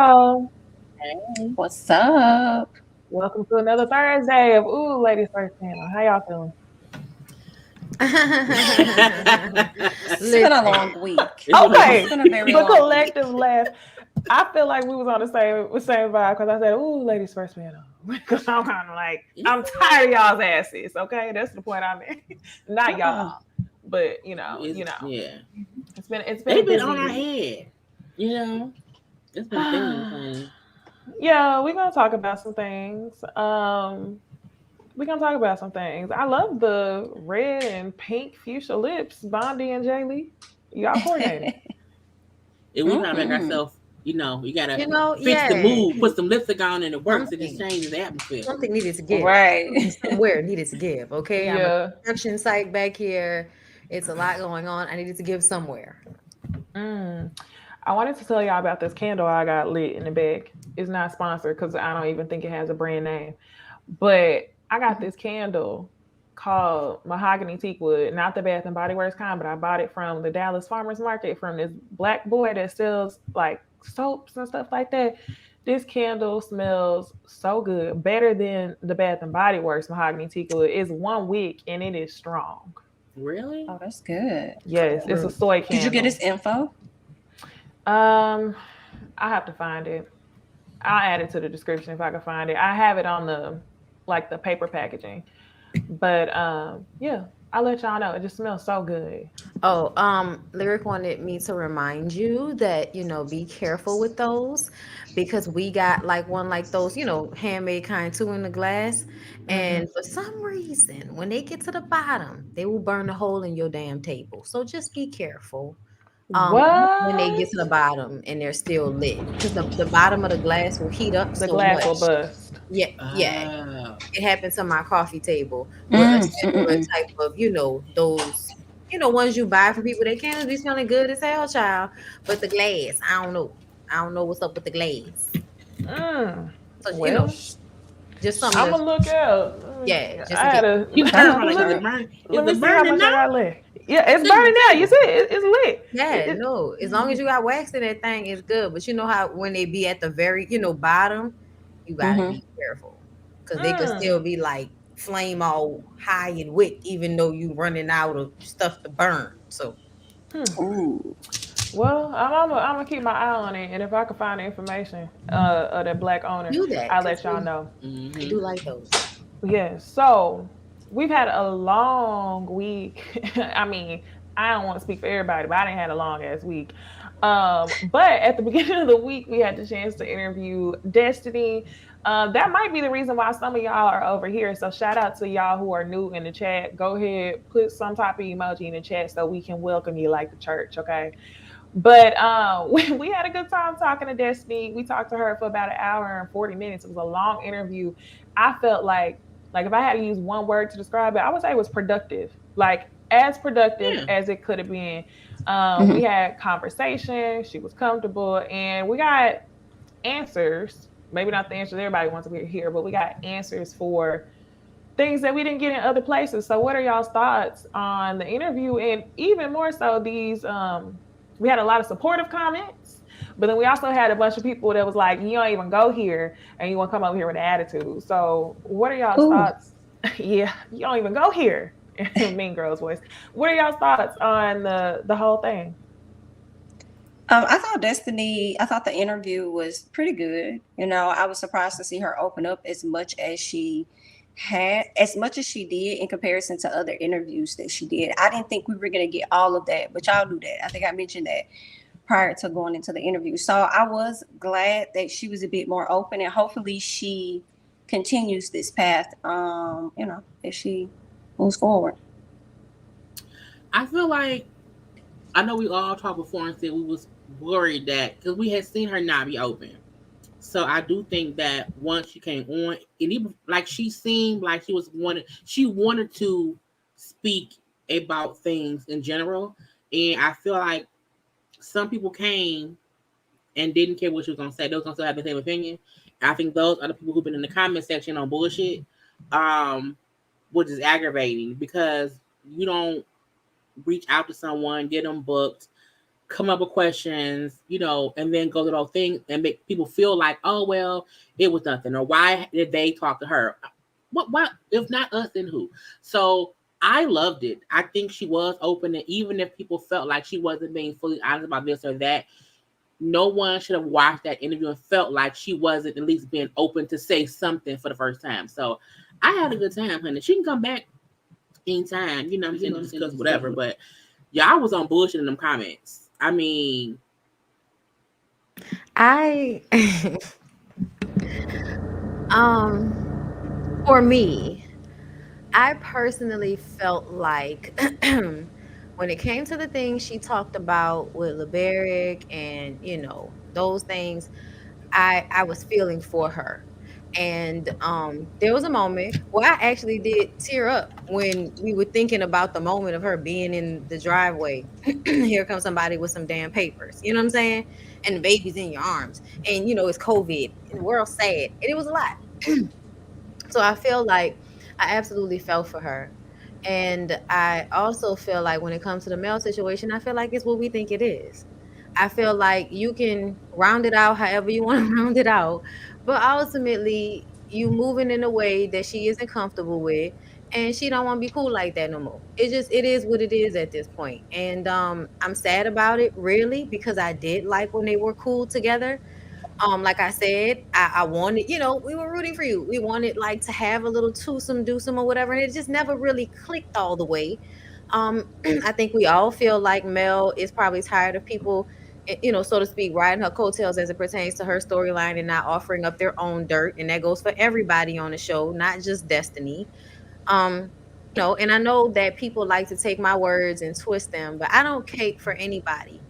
y'all. Hey, what's up? Welcome to another Thursday of Ladies First Panel. How y'all feeling? It's been a Listen, long week. Okay, It's been a very the long week. collective laugh. I feel like we was on the same vibe because I said, Ladies First Panel. Because I'm kind of like, I'm tired of y'all's asses, okay? That's the point I'm in. Not Uh-uh. y'all, but yeah. It's been a They've been busy on our week. head. You know, it's been things. Yeah, we're gonna talk about some things. We're gonna talk about some things. I love the red and pink fuchsia lips, Bondi and Jay Lee. Y'all coordinated. And we trying to make Mm-mm. ourselves, you gotta fix the Yeah. mood, put some lipstick on, and it works. It just something, changes the atmosphere. something needed to give. Right. Something somewhere needed to give. Okay, I'm a Yeah. construction site back here. It's a lot going on. I needed to give somewhere. Mm. I wanted to tell y'all about this candle I got lit in the bag. It's not sponsored because I don't even think it has a brand name. But I got this candle called Mahogany Teakwood, not the Bath and Body Works kind, but I bought it from the Dallas Farmers Market from this black boy that sells like soaps and stuff like that. This candle smells so good, better than the Bath and Body Works Mahogany Teakwood. It's 1 week and it is strong. Really? Oh, that's good. Yes, it's a Bro. soy Did you get his candle. info? Um, I have to find it. I'll add it to the description if I can find it. I have it on the paper packaging. But yeah, I'll let y'all know. It just smells so good. Oh, Lyric wanted me to remind you that, be careful with those because we got like one like those, handmade kind too in the glass. Hmm. And for some reason, when they get to the bottom, they will burn a hole in your damn table. So just be careful. When they What? get to the bottom and they're still lit. Because the bottom of the glass will heat up The so glass will much. bust. Yeah, yeah. Oh, It happened to my coffee table with a similar Mm-mm. type of, those, ones you buy for people. They can't be smelling good as hell, child. But the glass, I don't know. I don't know what's up with the glass. Mm. So, Well, just something I'm to, gonna look out. yeah, just I in case. had a you heard Uh-huh. about like, is let it me burn? Is let me it see how burning much I now? got left. Yeah, it's Sit at burning the now. You see, table. it's lit. Yeah, no. As long as you got wax in that thing, it's good. But you know how when they be at the very, bottom, you gotta Mm-hmm. be careful. Because they could Mm. still be like flame all high and wick, even though you running out of stuff to burn. So Hmm. Ooh. Well, I'm gonna keep my eye on it, and if I can find the information of that black owner, do that I'll because let y'all know. I Mm-hmm. do like those. Yeah, so we've had a long week. I mean, I don't want to speak for everybody, but I didn't had a long ass week. But at the beginning of the week, we had the chance to interview Destiny. That might be the reason why some of y'all are over here. So shout out to y'all who are new in the chat. Go ahead, put some type of emoji in the chat so we can welcome you like the church, okay? But we had a good time talking to Destiny. We talked to her for about an hour and 40 minutes. It was a long interview. I felt like if I had to use one word to describe it, I would say it was productive. Like as productive Yeah. as it could have been. We Mm-hmm. had conversation. She was comfortable, and we got answers. Maybe not the answers everybody wants to hear, but we got answers for things that we didn't get in other places. So, what are y'all's thoughts on the interview, and even more so these? We had a lot of supportive comments, but then we also had a bunch of people that was like, "You don't even go here, and you want to come over here with an attitude." So, what are y'all's Ooh. thoughts? Yeah, you don't even go here. Mean Girl's voice. What are y'all's thoughts on the whole thing? I thought the interview was pretty good. I was surprised to see her open up as much as she did in comparison to other interviews that she did. I didn't think we were going to get all of that, but y'all knew that. I think I mentioned that prior to going into the interview. So I was glad that she was a bit more open, and hopefully she continues this path, as she moves forward. I feel like I know we all talked before and said we was worried that because we had seen her not be open. So I do think that once she came on, and even like she seemed like she wanted to speak about things in general, and I feel like some people came and didn't care what she was gonna say. They was gonna still have the same opinion. I think those are the people who've been in the comment section on bullshit, um, which is aggravating because you don't reach out to someone, get them booked, come up with questions, and then go to the whole thing and make people feel like, oh well, it was nothing, or why did they talk to her? What if not us, then who? So I loved it. I think she was open, and even if people felt like she wasn't being fully honest about this or that, no one should have watched that interview and felt like she wasn't at least being open to say something for the first time. So I had a good time, honey. She can come back anytime, I'm saying, to discuss whatever. But y'all was on bullshit in them comments. I mean, I for me, I personally felt like when it came to the things she talked about with LeBeric and those things, I was feeling for her. And there was a moment where I actually did tear up when we were thinking about the moment of her being in the driveway. Here comes somebody with some damn papers. You know what I'm saying? And the baby's in your arms. And it's COVID and the world's sad. And it was a lot. So I feel like I absolutely felt for her. And I also feel like when it comes to the male situation, I feel like it's what we think it is. I feel like you can round it out however you want to round it out, but ultimately you moving in a way that she isn't comfortable with, and she don't want to be cool like that no more. It is what it is at this point. And I'm sad about it really because I did like when they were cool together. Like I said, I wanted, we were rooting for you. We wanted like to have a little twosome, dewsome or whatever, and it just never really clicked all the way. I think we all feel like Mel is probably tired of people, so to speak, riding her coattails as it pertains to her storyline and not offering up their own dirt. And that goes for everybody on the show, not just Destiny. Um, and I know that people like to take my words and twist them, but I don't cake for anybody.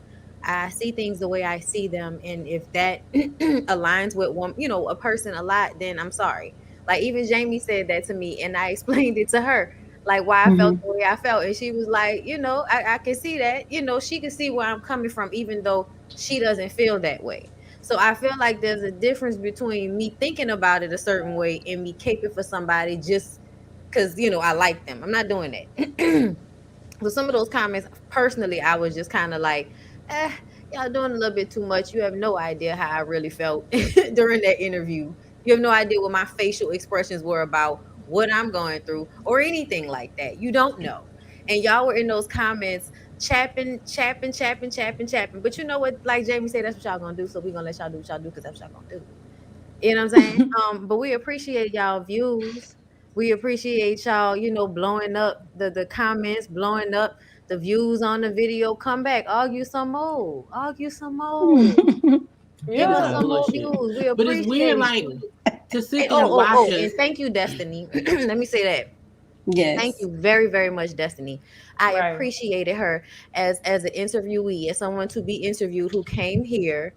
I see things the way I see them, and if that aligns with one, a person a lot, then I'm sorry. Like even Jamie said that to me, and I explained it to her, like why I felt the way I felt, and she was like, I can see that, she can see where I'm coming from, even though she doesn't feel that way. So I feel like there's a difference between me thinking about it a certain way and me caping for somebody just because I like them. I'm not doing that. So some of those comments, personally, I was just kind of like, eh, y'all doing a little bit too much. You have no idea how I really felt during that interview. You have no idea what my facial expressions were about what I'm going through or anything like that. You don't know. And y'all were in those comments chapping, chapping, chapping, chapping, chapping. But you know what? Like Jamie said, that's what y'all gonna do. So we're gonna let y'all do what y'all do because that's what y'all gonna do. You know what I'm saying? But we appreciate y'all views. We appreciate y'all, blowing up the comments, blowing up the views on the video. Come back, argue some more, argue some more. Give it's us some Yeah. some more bullshit. views. We But it's weird, appreciate like, you. to sit And there and watch and us. thank you, Destiny. Let me say that. Thank Yes. you very, very much, Destiny. I Right. appreciated her as an interviewee, as someone to be interviewed who came here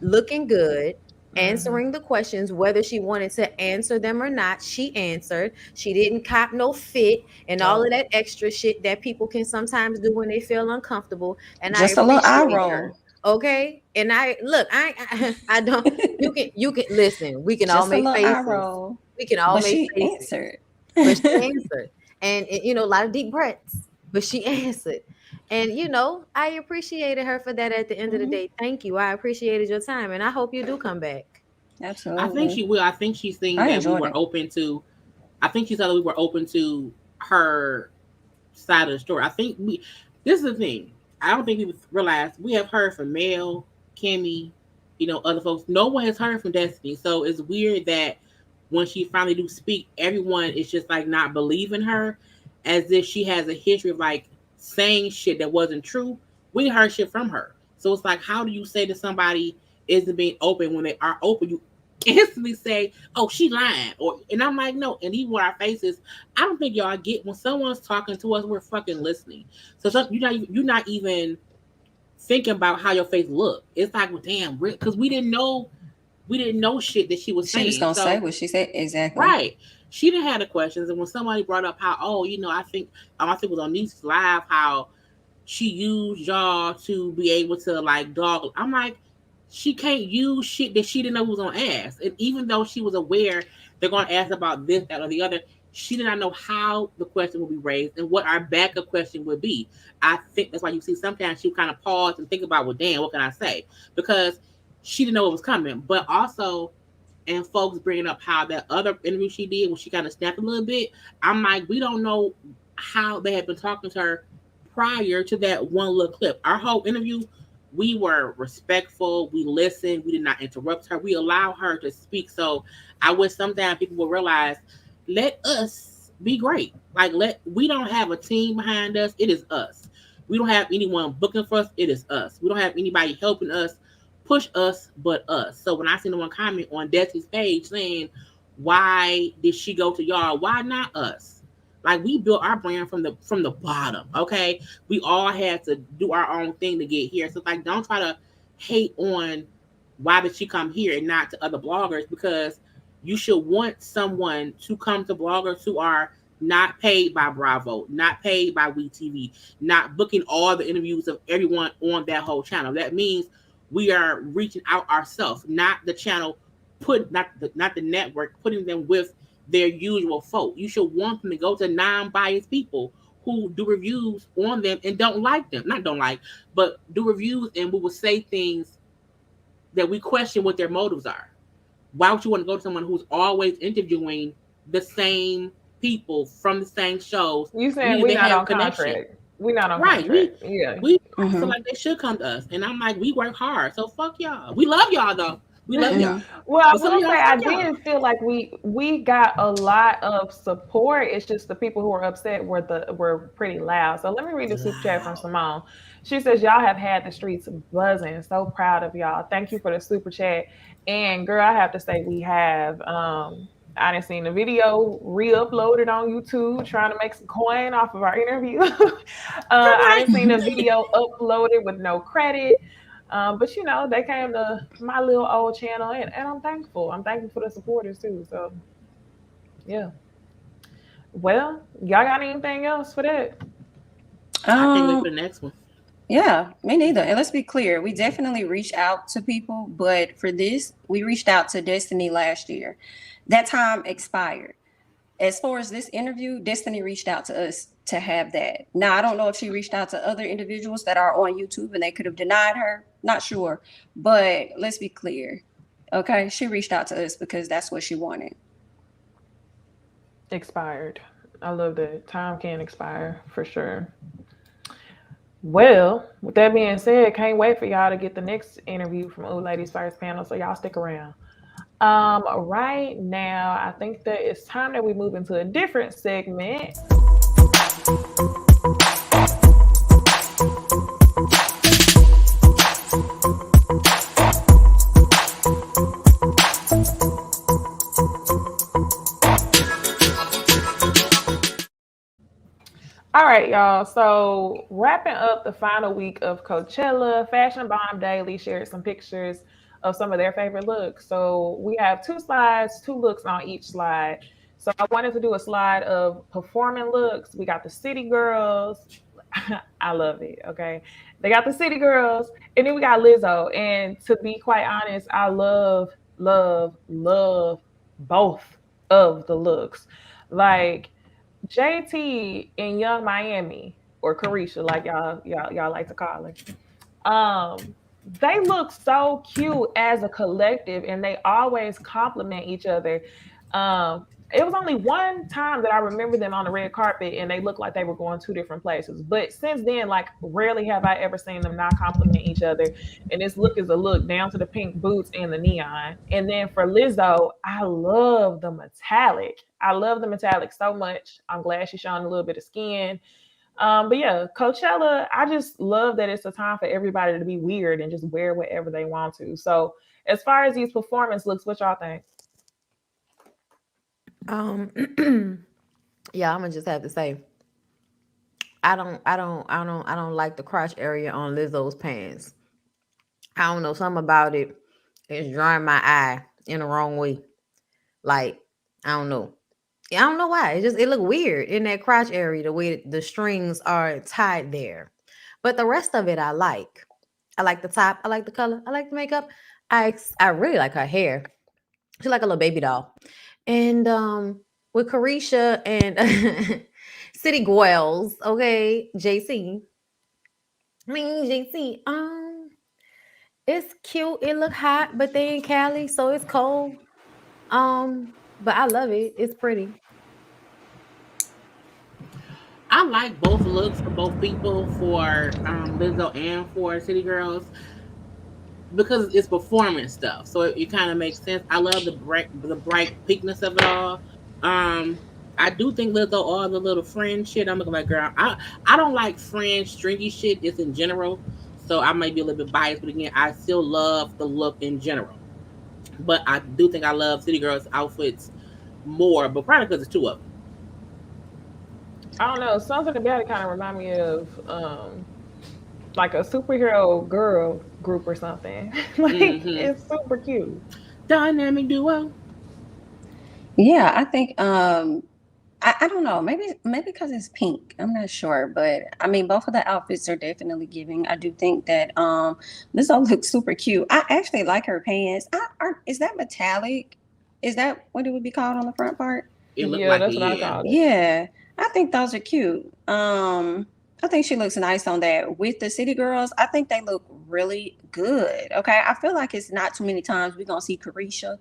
looking good, answering the questions, whether she wanted to answer them or not. She answered. She didn't cop no fit and all No. of that extra shit that people can sometimes do when they feel uncomfortable. And I Just a little eye appreciate her. roll. Okay. And I look, I don't you can listen. We can all Just a make little eye faces. roll. We can all But make she faces. answered. But she answered. And a lot of deep breaths, but she answered. And I appreciated her for that at the end of the Mhm. day. Thank you. I appreciated your time, and I hope you do come back. I think Absolutely. she will. I think she's saying I that we enjoyed were it. open to. I think she said that we were open to her side of the story. I think we. This is the thing. I don't think people realize we have heard from Mel, Kimmy, other folks. No one has heard from Destiny, so it's weird that when she finally do speak, everyone is just like not believing her, as if she has a history of like saying shit that wasn't true. We heard shit from her, so it's like, how do you say that somebody isn't being open when they are open? You instantly say, "Oh, she lying," and I'm like, no. And even with our faces, I don't think y'all get when someone's talking to us, we're fucking listening. So you're not even thinking about how your face look. It's like, well, damn, because we didn't know shit that she was She just saying. gonna say So what she said. Exactly. right, she didn't have the questions. And when somebody brought up how, oh, I think it was on Necey's live how she used y'all to be able to like dog. I'm like, she can't use shit that she didn't know was gonna ask. And even though she was aware they're gonna ask about this, that, or the other, She did not know how the question would be raised and what our backup question would be. I think that's why you see sometimes she kind of pause and think about, well, damn, what can I say? Because she didn't know it was coming. But also, and folks bringing up how that other interview she did when she kind of snapped a little bit, I'm like, we don't know how they had been talking to her prior to that one little clip. Our whole interview, we were respectful. We listened. We did not interrupt her. We allowed her to speak. So I wish sometimes people will realize, let us be great. Like we don't have a team behind us. It is us. We don't have anyone booking for us. It is us. We don't have anybody helping us, push us, but us. So when I seen the one comment on Destiny's page saying, why did she go to y'all? Why not us? Like we built our brand from the bottom. Okay. We all had to do our own thing to get here. So like don't try to hate on why did she come here and not to other bloggers, because you should want someone to come to bloggers who are not paid by Bravo, not paid by WeTV, not booking all the interviews of everyone on that whole channel. That means we are reaching out ourselves, not the channel, not the network, putting them with their usual folk. You should want them to go to non-biased people who do reviews on them and don't like them. Not don't like, but do reviews and we will say things that we question what their motives are. Why would you want to go to someone who's always interviewing the same people from the same shows? You saying Meaning we they not have on a connection. contract? We not on Right. contract. Yeah. We feel Mm-hmm. like they should come to us. And I'm like, we work hard. So fuck y'all. We love y'all though. We love y'all. Mm-hmm. Well, I But some of will say y'all, I fuck y'all. did feel like we got a lot of support. It's just the people who were upset were pretty loud. So let me read the super chat from Loud. Simone. She says y'all have had the streets buzzing. So proud of y'all. Thank you for the super chat. And girl, I have to say we have. I didn't seen the video re-uploaded on YouTube trying to make some coin off of our interview. I didn't seen the video uploaded with no credit. But they came to my little old channel, and I'm thankful. I'm thankful for the supporters too. So yeah. Well, y'all got anything else for that? I can't wait Um, for the next one. yeah, me neither. And let's be clear, we definitely reached out to people, but for this, we reached out to Destiny last year. That time expired. As far as this interview, Destiny reached out to us to have that. Now, I don't know if she reached out to other individuals that are on YouTube and they could have denied her. Not sure. But let's be clear. Okay. She reached out to us because that's what she wanted. Expired. I love that. Time can expire for sure. Well, with that being said, can't wait for y'all to get the next interview from Old Ladies First panel. So y'all stick around. Right now, I think that it's time that we move into a different segment. All right, y'all. So wrapping up the final week of Coachella, Fashion Bomb Daily shared some pictures of some of their favorite looks. So we have two slides, two looks on each slide. So I wanted to do a slide of performing looks. We got the City Girls. I love it. Okay. They got the City Girls. And then we got Lizzo. And to be quite honest, I love, love, love both of the looks. Like JT in Young Miami, or Carisha, like y'all like to call her. Um, they look so cute as a collective, and they always compliment each other. It was only one time that I remember them on the red carpet, and they looked like they were going two different places. But since then, like rarely have I ever seen them not compliment each other. And this look is a look down to the pink boots and the neon. And then for Lizzo, I love the metallic. I love the metallic so much. I'm glad she's showing a little bit of skin. But yeah, Coachella, I just love that it's a time for everybody to be weird and just wear whatever they want to. So as far as these performance looks, what y'all think? Um, yeah, I'm gonna just have to say, I don't like the crotch area on Lizzo's pants. I don't know, something about it is drawing my eye in the wrong way. Like, I don't know. I don't know why. It look weird in that crotch area, the way the strings are tied there. But the rest of it I like. I like the top. I like the color. I like the makeup. I really like her hair. She's like a little baby doll. And with Carisha and City Goyles. Okay, JC. I mean JC. It's cute. It look hot, but they in Cali, so it's cold. But I love it. It's pretty. I like both looks for both people, for Lizzo and for City Girls, because it's performance stuff. So it kind of makes sense. I love the bright pinkness of it all. Um, I do think Lizzo all the little fringe shit. I'm looking like, girl, I don't like fringe stringy shit just in general. So I might be a little bit biased, but again, I still love the look in general. But I do think I love City Girls outfits more, but probably because it's two of them. I don't know. Something about it kind of remind me of like a superhero girl group or something. Like Hmm. it's super cute. Dynamic duo. Yeah, I think I don't know, maybe because it's pink. I'm not sure, but I mean both of the outfits are definitely giving. I do think that Lizzo looks super cute. I actually like her pants. Is that metallic? Is that what it would be called on the front part? It looked Yeah, like it, that's what I yeah. called it. Yeah, I think those are cute. I think she looks nice on that. With the City Girls, I think they look really good. Okay, I feel like it's not too many times we're gonna see Carisha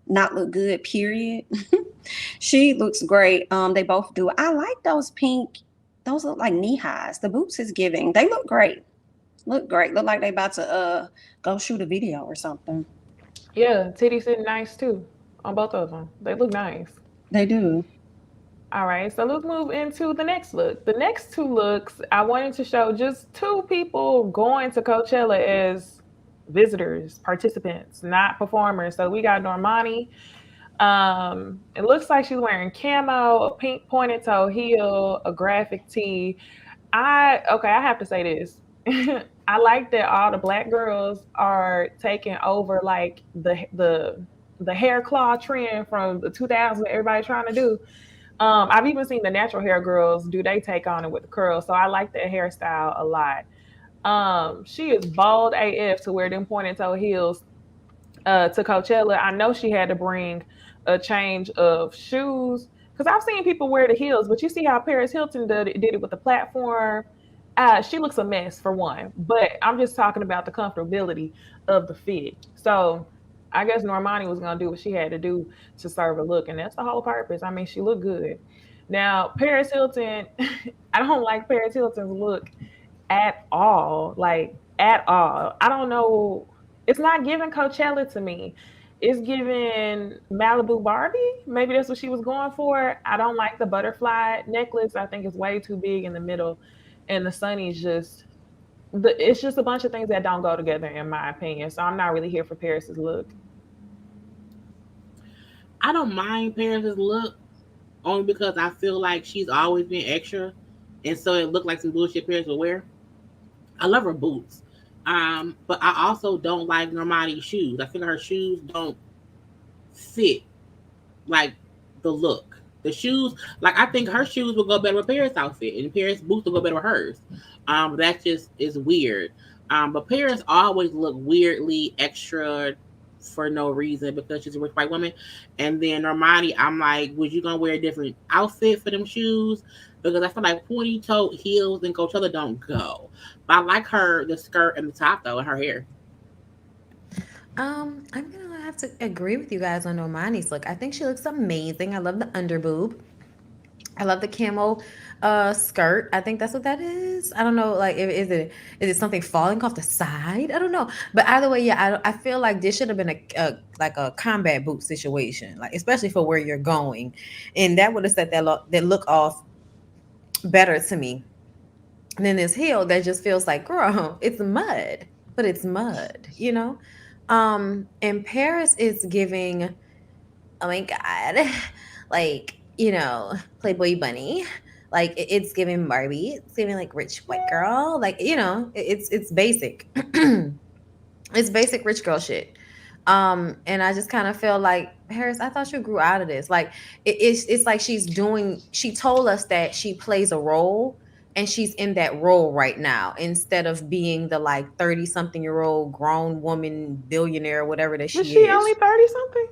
not look good, period. She looks great. They both do. I like those pink, those look like knee highs. The boots is giving. They look great. Look great. Look like they about to go shoot a video or something. Yeah, titties sitting nice too on both of them. They look nice. They do. All right, so let's move into the next look. The next two looks, I wanted to show just two people going to Coachella as visitors, participants, not performers. So we got Normani. It looks like she's wearing camo, a pink pointed toe heel, a graphic tee. I have to say this. I like that all the black girls are taking over like the hair claw trend from the 2000s. Everybody trying to do. I've even seen the natural hair girls do they take on it with the curls, so I like that hairstyle a lot. She is bald AF to wear them pointed toe heels to Coachella. I know she had to bring a change of shoes because I've seen people wear the heels, but you see how Paris Hilton did it with the platform. She looks a mess for one, but I'm just talking about the comfortability of the fit. So I guess Normani was gonna do what she had to do to serve a look, and that's the whole purpose. I mean, she looked good. Now Paris Hilton, I don't like Paris Hilton's look at all. Like at all. I don't know. It's not giving Coachella to me. It's giving Malibu Barbie. Maybe that's what she was going for. I don't like the butterfly necklace. I think it's way too big in the middle, and the sunny's just it's just a bunch of things that don't go together in my opinion. So I'm not really here for Paris's look. I don't mind Paris's look only because I feel like she's always been extra, and so it looked like some bullshit Paris would wear. I love her boots, but I also don't like Normani's shoes. I feel like her shoes don't fit like the look. The shoes, like I think her shoes will go better with Paris' outfit, and Paris' boots will go better with hers. That just is weird. But Paris always look weirdly extra for no reason because she's a rich white woman. And then Normani, I'm like, was you gonna wear a different outfit for them shoes? Because I feel like pointy toe heels and Coachella don't go. But I like her the skirt and the top though, and her hair. I'm gonna have to agree with you guys on Normani's look. I think she looks amazing. I love the under boob. I love the camo skirt. I think that's what that is. I don't know, like, is it something falling off the side? I don't know. But either way, yeah, I feel like this should have been a like a combat boot situation, like especially for where you're going, and that would have set that look off better to me than this heel that just feels like, girl, it's mud, but it's mud, you know. And Paris is giving, oh my god, like, Playboy bunny. Like it's giving Barbie. It's giving like rich white girl. Like, it's basic. It's basic rich girl shit. And I just kind of feel like, Paris, I thought you grew out of this. Like it's like she told us that she plays a role and she's in that role right now instead of being the like 30 something year old grown woman billionaire, whatever that Is she she only is. 30 something?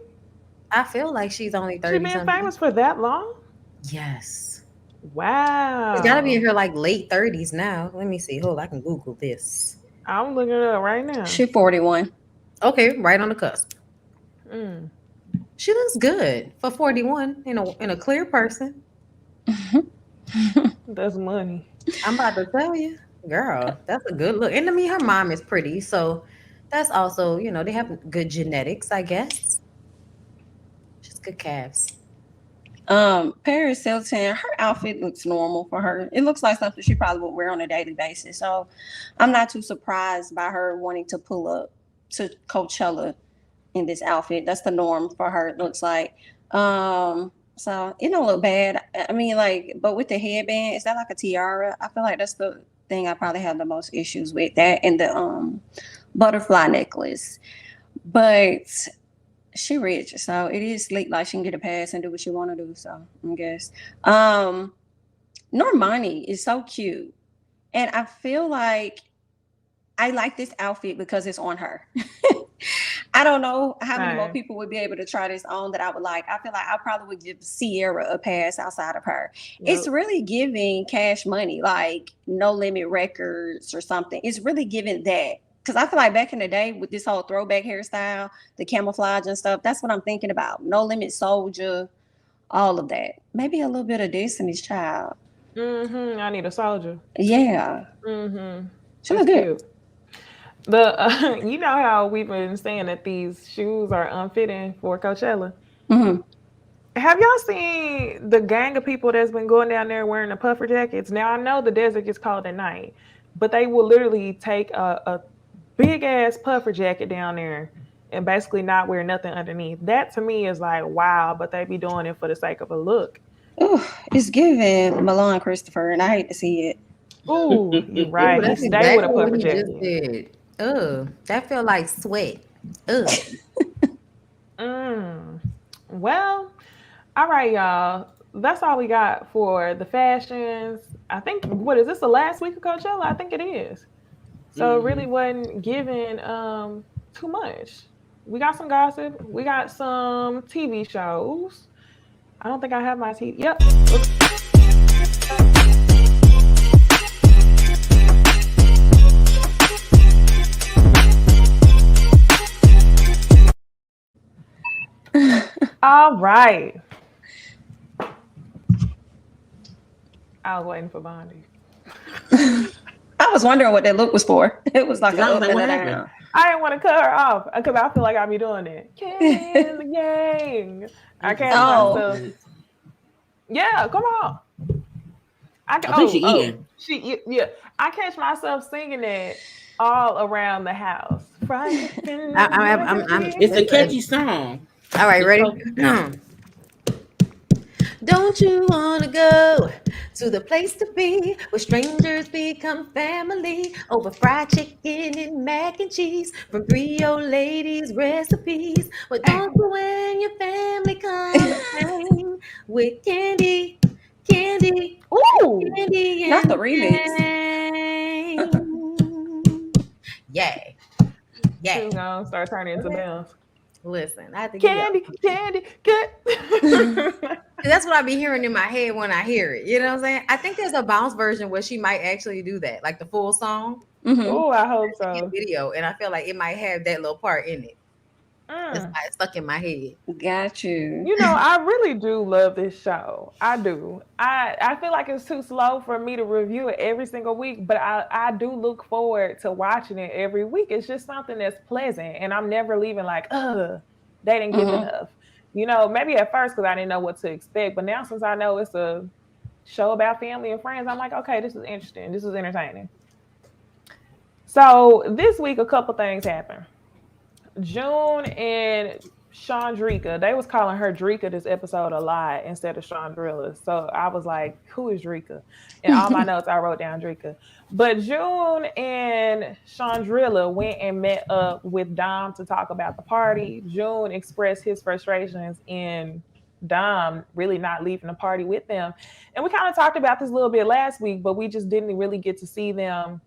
I feel like she's only She 30 been something. famous for that long? Yes. She's got to be in Wow. her like late 30s now. Let me see. Hold on, I can Google this. I'm looking it up right now. She 41. Okay, right on the cusp. Mm. She looks good for 41 in a clear person. That's money. I'm about to tell you, girl, that's a good look. And I mean, her mom is pretty, so that's also, they have good genetics, I guess. She's good calves. Paris Hilton, her outfit looks normal for her. It looks like something she probably would wear on a daily basis. So I'm not too surprised by her wanting to pull up to Coachella in this outfit. That's the norm for her, it looks like. So it don't look bad. I mean, like, but with the headband, is that like a tiara? I feel like that's the thing I probably have the most issues with. That and the butterfly necklace. But she rich, so it is late. Like she can get a pass and do what she want to do. So I guess Normani is so cute, and I feel like I like this outfit because it's on her. I don't know how many more Right. people would be able to try this on that I would like. I feel like I probably would give Sierra a pass outside of her. It's Yep. really giving Cash Money, like No Limit Records or something. It's really giving that. Because I feel like back in the day with this whole throwback hairstyle, the camouflage and stuff, that's what I'm thinking about. No Limit Soldier, all of that. Maybe a little bit of Destiny's Child. I need a soldier. Yeah. She That's look good. cute. The you know how we've been saying that these shoes are unfitting for Coachella. hmm Have y'all seen the gang of people that's been going down there wearing the puffer jackets? Now I know the desert gets cold at night, but they will literally take a big ass puffer jacket down there and basically not wear nothing underneath. That to me is like wow, but they be doing it for the sake of a look. Ooh, it's giving Milan Christopher, and I hate to see it. Ooh, you're Ooh, right. He that's stay with a exactly what puffer he just jacket. did. Ugh, that feel like sweat. Ugh. Mm. Well, all right, y'all. That's all we got for the fashions. I think what is this the last week of Coachella? I think it is. So it really wasn't given too much. We got some gossip. We got some TV shows. I don't think I have my TV. Yep. All right. I was waiting for Bondi. I was wondering what that look was for. It was like a I was up like, and what a happened? down. I didn't want to cut her off because I feel like I be doing it. Candy in the gang. I I'm just catch eating some Oh, myself. biscuits. Yeah, come on. I can. I think she Oh, eating. yeah. I catch myself singing it all around the house. Fried I, chicken, I, mac I'm, and I'm, cheese. It's a listen. catchy song. All right, It's ready? so Don't you wanna go to the place to be where strangers become family over fried chicken and mac and cheese from three old ladies' recipes? Well, don't you when your family come and hang with candy, candy, Ooh, candy not and the the remix. gang. Yeah, she yeah. was gonna start turning into Okay. bells. Listen, I have to give y'all. Candy, candy, good. That's what I be hearing in my head when I hear it. You know what I'm saying? I think there's a bounce version where she might actually do that, like the full song. hmm Oh, I hope In so. video, and I feel like it might have that little part in it. That's Mm. why it's stuck in my head. Got you. You know, I really do love this show. I do. I feel like it's too slow for me to review it every single week, but I do look forward to watching it every week. It's just something that's pleasant, and I'm never leaving like, they didn't give hmm enough. You know, maybe at first because I didn't know what to expect, but now since I know it's a show about family and friends, I'm like, okay, this is interesting. This is entertaining. So this week, a couple things happened. June and Chandrika, they was calling her Drika this episode a lot instead of Chandrilla. So I was like, who is Drika? In all my notes, I wrote down Drika. But June and Chandrilla went and met up with Dom to talk about the party. June expressed his frustrations in Dom really not leaving the party with them. And we kind of talked about this a little bit last week, but we just didn't really get to see them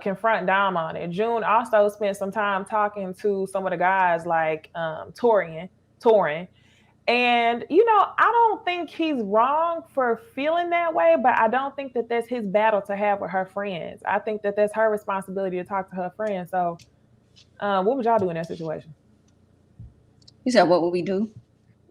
confront Dom on it. June also spent some time talking to some of the guys like Torian, And, I don't think he's wrong for feeling that way, but I don't think that that's his battle to have with her friends. I think that that's her responsibility to talk to her friends. So, what would y'all do in that situation? You said, what would we do?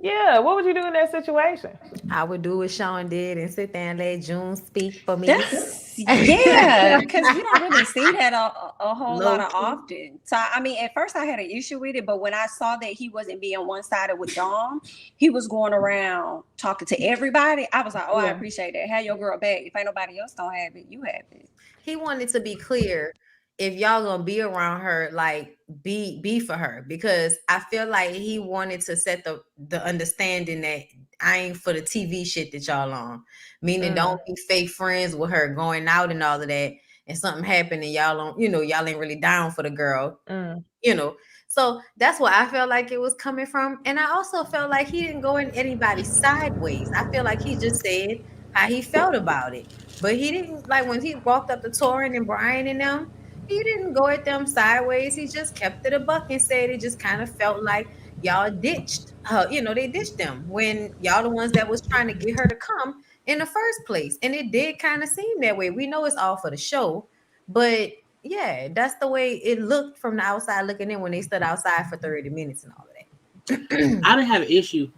Yeah, what would you do in that situation? I would do what Sean did and sit there and let June speak for me. That's yeah, because we don't really see that a whole lot Low of key. often. So I mean, at first I had an issue with it, but when I saw that he wasn't being one sided with Dom, he was going around talking to everybody. I was like, oh, I Yeah. appreciate that. Have your girl back. If ain't nobody else gonna have it, you have it. He wanted to be clear, if y'all gonna be around her, like be for her, because I feel like he wanted to set the understanding that I ain't for the TV shit that y'all on. Meaning Mm, don't be fake friends with her going out and all of that, and something happened and y'all don't, y'all ain't really down for the girl, mm, you know. So that's what I felt like it was coming from. And I also felt like he didn't go in anybody's sideways. I feel like he just said how he felt about it. But he didn't, like, when he walked up to Torin and Brian and them, he didn't go at them sideways. He just kept it a buck and said it just kind of felt like y'all ditched they ditched them when y'all the ones that was trying to get her to come in the first place. And it did kind of seem that way. We know it's all for the show, but yeah, that's the way it looked from the outside looking in when they stood outside for 30 minutes and all of that. I didn't have an issue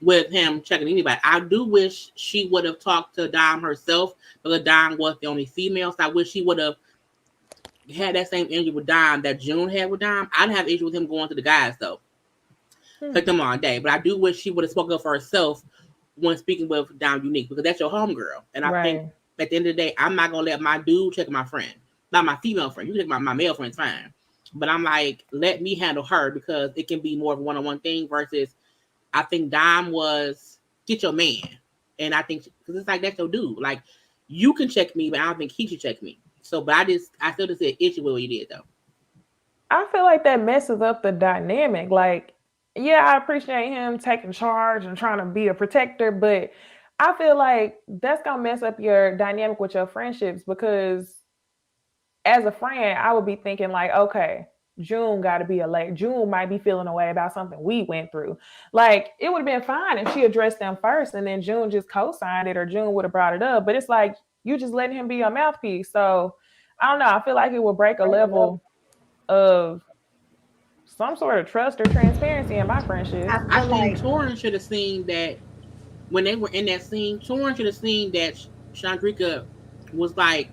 with him checking anybody. I do wish she would have talked to Dom herself because Dom was the only female. So I wish she would have had that same energy with Dom that June had with Dom. I didn't have an issue with him going to the guys though. hmm. Took them all day. But I do wish she would have spoken up for herself when speaking with Dom Unique because that's your homegirl. And I think Right. at the end of the day, I'm not gonna let my dude check my friend. Not my female friend. You can check my male friend's fine. But I'm like, let me handle her because it can be more of a one-on-one thing versus I think Dom was get your man. And I think because it's like that's your dude. Like you can check me, but I don't think he should check me. So but I still just said issue with what he did though. I feel like that messes up the dynamic. Like, yeah, I appreciate him taking charge and trying to be a protector, but I feel like that's gonna mess up your dynamic with your friendships because as a friend, I would be thinking like, okay, June got to be a late. June might be feeling a way about something we went through. Like it would have been fine if she addressed them first, and then June just co-signed it, or June would have brought it up. But it's like you just letting him be your mouthpiece. So I don't know. I feel like it would break a level of some sort of trust or transparency in my I friendships. I feel think like Torrin should have seen that when they were in that scene, Torrin should have seen that Chandrika was like,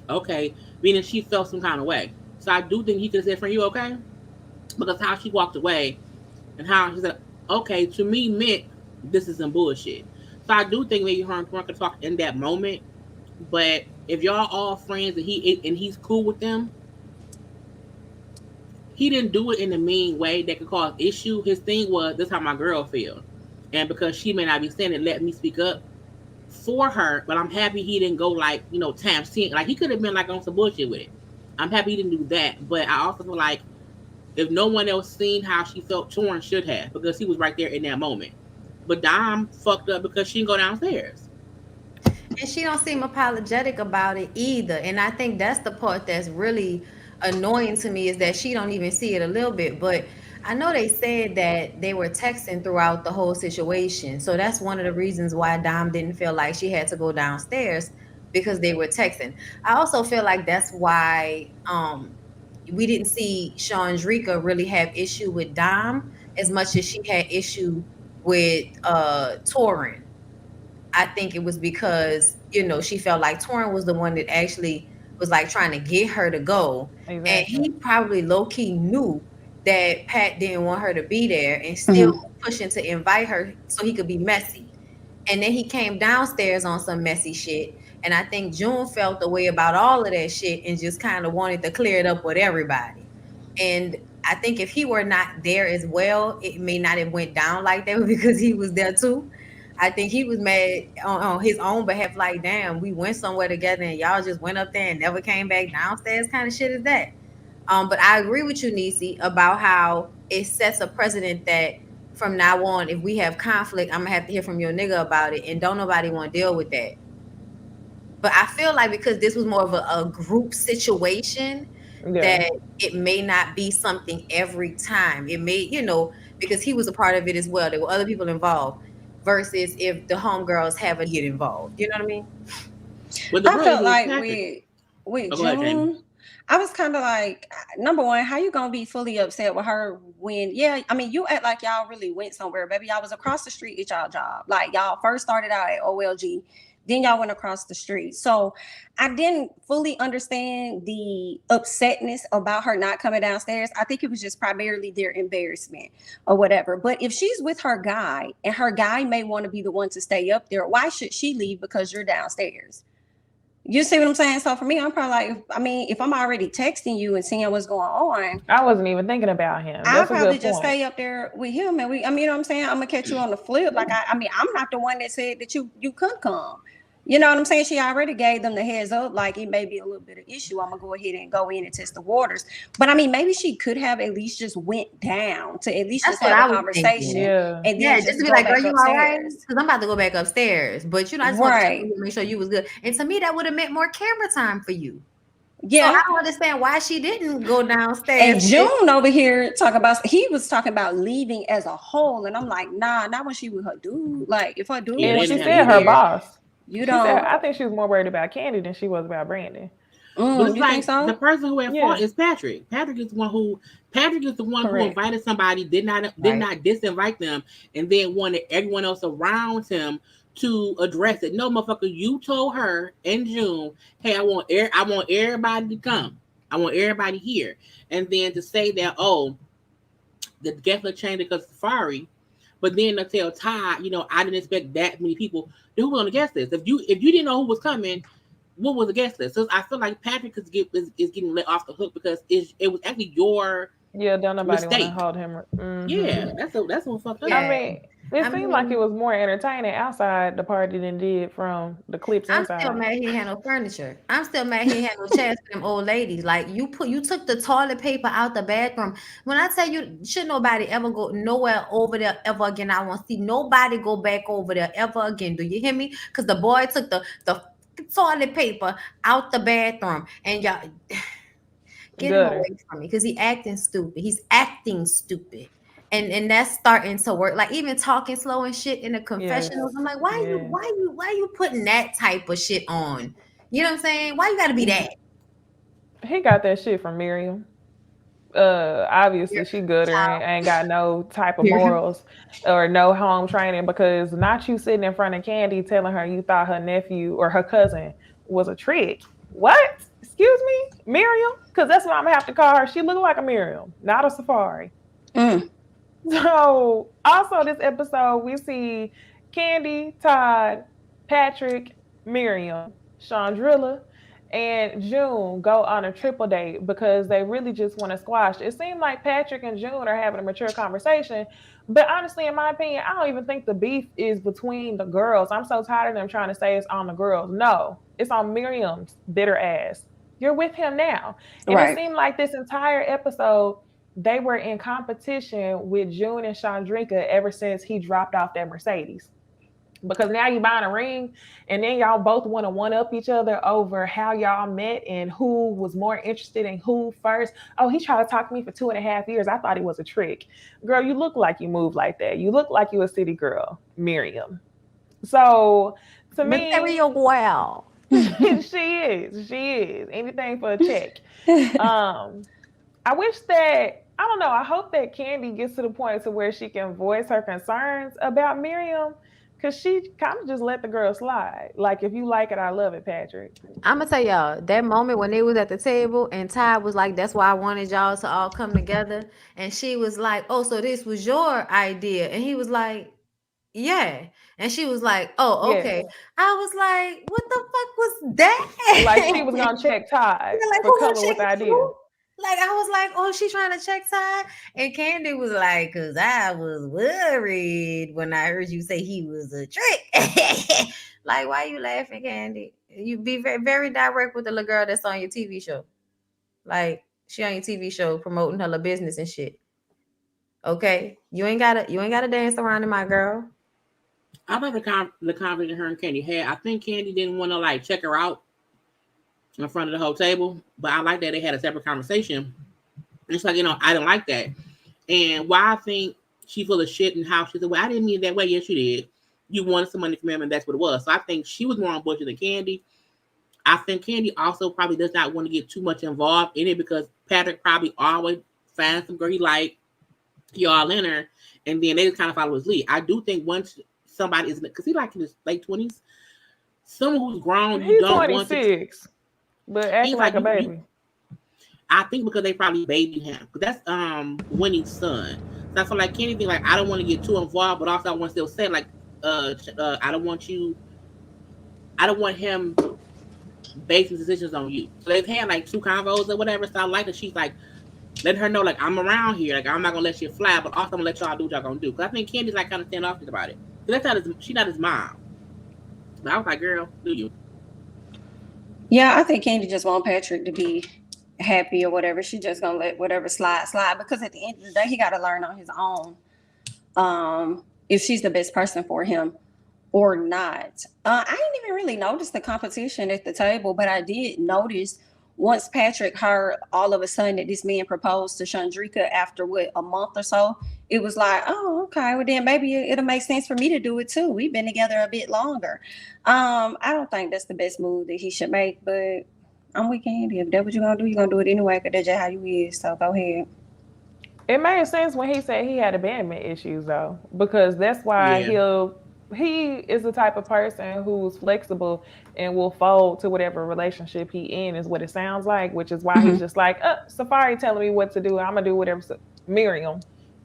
okay, meaning she felt some kind of way. So I do think he could have said, friend, you okay? Because how she walked away and how she said, okay, to me meant this is some bullshit. So I do think maybe her and Torrin could talk in that moment. But if y'all all friends and he's cool with them, he didn't do it in a mean way that could cause issue. His thing was this is how my girl feels. And because she may not be saying it, let me speak up for her. But I'm happy he didn't go like, times 10. Like he could have been like on some bullshit with it. I'm happy he didn't do that. But I also feel like if no one else seen how she felt, Torn should have because he was right there in that moment. But Dom fucked up because she didn't go downstairs. and she don't seem apologetic about it either. And I think that's the part that's really annoying to me is that she don't even see it a little bit. But I know they said that they were texting throughout the whole situation. So that's one of the reasons why Dom didn't feel like she had to go downstairs because they were texting. I also feel like that's why we didn't see Chandrika really have issue with Dom as much as she had issue with Torin. I think it was because, she felt like Torin was the one that actually was like trying to get her to go. And Exactly. he probably low key knew that Pat didn't want her to be there and still Mhm. pushing to invite her so he could be messy. And then he came downstairs on some messy shit. And I think June felt the way about all of that shit and just kind of wanted to clear it up with everybody. And I think if he were not there as well, it may not have went down like that because he was there too. I think he was mad on his own behalf, like, damn, we went somewhere together and y'all just went up there and never came back downstairs kind of shit is that. But I agree with you, Necey, about how it sets a precedent that from now on, if we have conflict, I'm gonna have to hear from your nigga about it, and don't nobody want to deal with that. But I feel like because this was more of a group situation, Yeah. that it may not be something every time. It may, because he was a part of it as well. There were other people involved versus if the homegirls haven't get involved. You know what I mean? But the I girl felt is like Patrick. with Oh, go ahead, Jamie. June, I was kind of like, number one, how you gonna be fully upset with her when, yeah, I mean, you act like y'all really went somewhere, baby. Y'all was across the street at y'all job. Like y'all first started out at OLG, then y'all went across the street. So I didn't fully understand the upsetness about her not coming downstairs. I think it was just primarily their embarrassment or whatever. But if she's with her guy and her guy may want to be the one to stay up there, why should she leave because you're downstairs? You see what I'm saying? So for me, I'm probably like, I mean, if I'm already texting you and seeing what's going on, I wasn't even thinking about him. I'll That's a probably good just point. stay up there with him, and I mean, you know what I'm saying? I'm gonna catch you on the flip. Like I mean, I'm not the one that said that you couldn't come. You know what I'm saying? She already gave them the heads up, like it may be a little bit of issue. I'm gonna go ahead and go in and test the waters. But I mean, maybe she could have at least just went down to at least That's just what have I a was conversation, thinking. Yeah. and then Yeah, just just to be go like, back "Girl, you all right?" upstairs. Because I'm about to go back upstairs. But you know, I just want to check on you, make sure you was good. And to me, that would have meant more camera time for you. So Yeah. I don't understand why she didn't go And downstairs. June over here he was talking about leaving as a whole, and I'm like, nah, not when she with her dude. Like if her dude Yeah, they And wants she didn't to have be said to her be there, there. boss. you She said, don't. I think she was more worried about Candy than she was about Brandon. But it's You think like the so? person who at Yeah. fault is Patrick. Patrick is the one who Correct. invited somebody, did not disinvite them, and then wanted everyone else around him to address it. No, motherfucker, you told her in June, hey, I want everybody to come. I want everybody here. And then to say that, oh, the guest list changed because of Safari, but then to tell Ty, I didn't expect that many people. Who was on the guest list? If you didn't know who was coming, what was the guest list? So I feel like Patrick is getting let off the hook because it was actually your Yeah, don't nobody want to mistake. hold him. Yeah, that's what fucked up. I Yeah. mean, it I seemed like it mean, was more entertaining outside the party than did from the clips I'm still inside. mad he ain't had no furniture. I'm still mad he ain't had no chairs for them old ladies. Like you took the toilet paper out the bathroom. When I tell you, should nobody ever go nowhere over there ever again? I won't see nobody go back over there ever again. Do you hear me? Because the boy took the toilet paper out the bathroom, and y'all get him Gutter. away from me because he's acting stupid. And that's starting to work. Like even talking slow and shit in the Yes. confessionals. I'm like, why Yes. you putting that type of shit on? You know what I'm saying? Why you gotta be that? He got that shit from Miriam. Obviously You're she gutter and child. ain't got no type of morals or no home training, because not you sitting in front of Candy telling her you thought her nephew or her cousin was a trick. What? Excuse me, Miriam? Because that's what I'm gonna have to call her. She looked like a Miriam, not a Safari. Mm. So also this episode we see Candy, Todd, Patrick, Miriam, Chandrilla, and June go on a triple date because they really just want to squash. It seemed like Patrick and June are having a mature conversation, but honestly, in my opinion, I don't even think the beef is between the girls. I'm so tired of them trying to say it's on the girls. No, it's on Miriam's bitter ass. You're with him now. And it Right. seemed like this entire episode they were in competition with June and Chandrika ever since he dropped off that Mercedes. Because now you buying a ring, and then y'all both want to one up each other over how y'all met and who was more interested in who first. Oh, he tried to talk to me for 2.5 years. I thought it was a trick. Girl, you look like you move like that. You look like you a city girl, Miriam. So to me, Material wow. she is anything for a check. I wish that, I don't know, I hope that Candy gets to the point to where she can voice her concerns about Miriam, because she kind of just let the girl slide. Like, if you like it, I love it, Patrick. I'm gonna tell y'all that moment when they was at the table and Ty was like, "That's why I wanted y'all to all come together," and she was like, "Oh, so this was your idea?" And he was like, "Yeah," and she was like, "Oh, okay." Yes. I was like, "What the fuck was Like, that?" she was going to check Todd Yeah, like for who gonna coming with check the idea. who? Like I was like, oh, she trying to check Ty, and Candy was like, "Cause I was worried when I heard you say he was a trick." Like, why you laughing, Candy? You be very, very direct with the little girl that's on your TV show. Like she on your TV show promoting her little business and shit. Okay, you ain't gotta dance around it, my girl. I thought the conversation her and Candy had. I think Candy didn't want to like check her out in front of the whole table, but I like that they had a separate conversation. It's like I didn't like that, and why I think she full of shit and how she said, well, I didn't mean it that way. Yes, you did. You wanted some money from him, and that's what it was. So I think she was more on bullshit than Candy. I think Candy also probably does not want to get too much involved in it because Patrick probably always finds some girl he like, he all in her, and then they just kind of follow his lead. I do think once somebody is, because he like in his late 20s, someone who's grown, you He's don't want to. 26, but acting He's like a you, baby. I think because they probably babied him. Because that's Winnie's son. So I feel like Candy think like I don't want to get too involved, but also I want to still say like I don't want him basing decisions on you. So they've had like 2 convos or whatever. So I like that she's like letting her know like I'm around here, like I'm not gonna let you fly, but also I'm gonna let y'all do what y'all gonna do. Because I think Candy's like kind of standoffish about it. Because that's not she's not his mom. But I was like, girl, do you? Yeah, I think Candy just want Patrick to be happy or whatever. She just gonna let whatever slide because at the end of the day, he got to learn on his own if she's the best person for him or not. I didn't even really notice the competition at the table, but I did notice once Patrick heard all of a sudden that this man proposed to Chandrika after a month or so, it was like, oh, okay, well then maybe it'll make sense for me to do it too. We've been together a bit longer. I don't think that's the best move that he should make, but I'm with Candy. If that's what you're gonna do it anyway, because that's just how you is. So go ahead. It made sense when he said he had abandonment issues though, because that's why Yeah. he is the type of person who's flexible and will fold to whatever relationship he in is what it sounds like, which is why he's just like, Safari telling me what to do. I'm gonna do whatever Miriam.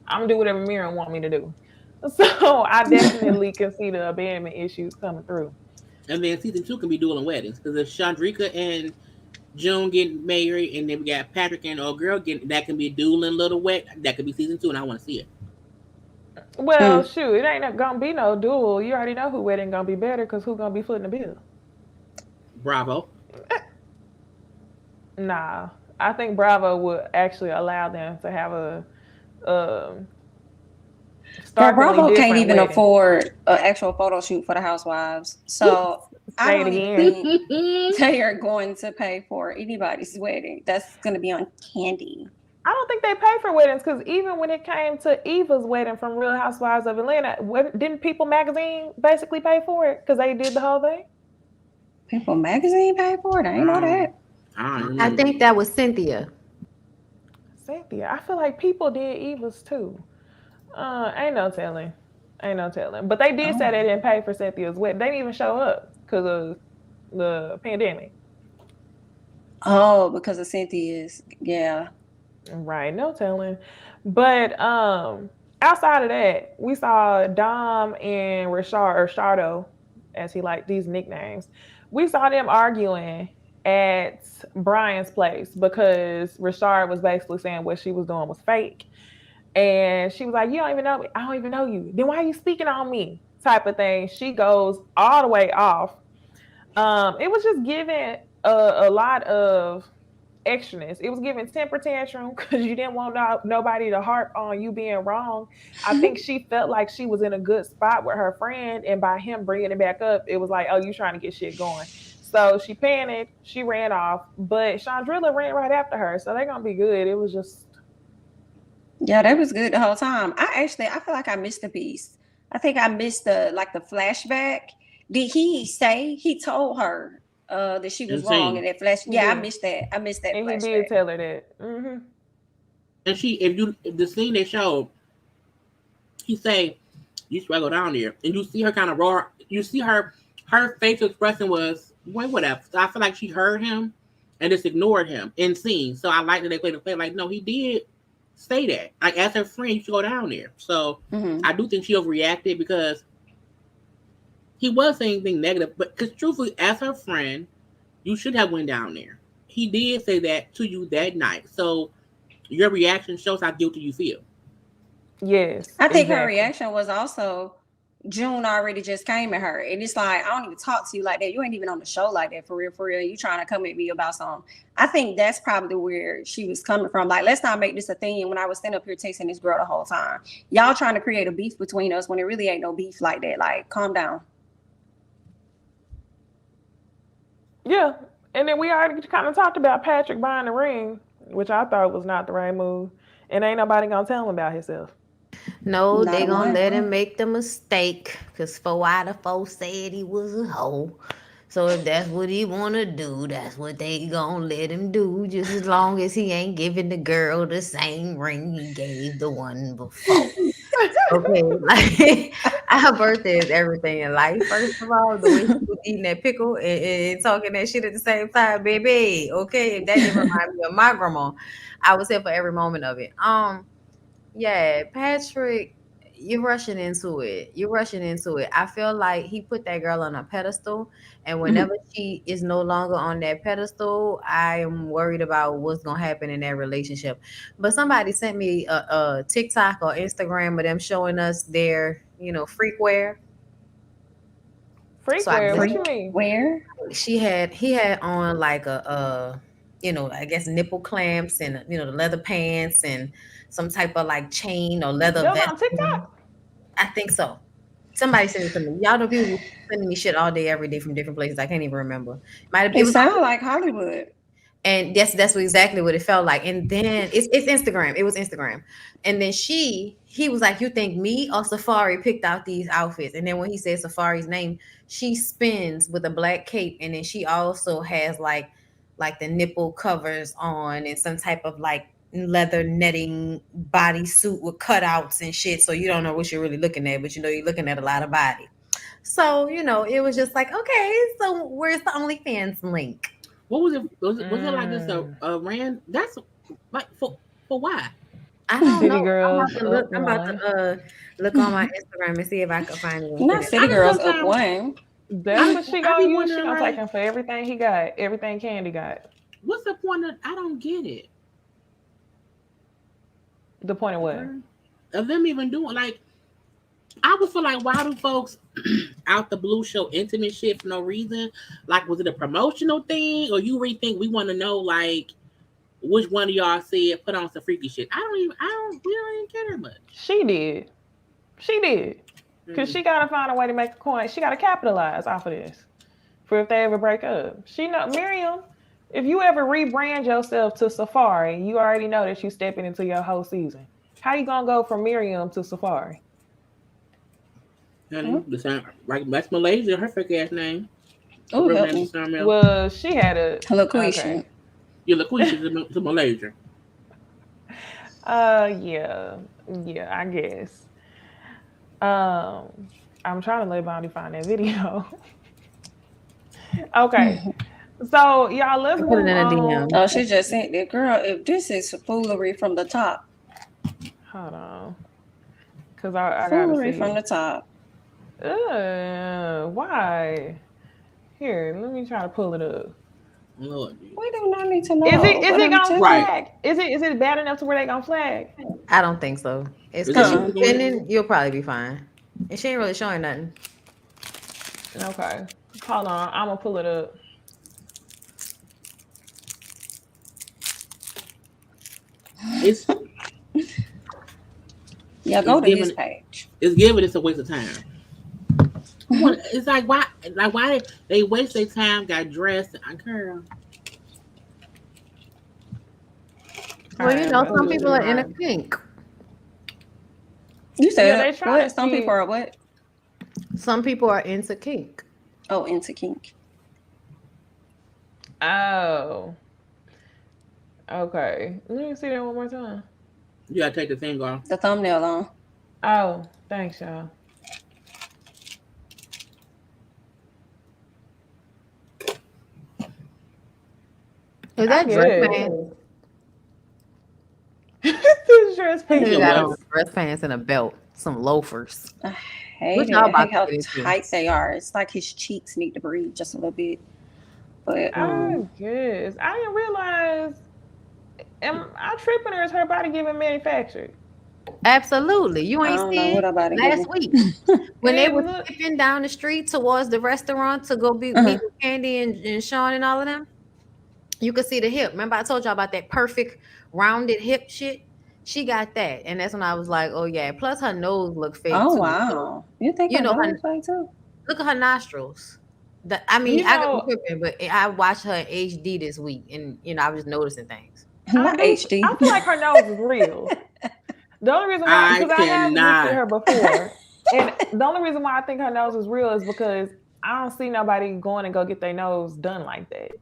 I'm gonna do whatever Miriam want me to do. So I definitely can see the abandonment issues coming through. And then season 2 can be dueling weddings because if Chandrika and June getting married, and then we got Patrick and old girl getting that can be dueling little wet. That could be season 2, and I want to see it. Well, shoot, it ain't gonna be no duel. You already know who wedding gonna be better because who gonna be footing the bill. Bravo. Nah, I think Bravo would actually allow them to have a Well, starkly Bravo can't different even wedding. afford an actual photo shoot for the housewives. So I Say it don't even again. think they are going to pay for anybody's wedding. That's going to be on Candy. I don't think they pay for weddings because even when it came to Eva's wedding from Real Housewives of Atlanta, didn't People Magazine basically pay for it because they did the whole thing? People Magazine pay for it. I ain't know that. I think that was Cynthia. Cynthia, I feel like People did Eva's too. Ain't no telling. Ain't no telling. But they did say they didn't pay for Cynthia's wedding. They didn't even show up because of the pandemic. Oh, because of Cynthia's. Yeah. Right, no telling. But outside of that, we saw Dom and Rishardo, as he liked these nicknames. We saw them arguing at Brian's place because Rashard was basically saying what she was doing was fake. And she was like, you don't even know me. I don't even know you. Then why are you speaking on me? Type of thing. She goes all the way off. It was just giving a lot of extraness. It was giving temper tantrum because you didn't want nobody to harp on you being wrong. I think she felt like she was in a good spot with her friend, and by him bringing it back up, it was like, oh, you trying to get shit going. So she panicked, she ran off, but Chandrilla ran right after her, so they're gonna be good. It was just, yeah, that was good the whole time. I feel like I missed a piece. I think I missed the flashback. Did he say he told her that she was wrong in that flash? Yeah, I missed that. I missed that and flashback. he did tell her that. Mm-hmm. And if the scene they showed, he say, you should go down there, and you see her kind of raw. You see her facial expression was, well, whatever. So I feel like she heard him and just ignored him in scene. So I like that they played the play like, no, he did say that. Like as her friend, you should go down there. So I do think she overreacted because he was saying anything negative, but because truthfully, as her friend, you should have went down there. He did say that to you that night. So your reaction shows how guilty you feel. Yes. I think her reaction was also June already just came at her. And it's like, I don't even talk to you like that. You ain't even on the show like that for real, for real. You trying to come at me about something. I think that's probably where she was coming from. Like, let's not make this a thing. When I was standing up here texting this girl the whole time, y'all trying to create a beef between us when it really ain't no beef like that. Like, calm down. Yeah. And then we already kind of talked about Patrick buying the ring, which I thought was not the right move. And ain't nobody gonna tell him about himself. No, Not they a gonna one. let him make the mistake because 4 out of 4 said he was a hoe. So if that's what he wanna do, that's what they gonna let him do. Just as long as he ain't giving the girl the same ring he gave the one before. Okay, like our birthday is everything in life. First of all, the way she was eating that pickle and talking that shit at the same time, baby. Okay, if that didn't remind me of my grandma, I was here for every moment of it. Yeah, Patrick, you're rushing into it. You're rushing into it. I feel like he put that girl on a pedestal, and whenever she is no longer on that pedestal, I am worried about what's gonna happen in that relationship. But somebody sent me a TikTok or Instagram of them showing us their, freakware. So I Freakware, guess what you mean? Where? he had on like I guess nipple clamps and the leather pants and some type of like chain or leather That was vest. on TikTok? I think so. Somebody sent it to me. Y'all know people sending me shit all day, every day from different places. I can't even remember. It It was, sounds like Hollywood. and that's exactly what it felt like. And then it's Instagram. It was Instagram. And then he was like, "You think me or Safari picked out these outfits?" And then when he said Safari's name, she spins with a black cape, and then she also has like the nipple covers on and some type of like leather netting bodysuit with cutouts and shit. So you don't know what you're really looking at, but you're looking at a lot of body. So it was just like, okay, so where's the OnlyFans link? What was it? Was it like this? Mm. Rand? That's like for why? I don't City know. I'm about Girls to look. up I'm about to one. look on my Instagram and see if I can find it and Not send it. City I just Girls up sometimes one. That's what she I be gonna use. She wondering gonna take him like, for everything he got, everything Candy got. what's the point of? I don't get it. The point of what? Girl, of them even doing like, I would feel like, why do folks out the blue show intimate shit for no reason? Like, was it a promotional thing, or you really think we want to know like which one of y'all said put on some freaky shit? We don't even care that much. She did. She did. Cause Mm. she gotta find a way to make a coin. She gotta capitalize off of this for if they ever break up. She know Miriam. If you ever rebrand yourself to Safari, you already know that you stepping into your whole season. How you gonna go from Miriam to Safari? Honey, the same like that's Malaysia, her fake ass name. Her Oh, real help name is me. something else. Well, she had a LaQuisha. okay. Yeah, LaQuisha to Malaysia. Yeah, yeah, I guess. Um, I'm trying to let Bounty find that video. Okay, so y'all, let's I put it move in a on. DM. Oh, she just said that girl. If this is foolery from the top, Hold on, cause I gotta foolery from see. the top. Why? Here, let me try to pull it up. Lord Jesus. We do not need to Is it know. is it Whatever gonna tell Right. you. flag? Is it bad enough to where they gonna flag? I don't think so. It's Is it because Uh-uh. she's really going spinning. on? You'll probably be fine. And she ain't really showing nothing. Okay, hold on, I'm gonna pull it up. It's Yeah, it's go to his giving page. it's giving it's a waste of time. It's like why they waste their time, got dressed. Girl, All Well, right, I'm about some to people are in a do. kink. You Yeah, said they trying what? to Some people see. are what? Some people are into kink. Oh, into kink. Oh, okay. Let me see that one more time. you gotta take the thing off. The thumbnail on. Oh, thanks, y'all. Is I that dress guess. pants? This dress I You pants. Nigga said got what? on dress pants and a belt, some loafers. What hate y'all it. I about hate to how get into? tight they are. It's like his cheeks need to breathe just a little bit. But I guess. I didn't realize. Am I tripping or is her body giving manufactured? Absolutely. You I ain't don't know see what it about to give last me. week when they It was look. skipping down the street towards the restaurant to go meet Uh-huh. with Candy and Sean and all of them. You could see the hip. Remember, I told y'all about that perfect rounded hip shit. She got that, and that's when I was like, "Oh yeah." Plus, her nose looked fake Oh too. So wow. You think her her nose fake too? look at her nostrils. I mean, You I could be know, tripping, but I watched her in HD this week, and I was just noticing things. I Not do. I HD. feel like her nose is real. The only reason why, I because I have looked at cannot. her before, and the only reason why I think her nose is real is because I don't see nobody going and go get their nose done like that.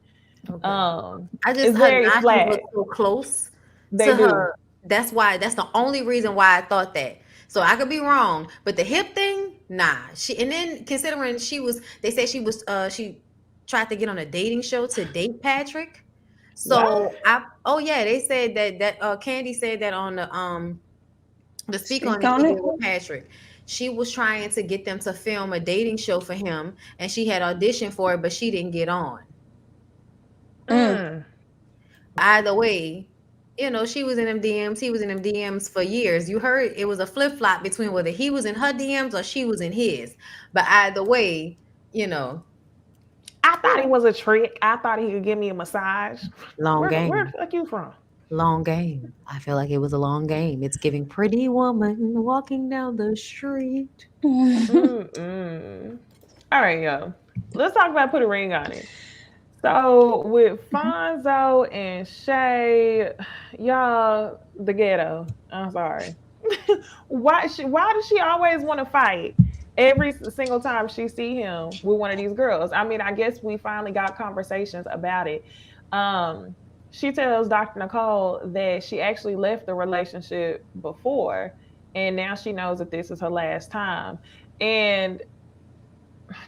Okay. I just It's her very nostrils were flat. so close They to do. her. That's the only reason why I thought that. So I could be wrong, but the hip thing, nah. She and then considering they said she tried to get on a dating show to date Patrick. What? So I oh yeah, they said that Candy said that on the speaker on Speak the on TV it. with Patrick. She was trying to get them to film a dating show for him, and she had auditioned for it, but she didn't get on. Mm. Mm. Either way, she was in them DMs, he was in them DMs for years. You heard it was a flip flop between whether he was in her DMs or she was in his. But either way, you know, I thought it was a trick. I thought he could give me a massage. long Where game. the fuck you from? Long game. I feel like it was a long game. It's giving pretty woman walking down the street. Mm-mm. All right, yo. Let's talk about put a ring on it. So with Fonzo and Shay, y'all, the ghetto. I'm sorry. Why does she always want to fight every single time she see him with one of these girls? I mean, I guess we finally got conversations about it. Um, she tells Dr. Nicole that she actually left the relationship before, and now she knows that this is her last time. And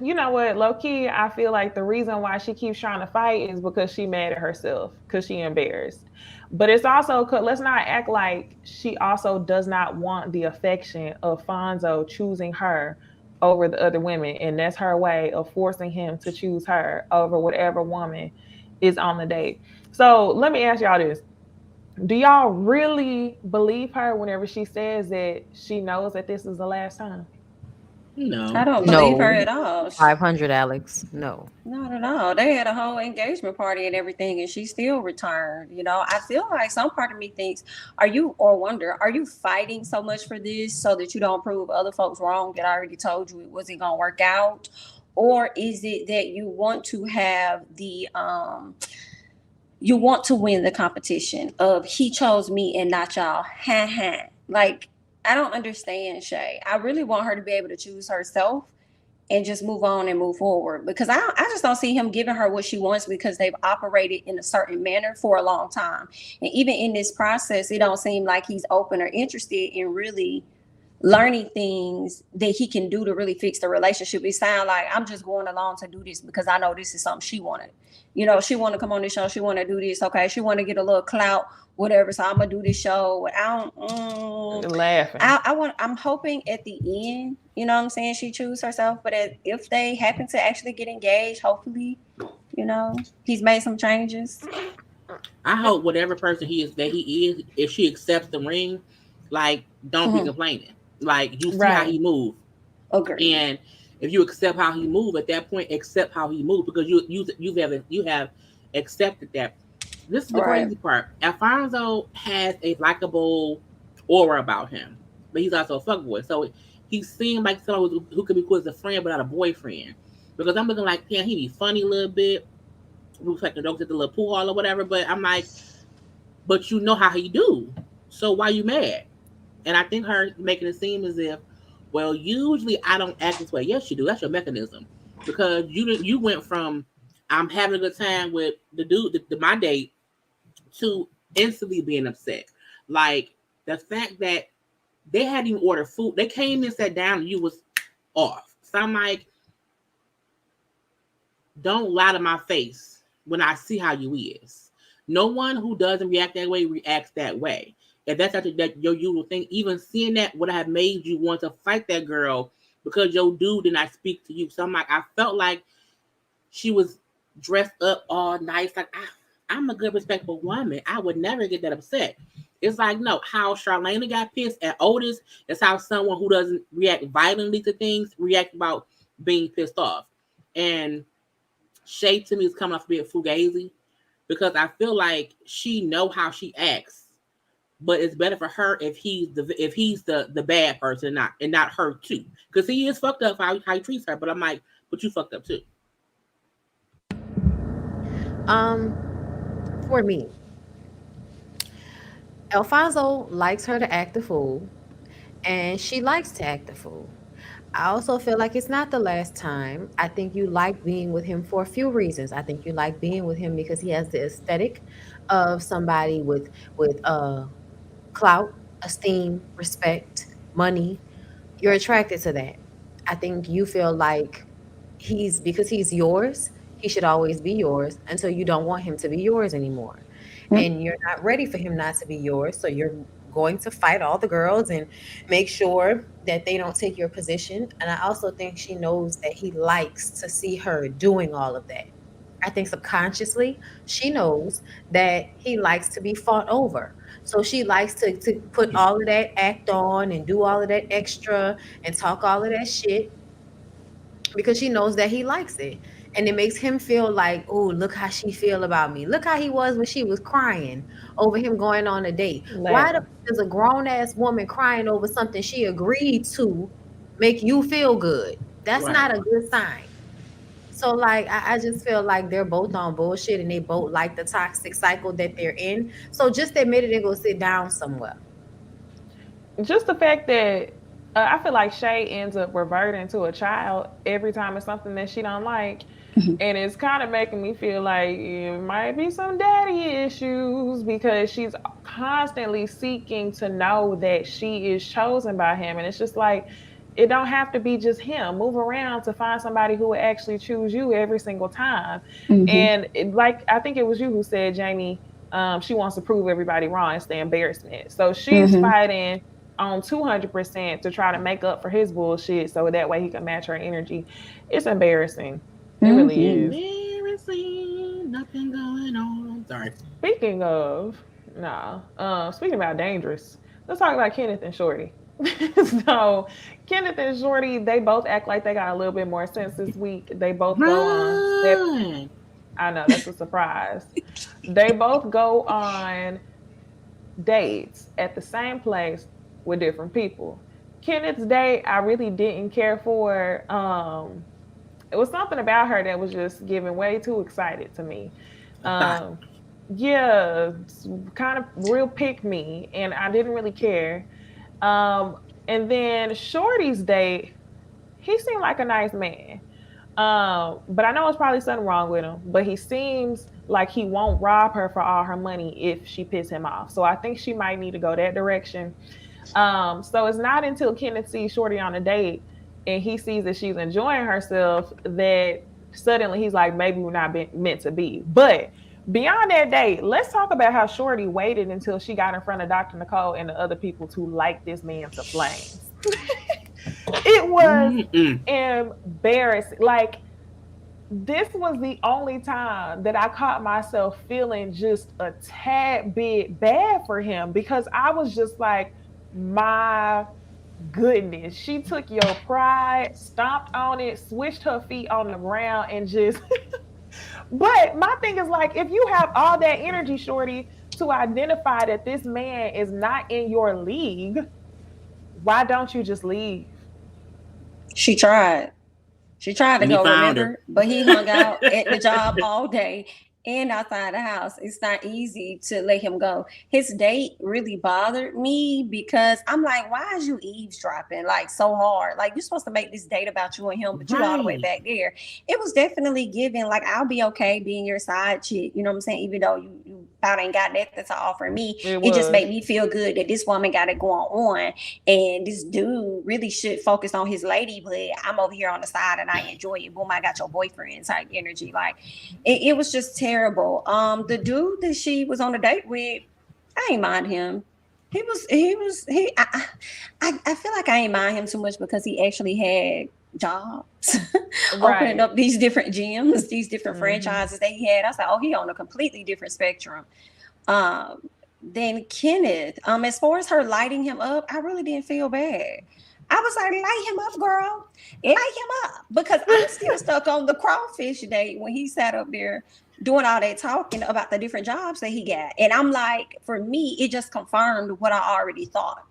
you know what, low key, I feel like the reason why she keeps trying to fight is because she mad at herself, because she embarrassed. But it's also, let's not act like she also does not want the affection of Fonzo choosing her over the other women, and that's her way of forcing him to choose her over whatever woman is on the date. So let me ask y'all this: do y'all really believe her whenever she says that she knows that this is the last time? I No. don't believe her No. at all. 500, Alex. No. Not at all. They had a whole engagement party and everything, and she still returned. I feel like some part of me thinks, are you fighting so much for this so that you don't prove other folks wrong that I already told you it wasn't going to work out? Or is it that you want to win the competition of he chose me and not y'all? Ha ha. Like, I don't understand Shay. I really want her to be able to choose herself and just move on and move forward, because I just don't see him giving her what she wants, because they've operated in a certain manner for a long time. And even in this process, it don't seem like he's open or interested in really learning things that he can do to really fix the relationship. It sounds like I'm just going along to do this because I know this is something she wanted. She want to come on this show. She want to do this. Okay, she want to get a little clout, whatever. So I'm gonna do this show. Laughing. I'm hoping at the end, what I'm saying, she choose herself. But if they happen to actually get engaged, hopefully, he's made some changes. I hope whatever person he is, if she accepts the ring, like, don't be complaining. Like, you see how Right. he move. Agree. And if you accept how he move, at that point, accept how he move, because you have accepted that. This is the Right. crazy part. Alfonso has a likable aura about him, but he's also a fuckboy. So he seemed like someone who could be cool as a friend, but not a boyfriend. Because I'm looking like, yeah, he be funny a little bit. We was like the jokes at the little pool hall or whatever. But I'm like, but you know how he do. So why you mad? And I think her making it seem as if, well, usually I don't act this way. Yes, you do. That's your mechanism, because you went from I'm having a good time with the dude, my date, to instantly being upset. Like, the fact that they hadn't even ordered food, they came and sat down, and you was off. So I'm like, don't lie to my face when I see how you is. No one who doesn't react that way reacts that way. If that's actually that your usual thing, even seeing that would have made you want to fight that girl because your dude did not speak to you. So I'm like, I felt like she was dressed up all nice. Like, I'm a good, respectful woman. I would never get that upset. It's like, no, how Charlene got pissed at Otis is how someone who doesn't react violently to things react about being pissed off. And Shay to me is coming off a bit fugazi, because I feel like she know how she acts, but it's better for her if he's the bad person, and not her too, because he is fucked up how he treats her. But I'm like, but you fucked up too. For me, Alfonso likes her to act the fool, and she likes to act the fool. I also feel like it's not the last time. I think you like being with him for a few reasons. I think you like being with him because he has the aesthetic of somebody with clout, esteem, respect, money. You're attracted to that. I think you feel like because he's yours, he should always be yours until you don't want him to be yours anymore. And you're not ready for him not to be yours. So you're going to fight all the girls and make sure that they don't take your position. And I also think she knows that he likes to see her doing all of that. I think subconsciously she knows that he likes to be fought over. So she likes to put all of that act on and do all of that extra and talk all of that shit because she knows that he likes it. And it makes him feel like, oh, look how she feel about me. Look how he was when she was crying over him going on a date. Why the Laughing. fuck is a grown ass woman crying over something she agreed to make you feel good? That's Right. not a good sign. So like I just feel like they're both on bullshit and they both like the toxic cycle that they're in. So just admit it and go sit down somewhere. Just the fact that I feel like Shay ends up reverting to a child every time it's something that she don't like, and it's kind of making me feel like it might be some daddy issues because she's constantly seeking to know that she is chosen by him, and it's just like it don't have to be just him. Move around to find somebody who will actually choose you every single time. Mm-hmm. And like I think it was you who said, Jamie, she wants to prove everybody wrong. It's the embarrassment. So she's Mm-hmm. fighting on 200% to try to make up for his bullshit so that way he can match her energy. It's embarrassing. It really Mm-hmm. is. Embarrassing, nothing going on. Sorry. Speaking of, no, speaking about dangerous, let's talk about Kenneth and Shorty. So, Kenneth and Shorty, they both act like they got a little bit more sense this week. They both go on step. Run. I know that's a surprise. They both go on dates at the same place with different people. Kenneth's date, I really didn't care for. It was something about her that was just giving way too excited to me. A thought. Um, yeah, kind of real pick me, and I didn't really care. And then Shorty's date, he seemed like a nice man. But I know it's probably something wrong with him. But he seems like he won't rob her for all her money if she piss him off. So I think she might need to go that direction. So it's not until Kenneth sees Shorty on a date and he sees that she's enjoying herself that suddenly he's like, maybe we're not meant to be. But beyond that date, let's talk about how Shorty waited until she got in front of Dr. Nicole and the other people to light this man to flames. It was Mm-mm. embarrassing. Like, this was the only time that I caught myself feeling just a tad bit bad for him because I was just like, my goodness, she took your pride, stomped on it, switched her feet on the ground, and just. But my thing is like, if you have all that energy, Shorty, to identify that this man is not in your league, why don't you just leave? She tried. She tried to And he go, found her. remember? But he hung out at the job all day and outside the house. It's not easy to let him go. His date really bothered me because I'm like, why is you eavesdropping like so hard? Like, you're supposed to make this date about you and him, but you all the way Right. back there. It was definitely given, like, I'll be okay being your side chick. You know what I'm saying? Even though you about ain't got nothing to offer me, It it just was. made me feel good that this woman got it going on. And this dude really should focus on his lady, but I'm over here on the side and I enjoy it. Boom, I got your boyfriend type energy. Like, it was just terrible. The dude that she was on a date with, I ain't mind him. I feel like I ain't mind him too much because he actually had jobs opening Right. up these different gyms, these different Mhm. franchises that he had. I was like, oh, he on a completely different spectrum. Then Kenneth, as far as her lighting him up, I really didn't feel bad. I was like, light him up, girl. Light him up. Because I'm still stuck on the crawfish date when he sat up there doing all that talking about the different jobs that he got. And I'm like, for me, it just confirmed what I already thought.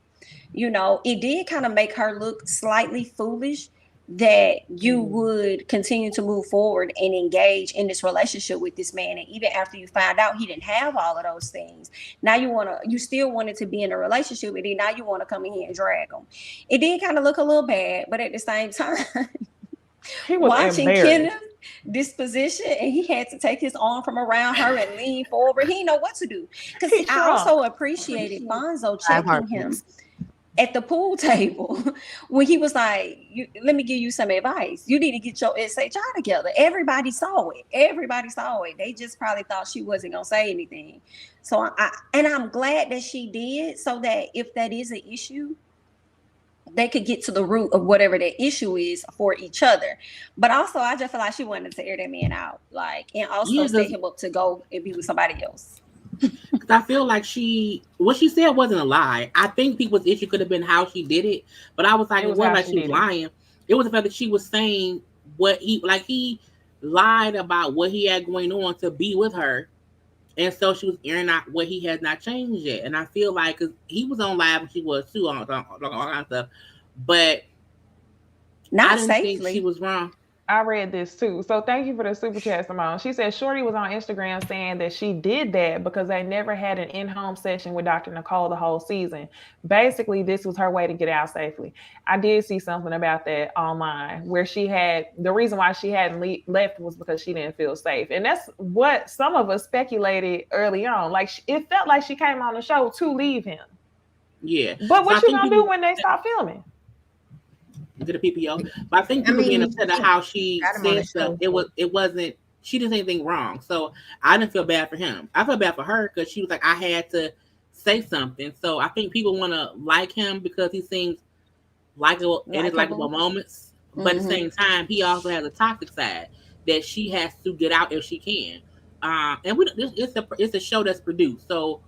You know, it did kind of make her look slightly foolish that you Mm. would continue to move forward and engage in this relationship with this man. And even after you find out he didn't have all of those things, now you still wanted to be in a relationship with him. Now you want to come in here and drag him. It did kind of look a little bad, but at the same time, He was watching Kenneth embarrassed. disposition, and he had to take his arm from around her and lean forward. He didn't know what to do. Because He I shrunk. also appreciated Fonzo Five checking him heartbeats. at the pool table when he was like, let me give you some advice. You need to get your SHI together. Everybody saw it. Everybody saw it. They just probably thought she wasn't going to say anything. So I'm glad that she did, so that if that is an issue, they could get to the root of whatever the issue is for each other. But also, I just feel like she wanted to air that man out, like, and also Yeah, set because him up to go and be with somebody else. I feel like what she said wasn't a lie. I think people's issue could have been how she did it, but I was like, It it was wasn't how like she she was did it. lying. It was the fact that she was saying what he lied about what he had going on to be with her, and so she was airing out what he has not changed yet. And I feel like because he was on live and she was too on all kind of stuff, but I Not didn't think she safely. was wrong. I read this too. So thank you for the super chat, Simone. She said Shorty was on Instagram saying that she did that because they never had an in-home session with Dr. Nicole the whole season. Basically, this was her way to get out safely. I did see something about that online where she had the reason why she hadn't left was because she didn't feel safe, and that's what some of us speculated early on. Like it felt like she came on the show to leave him. Yeah, But so I what you think gonna do people when they stop filming? to the PPO. But I think I people being mean, upset at how she got him on the said stuff, show. it wasn't she didn't say anything wrong. So I didn't feel bad for him. I felt bad for her because she was like, I had to say something. So I think people want to like him because he seems likable in his likable Likeable. moments. But at the Mm-hmm. same time, he also has a toxic side that she has to get out if she can. And it's a show that's produced. So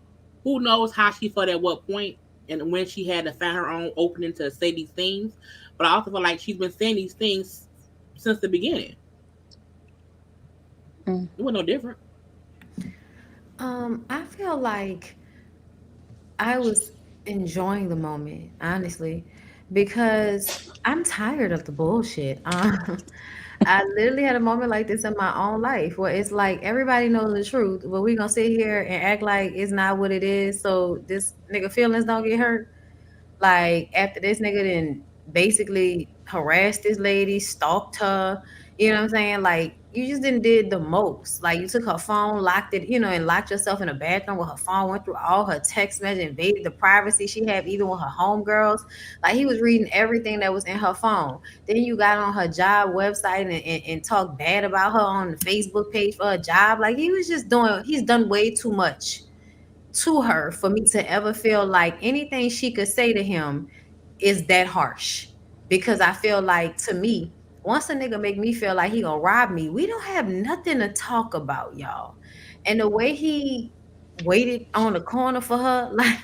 who knows how she felt at what point and when she had to find her own opening to say these things. But I also feel like she's been saying these things since the beginning. Mm. It was no different. I feel like I was enjoying the moment, honestly, because I'm tired of the bullshit. I literally had a moment like this in my own life where it's like everybody knows the truth, but we gonna sit here and act like it's not what it is, so this nigga feelings don't get hurt. Like after this nigga then basically harassed this lady, stalked her, you know what I'm saying? Like you just didn't did the most. Like you took her phone, locked it, and locked yourself in a bathroom with her phone, went through all her text messages, invaded the privacy she had even with her homegirls. Like he was reading everything that was in her phone. Then you got on her job website and talked bad about her on the Facebook page for her job. Like he's done way too much to her for me to ever feel like anything she could say to him is that harsh. Because I feel like to me, once a nigga make me feel like he gonna rob me, we don't have nothing to talk about, y'all. And the way he waited on the corner for her, like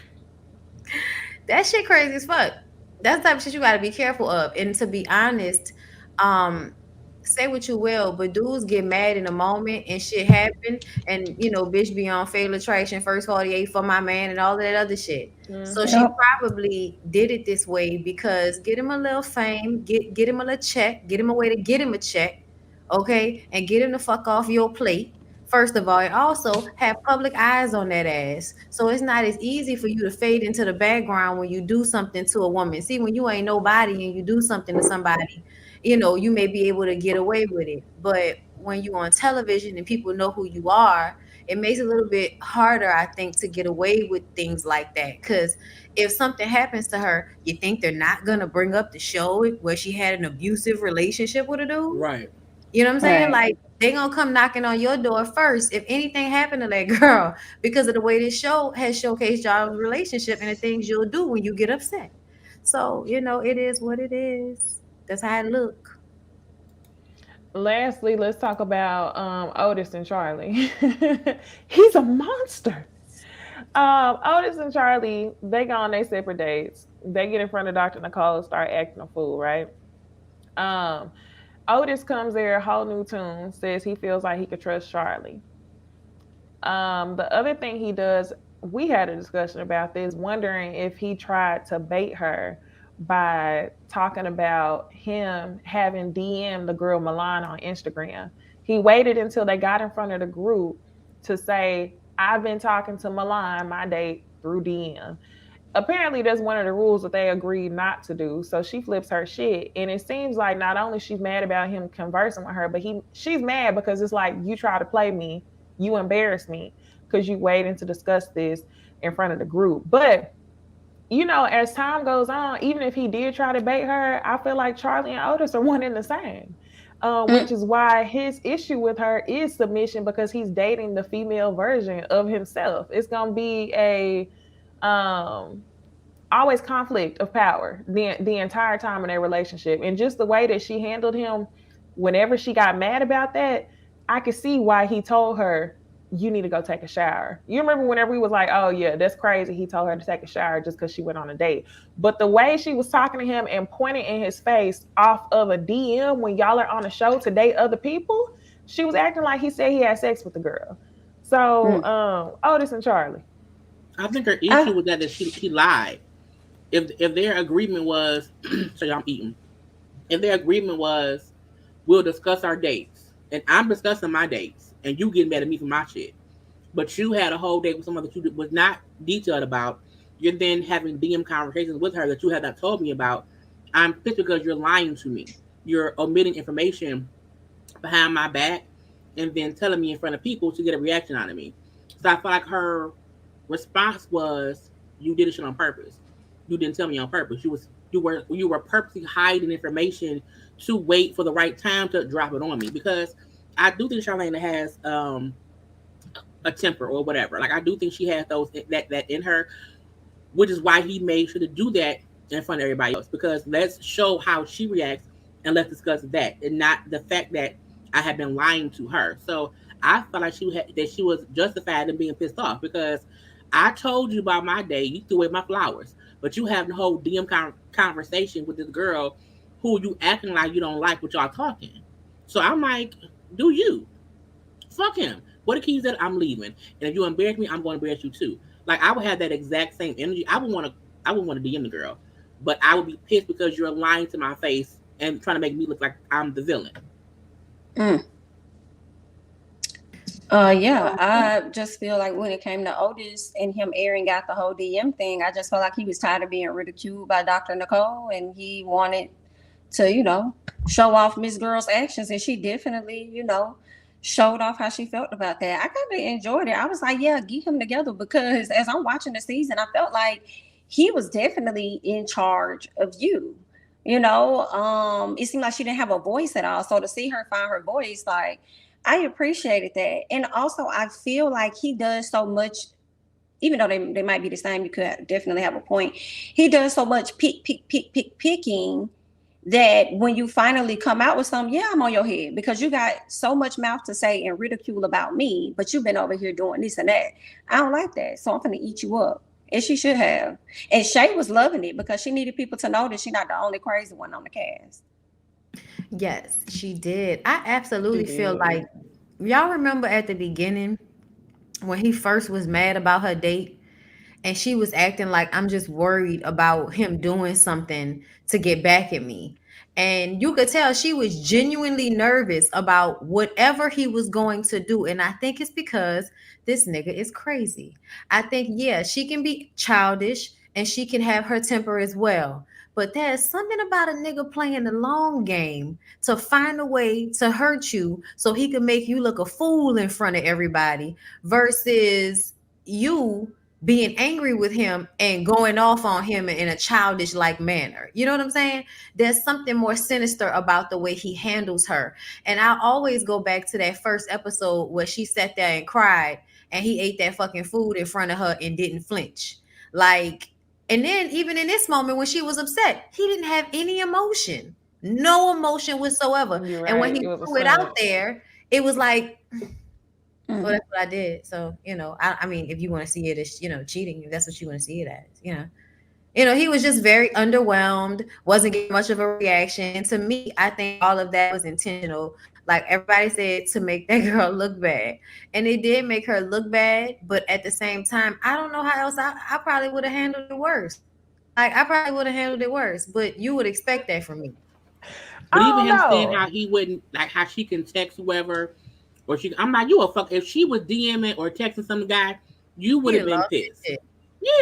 that shit crazy as fuck. That's the type of shit you gotta be careful of. And to be honest, um, say what you will, but dudes get mad in a moment and shit happen, and bitch be on fatal attraction, first 48 for my man, and all of that other shit. So she Mm-hmm. Yep. probably did it this way because get him a little fame, get him a little check, get him a way to get him a check, okay, and get him the fuck off your plate. First of all, it also have public eyes on that ass. So it's not as easy for you to fade into the background when you do something to a woman. See, when you ain't nobody and you do something to somebody, you may be able to get away with it. But when you on television and people know who you are, it makes it a little bit harder, I think, to get away with things like that. Because if something happens to her, you think they're not gonna bring up the show where she had an abusive relationship with a dude? Right. You know what I'm saying? Right. Like they gonna come knocking on your door first if anything happened to that girl because of the way this show has showcased y'all's relationship and the things you'll do when you get upset. So, it is what it is. That's how it look. Lastly, let's talk about Otis and Charlie. He's a monster. Otis and Charlie, they go on their separate dates. They get in front of Dr. Nicole, start acting a fool, right? Um, Otis comes there, whole new tune, says he feels like he could trust Charlie. The other thing he does, we had a discussion about this, wondering if he tried to bait her by talking about him having DM the girl Milan on Instagram. He waited until they got in front of the group to say, I've been talking to Milan, my date, through DM. Apparently that's one of the rules that they agreed not to do. So she flips her shit. And it seems like not only she's mad about him conversing with her, but she's mad because it's like, you try to play me, you embarrass me because you waiting to discuss this in front of the group. But as time goes on, even if he did try to bait her, I feel like Charlie and Otis are one and the same. Which is why his issue with her is submission, because he's dating the female version of himself. It's gonna be a um always conflict of power the entire time in their relationship. And just the way that she handled him whenever she got mad about that, I could see why he told her, you need to go take a shower. You remember whenever we was like, oh yeah, that's crazy, he told her to take a shower just because she went on a date. But the way she was talking to him and pointing in his face off of a DM when y'all are on a show to date other people, she was acting like he said he had sex with the girl. So Otis and Charlie. I think her issue was that she lied. If their agreement was, sorry, I'm eating. If their agreement was, we'll discuss our dates, and I'm discussing my dates, and you getting mad at me for my shit, but you had a whole date with someone that you was not detailed about. You're then having DM conversations with her that you have not told me about. I'm pissed because you're lying to me. You're omitting information behind my back, and then telling me in front of people to get a reaction out of me. So I feel like her response was, "You did this shit on purpose. You didn't tell me on purpose. You were purposely hiding information to wait for the right time to drop it on me." Because I do think Charlene has a temper or whatever. Like I do think she has that in her, which is why he made sure to do that in front of everybody else. Because let's show how she reacts and let's discuss that, and not the fact that I have been lying to her. So I felt like she was justified in being pissed off because I told you about my day, you threw away my flowers, but you have the whole DM conversation with this girl who you acting like you don't like what y'all talking. So I'm like, do you? Fuck him. What if he said I'm leaving, and if you embarrass me, I'm going to embarrass you too. Like I would have that exact same energy. I would want to DM the girl, but I would be pissed because you're lying to my face and trying to make me look like I'm the villain. Mm. Yeah, I just feel like when it came to Otis and him airing out the whole DM thing, I just felt like he was tired of being ridiculed by Dr. Nicole, and he wanted to, show off Miss Girl's actions, and she definitely, showed off how she felt about that. I kind of enjoyed it. I was like, yeah, get him together, because as I'm watching the season, I felt like he was definitely in charge of you. It seemed like she didn't have a voice at all. So to see her find her voice, like, I appreciated that. And also, I feel like he does so much, even though they might be the same, you could definitely have a point. He does so much picking that when you finally come out with something, yeah, I'm on your head because you got so much mouth to say and ridicule about me, but you've been over here doing this and that. I don't like that. So I'm going to eat you up. And she should have. And Shay was loving it because she needed people to know that she's not the only crazy one on the cast. Yes, she did. I absolutely feel like y'all remember at the beginning when he first was mad about her date and she was acting like I'm just worried about him doing something to get back at me. And you could tell she was genuinely nervous about whatever he was going to do. And I think it's because this nigga is crazy. I think, yeah, she can be childish and she can have her temper as well. But there's something about a nigga playing the long game to find a way to hurt you so he can make you look a fool in front of everybody versus you being angry with him and going off on him in a childish like manner. You know what I'm saying? There's something more sinister about the way he handles her. And I always go back to that first episode where she sat there and cried and he ate that fucking food in front of her and didn't flinch. Like, and then even in this moment when she was upset, he didn't have any emotion. No emotion whatsoever. You're And when right. he It was a threw it silence. out there, it was like, well, Mm. that's what I did. So, I mean, if you want to see it as, cheating, if that's what you want to see it as. He was just very underwhelmed, wasn't getting much of a reaction. To me, I think all of that was intentional. Like everybody said, to make that girl look bad. And it did make her look bad. But at the same time, I don't know how else I probably would have handled it worse. Like I probably would have handled it worse, but you would expect that from me. I But even don't him saying know. how he wouldn't like how she can text whoever, or she, I'm like, you a fuck. If she was DMing or texting some guy, you would He'd have have been lost his pissed. shit.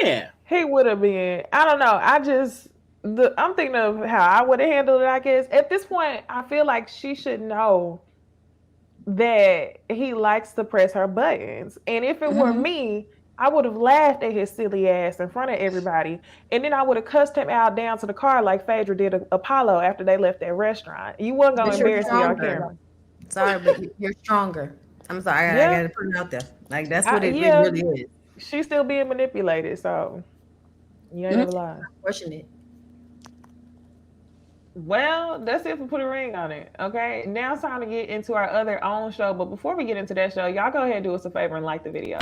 Yeah. He would have been. I don't know. I'm thinking of how I would have handled it. I guess at this point, I feel like she should know that he likes to press her buttons. And if it were Mm-hmm. me, I would have laughed at his silly ass in front of everybody. And then I would have cussed him out down to the car like Phaedra did Apollo after they left that restaurant. You wasn't going to But you're embarrass me on stronger. camera. Sorry, but you're stronger. I'm sorry. I Yeah. got to put it out there. Like that's what it Yeah. really is. She's still being manipulated. So you ain't never lied. Unfortunate. Well, that's it for Put a Ring on It. Okay. Now it's time to get into our other own show. But before we get into that show, y'all go ahead and do us a favor and like the video.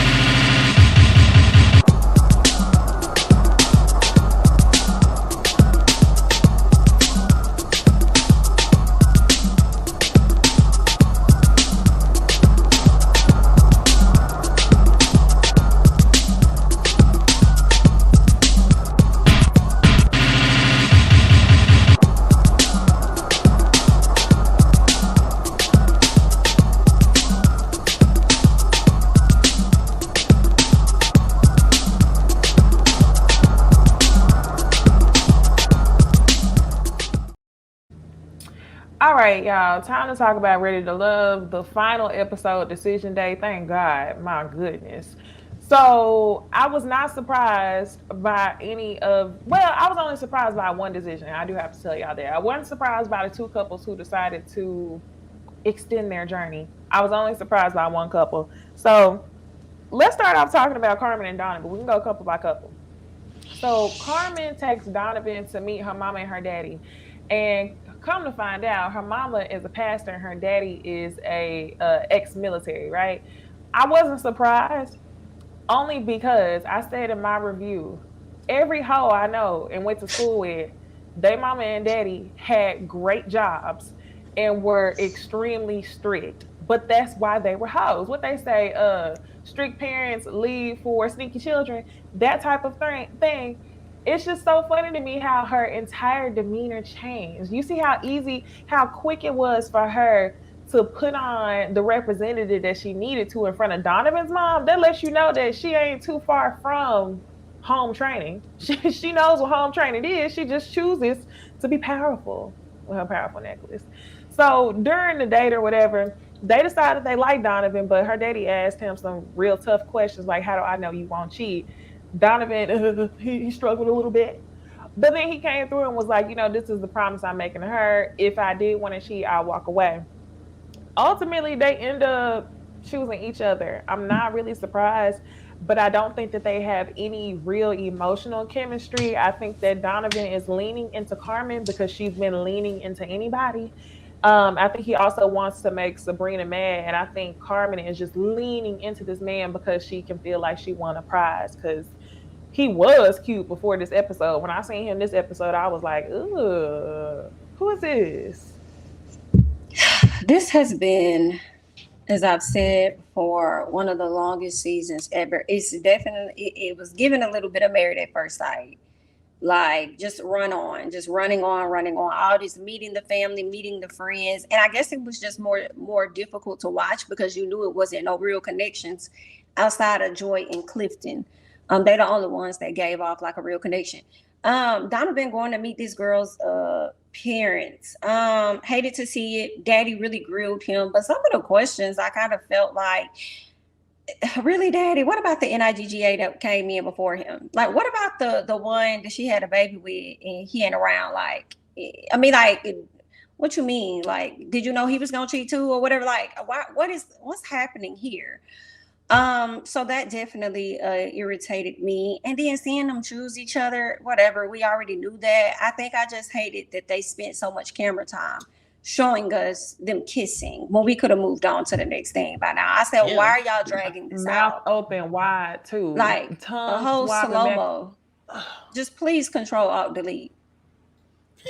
All right, y'all. Time to talk about Ready to Love, the final episode, Decision Day. Thank God. My goodness. So I was not surprised by any of, well, I was only surprised by one decision. I do have to tell y'all that. I wasn't surprised by the two couples who decided to extend their journey. I was only surprised by one couple. So let's start off talking about Carmen and Donovan. We can go couple by couple. So Carmen takes Donovan to meet her mama and her daddy. And come to find out, her mama is a pastor and her daddy is a ex-military, right? I wasn't surprised only because I said in my review, every hoe I know and went to school with, they mama and daddy had great jobs and were extremely strict. But that's why they were hoes. What they say, strict parents leave for sneaky children, that type of thing. It's just so funny to me how her entire demeanor changed. You see how easy, how quick it was for her to put on the representative that she needed to in front of Donovan's mom. That lets you know that she ain't too far from home training. She knows what home training is. She just chooses to be powerful with her powerful necklace. So during the date or whatever, they decided they liked Donovan, but her daddy asked him some real tough questions like, "How do I know you won't cheat?" Donovan, he struggled a little bit. But then he came through and was like, this is the promise I'm making to her. If I did want to cheat, I'll walk away. Ultimately, they end up choosing each other. I'm not really surprised, but I don't think that they have any real emotional chemistry. I think that Donovan is leaning into Carmen because she's been leaning into anybody. I think he also wants to make Sabrina mad, and I think Carmen is just leaning into this man because she can feel like she won a prize. Because he was cute before this episode. When I seen him this episode, I was like, "Ugh, who is this?" This has been, as I've said, for one of the longest seasons ever. It's definitely, it was given a little bit of Married at First Sight. Like just run on, just running on, running on. All this meeting the family, meeting the friends. And I guess it was just more difficult to watch because you knew it wasn't no real connections outside of Joy and Clifton. They're the only ones that gave off like a real connection. Donovan going to meet this girl's parents. Hated to see it. Daddy really grilled him, but some of the questions I kind of felt like, really, Daddy, what about the NIGGA that came in before him? Like, what about the one that she had a baby with and he ain't around? Like, I mean, like, what you mean? Like, did you know he was gonna cheat too, or whatever? Like, what's happening here? So that definitely irritated me. And then seeing them choose each other, whatever, we already knew that. I think I just hated that they spent so much camera time showing us them kissing when we could have moved on to the next thing by now. I said, why are y'all dragging this Mouth out? open wide too, Like a whole slow-mo. Just please control alt delete.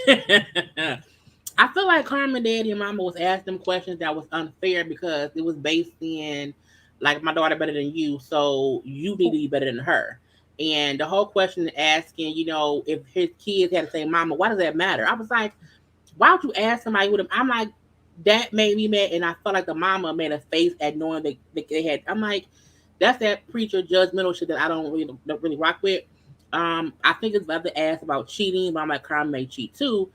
I feel like Carmen Daddy and Mama was asking them questions that was unfair because it was based in like my daughter better than you, so you need to be better than her. And the whole question asking, if his kids had the same mama, why does that matter? I was like, why would you ask somebody with him? I'm like, that made me mad, and I felt like the mama made a face at knowing that they had. I'm like, that's that preacher judgmental shit that I don't really rock with. I think it's about to ask about cheating, but I'm like, Carmen may cheat too,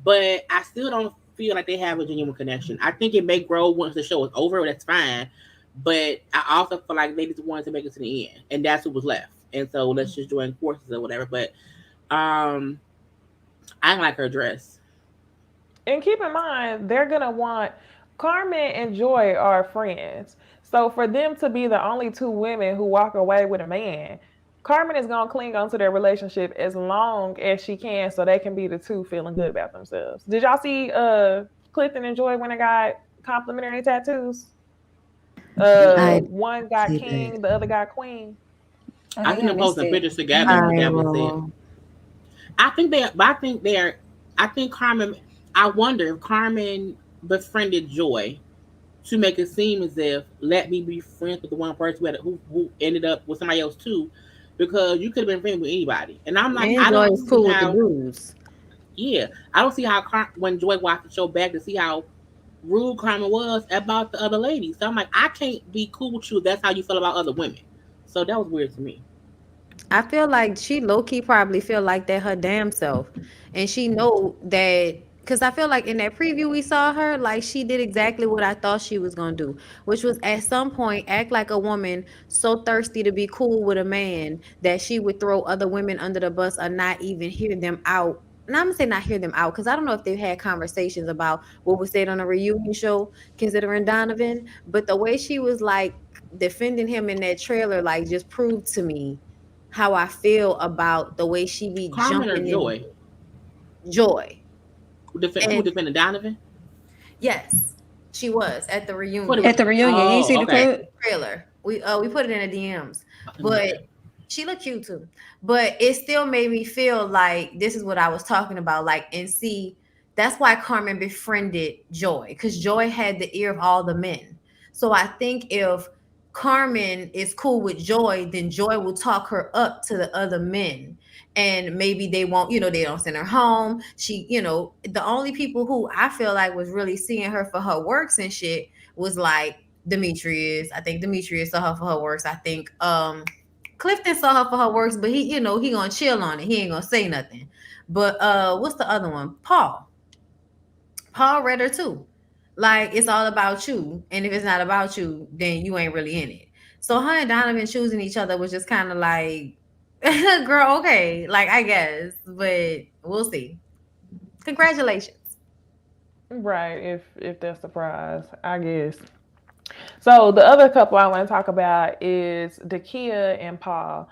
but I still don't feel like they have a genuine connection. I think it may grow once the show is over. That's fine, but I also feel like they just wanted to make it to the end, and that's what was left. And so let's just join forces or whatever. But um, I didn't like her dress. And keep in mind, they're gonna want Carmen and Joy are friends. So for them to be the only two women who walk away with a man, Carmen is gonna cling on to their relationship as long as she can, so they can be the two feeling good about themselves. Did y'all see Clifton and Joy when they got complimentary tattoos? Mm-mm. I One got see that. king, the other got queen. I I think think I they're missed posting it. pictures together, but I that was it. will. I think they, but I think they're. I think Carmen. I wonder if Carmen befriended Joy to make it seem as if let me be friends with the one person who ended up with somebody else too, because you could have been friends with anybody. And I'm like, And I Joy don't is see cool with the how. dudes. Yeah, I don't see how when Joy watched the show back to see how rude Carmen was about the other ladies. So I'm like, I can't be cool with you if that's how you feel about other women. So that was weird to me. I feel like she low key probably feel like that her damn self, and she know that because I feel like in that preview we saw her like she did exactly what I thought she was gonna do, which was at some point act like a woman so thirsty to be cool with a man that she would throw other women under the bus or not even hear them out. And I'm gonna say not hear them out because I don't know if they've had conversations about what was said on a reunion show considering Donovan, but the way she was like defending him in that trailer like just proved to me how I feel about the way she be Carmen or jumping in Joy? joy. She was And defending Donovan yes, she was at the for reunion the. At the reunion, you ain't see Oh, the okay. clip? trailer. We put it in the DMs. I didn't know But that. she looked cute too. But it still made me feel like this is what I was talking about. Like, and see, that's why Carmen befriended Joy, because Joy had the ear of all the men. So I think if Carmen is cool with Joy, then Joy will talk her up to the other men. And maybe they won't, they don't send her home. She, the only people who I feel like was really seeing her for her works and shit was like Demetrius. I think Demetrius saw her for her works. I think Clifton saw her for her works, but he gonna chill on it. He ain't gonna say nothing. But what's the other one? Paul. Paul read her too. Like it's all about you. And if it's not about you, then you ain't really in it. So her and Donovan choosing each other was just kind of like girl, okay. Like I guess. But we'll see. Congratulations. Right, if that's the prize, I guess. So the other couple I want to talk about is Dakia and Paul.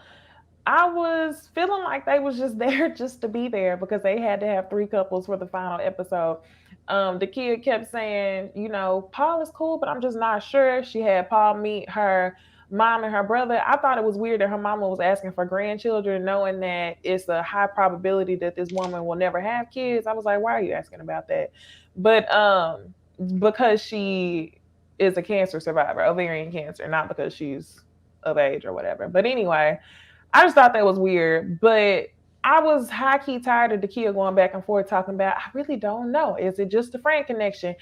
I was feeling like they was just there just to be there because they had to have three couples for the final episode. The kid kept saying, Paul is cool, but I'm just not sure. She had Paul meet her mom and her brother. I thought it was weird that her mama was asking for grandchildren, knowing that it's a high probability that this woman will never have kids. I was like, why are you asking about that? But because she is a cancer survivor, ovarian cancer, not because she's of age or whatever. But anyway, I just thought that was weird. But I was high key tired of the kid going back and forth talking about, I really don't know. Is it just a friend connection?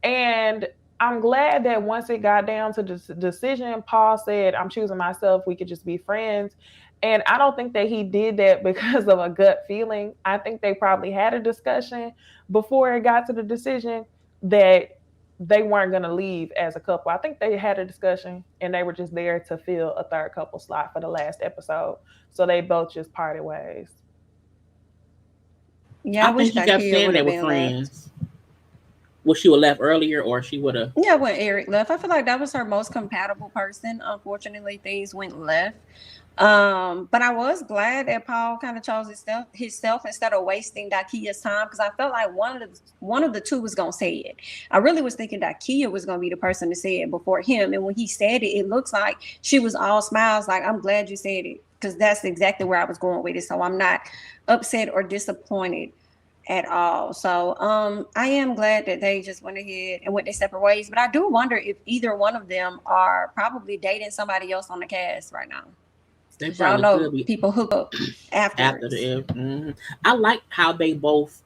And I'm glad that once it got down to the decision, Paul said, I'm choosing myself. We could just be friends. And I don't think that he did that because of a gut feeling. I think they probably had a discussion before it got to the decision that they weren't going to leave as a couple. I think they had a discussion and they were just there to fill a third couple slot for the last episode. So they both just parted ways. Yeah, I I wish think she kept Dakia saying would they have were been left. friends. Well, she would have left earlier, or she would have. Yeah, when Eric left, I feel like that was her most compatible person. Unfortunately, things went left. But I was glad that Paul kind of chose himself instead of wasting Dakia's time because I felt like one of the two was gonna say it. I really was thinking Dakia was gonna be the person to say it before him, and when he said it, it looks like she was all smiles, like I'm glad you said it because that's exactly where I was going with it. So I'm not upset or disappointed at all. So I am glad that they just went ahead and went their separate ways. But I do wonder if either one of them are probably dating somebody else on the cast right now. They Cause y'all probably could know be people hook up after afterwards. the end. I like how they both.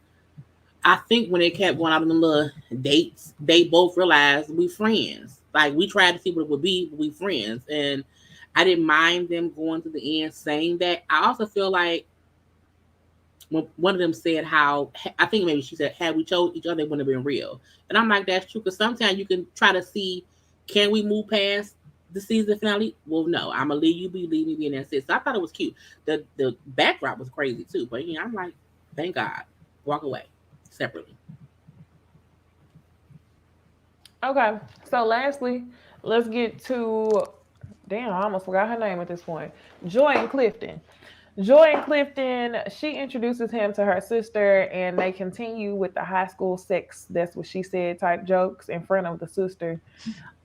I think when they kept going out on the little dates, they both realized we friends. Like we tried to see what it would be, but we friends, and I didn't mind them going to the end saying that. I also feel like when one of them said how I think maybe she said had we chose each other, it wouldn't have been real. And I'm like that's true because sometimes you can try to see can we move past the season finale. Well, no, I'm gonna leave you be, leave me be, and that's it. So I thought it was cute. The backdrop was crazy too, but yeah, I'm like thank God, walk away separately. Okay. So lastly, let's get to damn, I almost forgot her name at this point. Joy and Clifton. Joy and Clifton, she introduces him to her sister and they continue with the high school sex, that's what she said type jokes in front of the sister.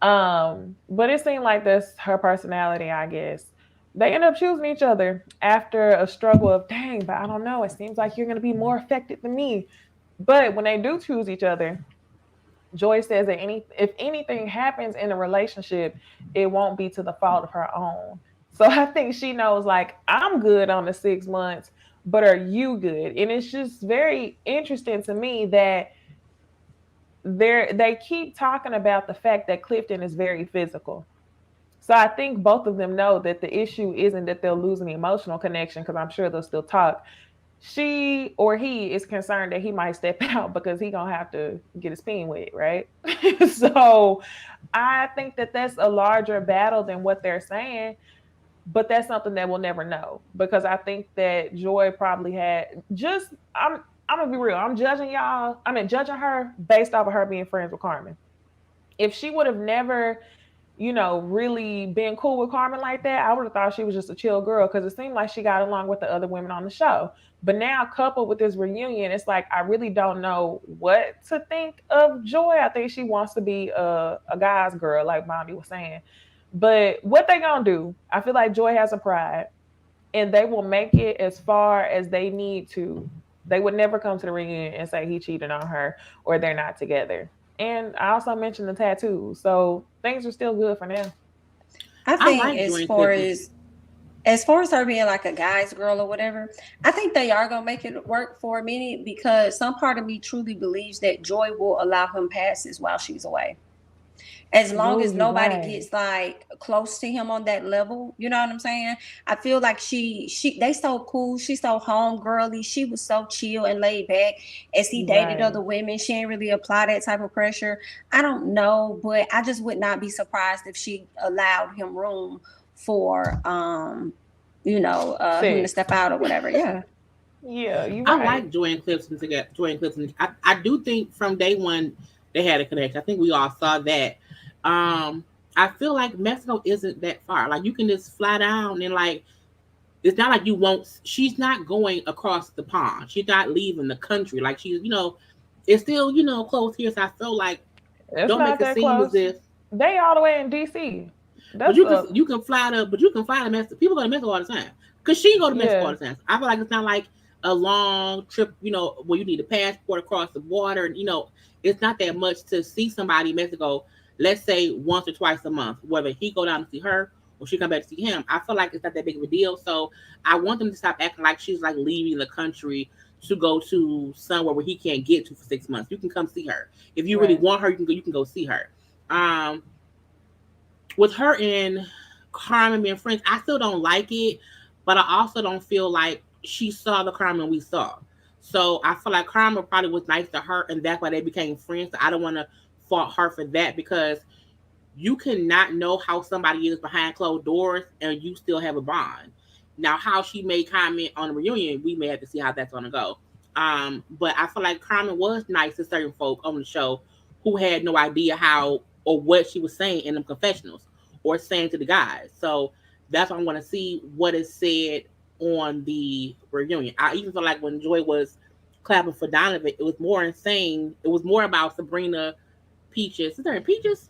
But it seemed like that's her personality, I guess. They end up choosing each other after a struggle of dang, but I don't know. It seems like you're gonna be more affected than me. But when they do choose each other, Joy says that if anything happens in a relationship, it won't be to the fault of her own. So I think she knows like I'm good on the 6 months, but are you good? And it's just very interesting to me that they keep talking about the fact that Clifton is very physical. So I think both of them know that the issue isn't that they'll lose an emotional connection because I'm sure they'll still talk. She or he is concerned that he might step out because he gonna have to get his peen wet, right? So I think that that's a larger battle than what they're saying, but that's something that we'll never know because I think that Joy probably had just I'm gonna be real. I'm judging y'all. I mean, judging her based off of her being friends with Carmen. If she would have never really being cool with Carmen like that, I would have thought she was just a chill girl because it seemed like she got along with the other women on the show. But now, coupled with this reunion, it's like I really don't know what to think of Joy. I think she wants to be a guy's girl, like Bobby was saying. But what they gonna do? I feel like Joy has a pride, and they will make it as far as they need to. They would never come to the reunion and say he cheated on her or they're not together. And I also mentioned the tattoos, so things are still good for now. I I think like Joy Clifton. as far as her being like a guy's girl or whatever, I think they are gonna make it work for a minute because some part of me truly believes that Joy will allow him passes while she's away. As long Oh, as you're nobody right. gets like close to him on that level, you know what I'm saying? I feel like she they so cool, she's so home girly, she was so chill and laid back. As he You're dated right. other women, she didn't really apply that type of pressure. I don't know, but I just would not be surprised if she allowed him room for him to Six. step out or whatever. Yeah. Yeah, you're I right. like Joy and Clifton together. Joy and Clifton. I do think from day one they had a connection. I think we all saw that. Um, I feel like Mexico isn't that far. Like you can just fly down and like it's not like you won't. She's not going across the pond. She's not leaving the country. Like she's it's still close here. So I feel like It's don't not make it that seem as close. if. They all the way in DC. But That's a you can fly to Mexico. People go to Mexico all the time. Cause she go to Mexico all yeah. the time. I feel like it's not like a long trip, where you need a passport across the water, and it's not that much to see somebody in Mexico. Let's say once or twice a month, whether he go down to see her or she come back to see him. I feel like it's not that big of a deal. So I want them to stop acting like she's like leaving the country to go to somewhere where he can't get to for 6 months. You can come see her if you really Right. want her. You can go see her. Um, with her and Carmen being friends, I still don't like it, but I also don't feel like she saw the Carmen we saw. So I feel like Carmen probably was nice to her, and that's why they became friends. So I don't want to fault her for that because you cannot know how somebody is behind closed doors and you still have a bond. Now, how she made comment on the reunion, we may have to see how that's going to go. But I feel like Carmen was nice to certain folk on the show who had no idea how or what she was saying in them confessionals or saying to the guys. So that's why I want to see what is said on the reunion. I even feel like when Joy was clapping for Donovan, it was more insane. It was more about Sabrina Peaches. Is there Peaches?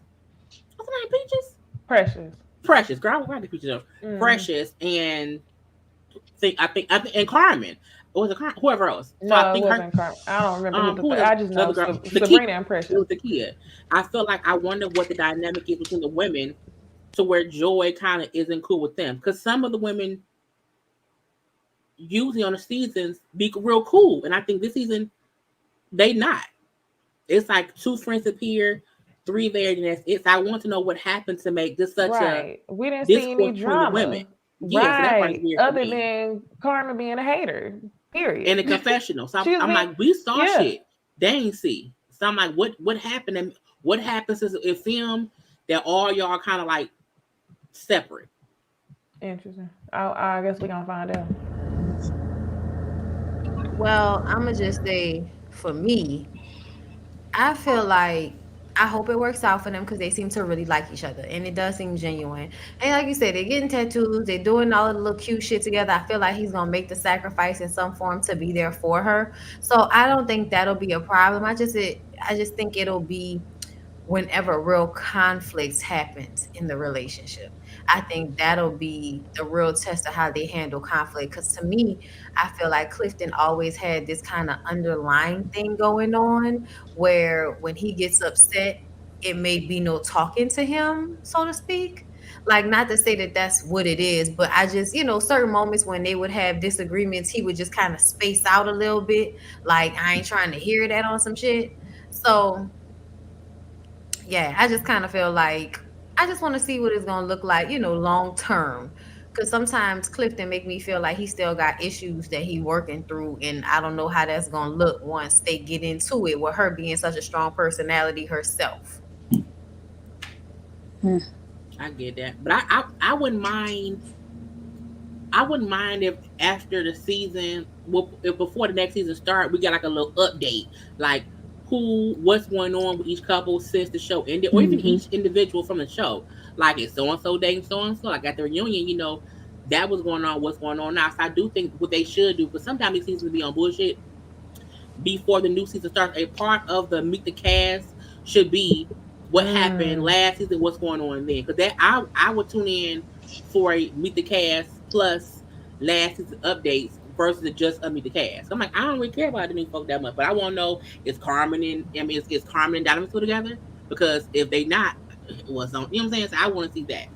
What's her name? Peaches? Precious. Precious. Girl, I the Peaches though. Mm. Precious and I think and Carmen. Or was it Carmen? Whoever else. So I No, it think her wasn't Carmen. I don't remember who who was I just the know other girl? The kid. Sabrina and It Precious. was the kid. I feel like I wonder what the dynamic is between the women to where Joy kind of isn't cool with them. Because some of the women usually on the seasons be real cool, and I think this season they not. It's like two friends appear, three there, and that's it. So I want to know what happened to make this such a Right. We didn't see any discourse between the women. drama. Yeah, so that part is Right. weird for Other me. than Karma being a hater. In Period. the confessional. So She was I'm being, like, we saw yeah. shit. They ain't see. So I'm like, what happened? And what happens is it film that all y'all kind of like separate. Interesting. I guess we're gonna find out. Well, I'm gonna just say for me, I feel like I hope it works out for them because they seem to really like each other and it does seem genuine. And like you said, they're getting tattoos, they're doing all the little cute shit together. I feel like he's gonna make the sacrifice in some form to be there for her. So I don't think that'll be a problem. I just think it'll be whenever real conflicts happens in the relationship. I think that'll be the real test of how they handle conflict. Because to me, I feel like Clifton always had this kind of underlying thing going on where when he gets upset, it may be no talking to him, so to speak. Like, not to say that that's what it is, but I just, certain moments when they would have disagreements, he would just kind of space out a little bit. Like, I ain't trying to hear that on some shit. So yeah, I just kind of feel like I just want to see what it's gonna look like, long term. Because sometimes Clifton make me feel like he still got issues that he working through, and I don't know how that's gonna look once they get into it with her being such a strong personality herself. I get that, but I wouldn't mind. I wouldn't mind if after the season, if before the next season start, we got like a little update, like what's going on with each couple since the show ended, or even each individual from the show. Like, it's so and so dating so and so. Like at the reunion, that was going on. What's going on now? So I do think what they should do, because sometimes these seasons be on bullshit. Before the new season starts, a part of the meet the cast should be what happened last season, what's going on then. Because that I would tune in for a meet the cast plus last season updates versus just a meet the cast. I'm like, I don't really care about the new folk that much, but I want to know is Carmen and Donovan still together? Because if they not, what's on? You know what I'm saying? So I want to see that.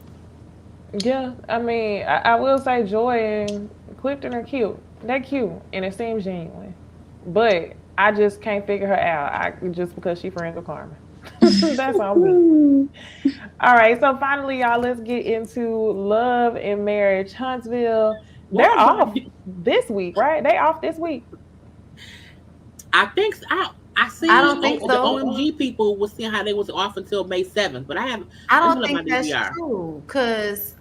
Yeah, I mean, I will say Joy and Clifton are cute. They're cute, and it seems genuine. But I just can't figure her out. Just because she friends with Carmen. That's on me. All right, so finally, y'all, let's get into Love and Marriage Huntsville. They're off this week, right? They off this week. I think so. I see I don't think the so. OMG people was seeing how they was off until May 7th, but I I just don't love my think that's DVR. true because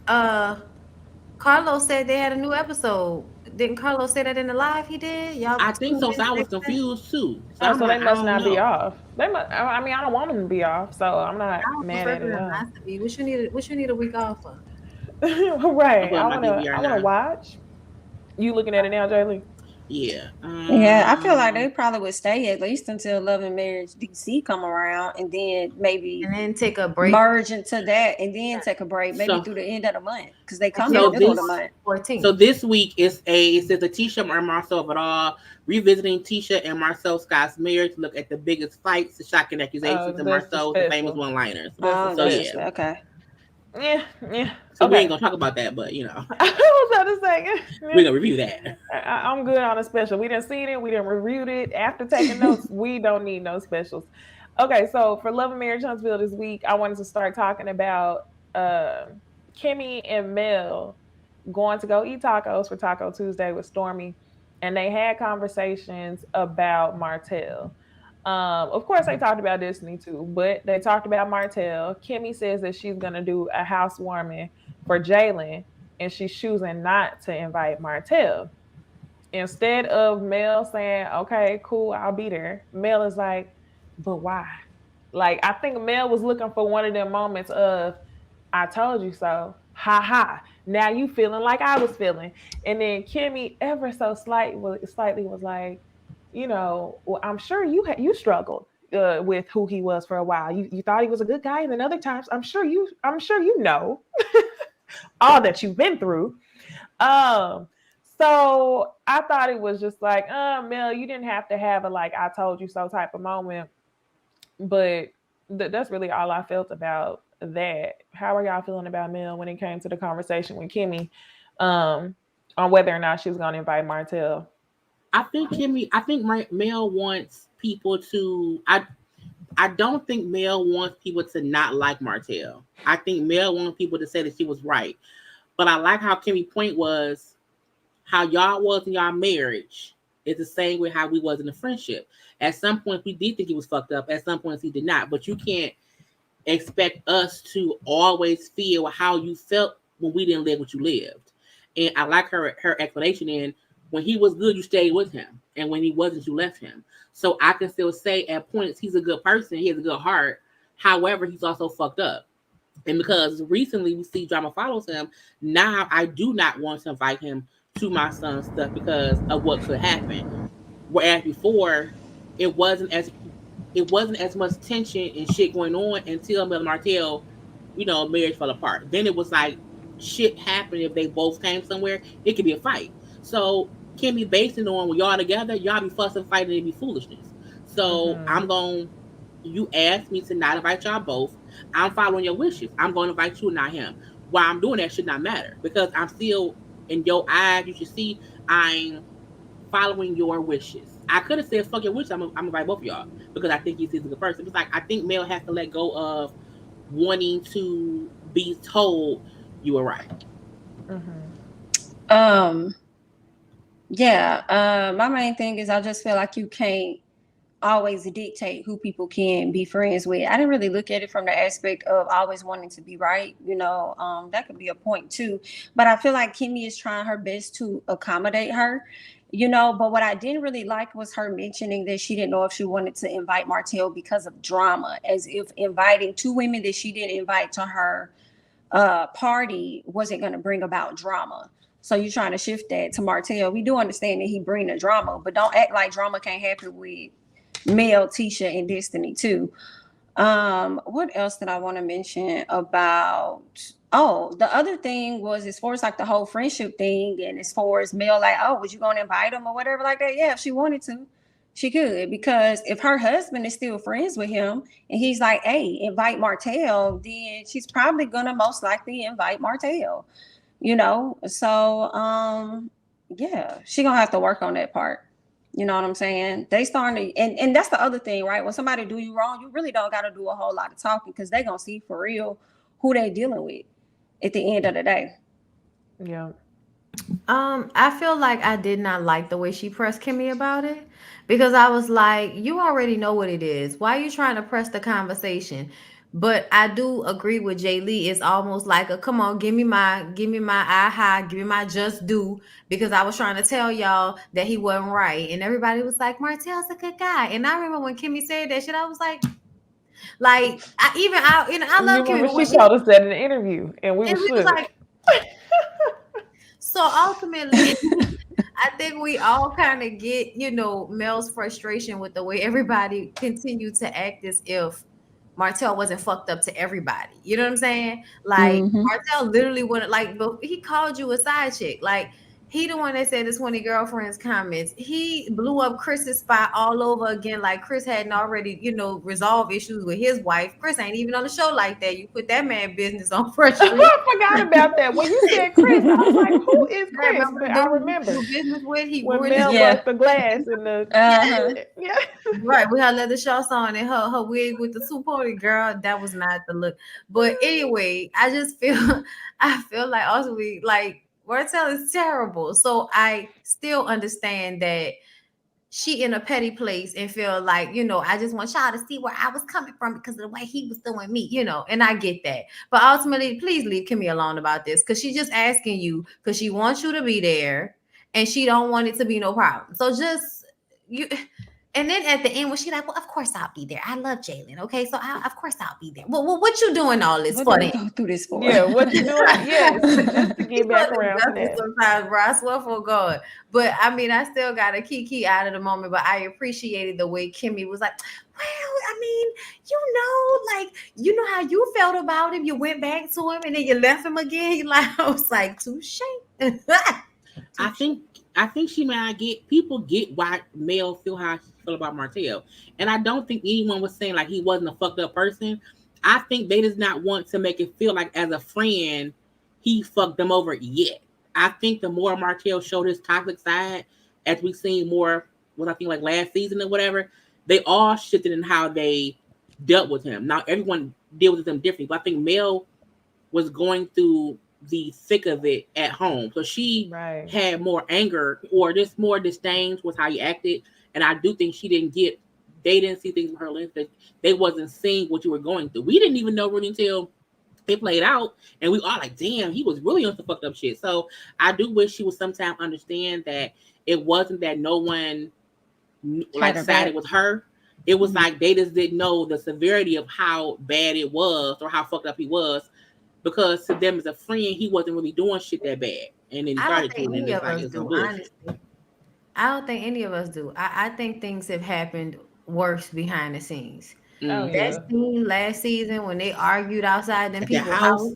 Carlos said they had a new episode. Didn't Carlos say that in the live he did? Y'all I think tuned so. in So to I was fix that? confused too. So Oh, I'm so they like, I must don't not be know. off. They must. I mean, I don't want them to be off, so I'm not I would mad prefer at for it at them all. not to be. What you need a week off for? I'm Right. putting my I DVR wanna now. watch. You looking at it now, Jaylee? Yeah. Yeah, I feel like they probably would stay at least until Love and Marriage DC come around, and then maybe And then take a break. merge into that, and then take a break, maybe So through the end of the month, because they come in so the middle of the this month. 14. so this week it says Tisha and Marcel Vidal revisiting Tisha and Marcel Scott's marriage. Look at the biggest fights, the shocking accusations, and That's the Marcel's the famous special. one-liners. That's the Oh, So that's yeah. special. just, okay. Yeah, yeah. So we ain't Okay. gonna talk about that, but I was about to say, we're yeah. gonna review that. I'm good on a special. We didn't see it. We didn't reviewed it. After taking notes, we don't need no specials. Okay, so for Love and Marriage Huntsville this week, I wanted to start talking about uh, Kimmy and Mel going to go eat tacos for Taco Tuesday with Stormy, and they had conversations about Martell. Of course, they talked about Disney too, but they talked about Martell. Kimmy says that she's gonna do a housewarming for Jalen, and she's choosing not to invite Martell. Instead of Mel saying, "Okay, cool, I'll be there," Mel is like, "But why?" Like, I think Mel was looking for one of them moments of, "I told you so." Ha ha. Now you feeling like I was feeling. And then Kimmy, ever so slightly was like, well, I'm sure you struggled with who he was for a while. You thought he was a good guy, and then other times, I'm sure you know all that you've been through. Um, so I thought it was just like, Mel, you didn't have to have a like I told you so type of moment, but that's really all I felt about that, how are y'all feeling about Mel when it came to the conversation with Kimmy, um, on whether or not she was gonna invite Martell? I think Mel wants people to. I don't think Mel wants people to not like Martell. I think Mel wants people to say that she was right. But I like how Kimmy's point was how y'all was in y'all marriage is the same way how we was in the friendship. At some point, we did think he was fucked up. At some points, he did not. But you can't expect us to always feel how you felt when we didn't live what you lived. And I like her explanation in when he was good, you stayed with him. And when he wasn't, you left him. So I can still say at points he's a good person, he has a good heart. However, he's also fucked up. And because recently we see drama follows him, now I do not want to invite him to my son's stuff because of what could happen. Whereas before, it wasn't as it wasn't as much tension and shit going on until Mel and Martell, marriage fell apart. Then it was like shit happened if they both came somewhere, it could be a fight. So Kimmy basing on when y'all together, y'all be fussing, fighting, and be foolishness. So Mm-hmm. you asked me to not invite y'all both. I'm following your wishes. I'm going to invite you, not him. Why I'm doing that should not matter because I'm still in your eyes. You should see I'm following your wishes. I could have said fuck your wishes. I'm gonna invite both of y'all because I think he's a good person. It's like I think Mel has to let go of wanting to be told you were right. Mm-hmm. Yeah. My main thing is I just feel like you can't always dictate who people can be friends with. I didn't really look at it from the aspect of always wanting to be right. That could be a point too. But I feel like Kimmy is trying her best to accommodate her. But what I didn't really like was her mentioning that she didn't know if she wanted to invite Martell because of drama, as if inviting two women that she didn't invite to her party wasn't going to bring about drama. So you're trying to shift that to Martell. We do understand that he bring the drama, but don't act like drama can't happen with Mel, Tisha, and Destiny too. What else did I want to mention about? Oh, the other thing was as far as like the whole friendship thing, and as far as Mel, like, oh, was you gonna invite him or whatever like that? Yeah, if she wanted to, she could. Because if her husband is still friends with him and he's like, hey, invite Martell, then she's probably gonna most likely invite Martell. So yeah, she gonna have to work on that part. You know what I'm saying? They starting to, and that's the other thing, right? When somebody do you wrong, you really don't got to do a whole lot of talking because they gonna see for real who they dealing with at the end of the day. Yeah. I feel like I did not like the way she pressed Kimmy about it because I was like, you already know what it is. Why are you trying to press the conversation? But I do agree with Jay Lee. It's almost like a come on, give me my eye high, give me my just due because I was trying to tell y'all that he wasn't right, and everybody was like, Martell's a good guy. And I remember when Kimmy said that shit, I was like I You love Kimmy, remember but she when he told us that in the interview, and we and was we was shook. like, so ultimately. I think we all kind of get, Mel's frustration with the way everybody continued to act as if Martell wasn't fucked up to everybody. You know what I'm saying? Like Mm-hmm. Martell literally wanted, like, but he called you a side chick. Like he the one that said the 20 girlfriends comments. He blew up Chris's spot all over again. Like Chris hadn't already, resolved issues with his wife. Chris ain't even on the show like that. You put that man business on Fresh Street. I forgot about that. When you said Chris, I was like, "Who is Right, Chris?" remember But the I dude he remember do business with? He when ruined his Mel Yeah. broke the glass in the Uh-huh. yeah. right with her leather shorts on and her wig with the two pony girl. That was not the look. But anyway, I just feel I feel like ultimately like Martell is terrible. So I still understand that she in a petty place and feel like, I just want y'all to see where I was coming from because of the way he was doing me, and I get that. But ultimately, please leave Kimmy alone about this because she's just asking you because she wants you to be there and she don't want it to be no problem. So just you and then at the end when she like, well, of course I'll be there. I love Jalen. Okay, so of course I'll be there. Well, what you doing all this What for did we then? go through this for? Yeah, what you doing? Yes, just to He's get so back around to disgusting that. sometimes, bro. I swear for God. But I mean, I still got a kiki out of the moment. But I appreciated the way Kimmy was like, well, I mean, you know how you felt about him. You went back to him and then you left him again. I was like, touche. I think I think she may not get people get why Mel feel how she feel about Martell. And I don't think anyone was saying like he wasn't a fucked up person. I think they does not want to make it feel like as a friend he fucked them over yet. I think the more Martell showed his toxic side, as we seen more, what I think like last season or whatever, they all shifted in how they dealt with him. Now everyone deals with him differently, but I think Mel was going through the thick of it at home, so she Right. had more anger or just more disdain with how he acted, and I do think she didn't get. They didn't see things from her lens. That they wasn't seeing what you were going through. We didn't even know really until it played out, and we all like, damn, he was really on some fucked up shit. So I do wish she would sometimes understand that it wasn't that no one Had like her sided back. with her. It was Mhm. like they just didn't know the severity of how bad it was or how fucked up he was, because to them as a friend, he wasn't really doing shit that bad. And then he I don't started to, think and then any it's of like us it's some do, bullshit. honestly. I don't think any of us do. I think things have happened worse behind the scenes. Oh Mm-hmm. That yeah. scene last season when they argued outside them At the people's house, house,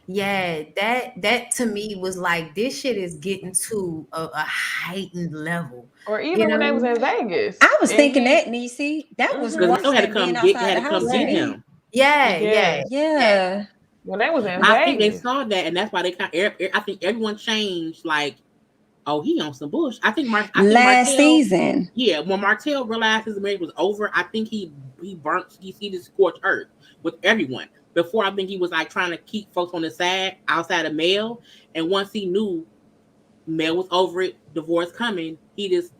yeah, that to me was like this shit is getting to a heightened level. Or You even when they was know? in Vegas I was and thinking he. that, Niecy. That was because Hmm. worse Mel had to than being come get outside had the to come house to get Yeah, me. him. yeah, yeah, Yes. yeah. Yeah. When they was in I think they Vegas. saw that, and that's why they kind. I think everyone changed. Like, oh, he on some bullshit. I think Last Martell. season. Yeah, when Martell realized his marriage was over, I think he burnt. He just scorched earth with everyone. Before, I think he was like trying to keep folks on the side outside of Mel, and once he knew Mel was over it, divorce coming, he just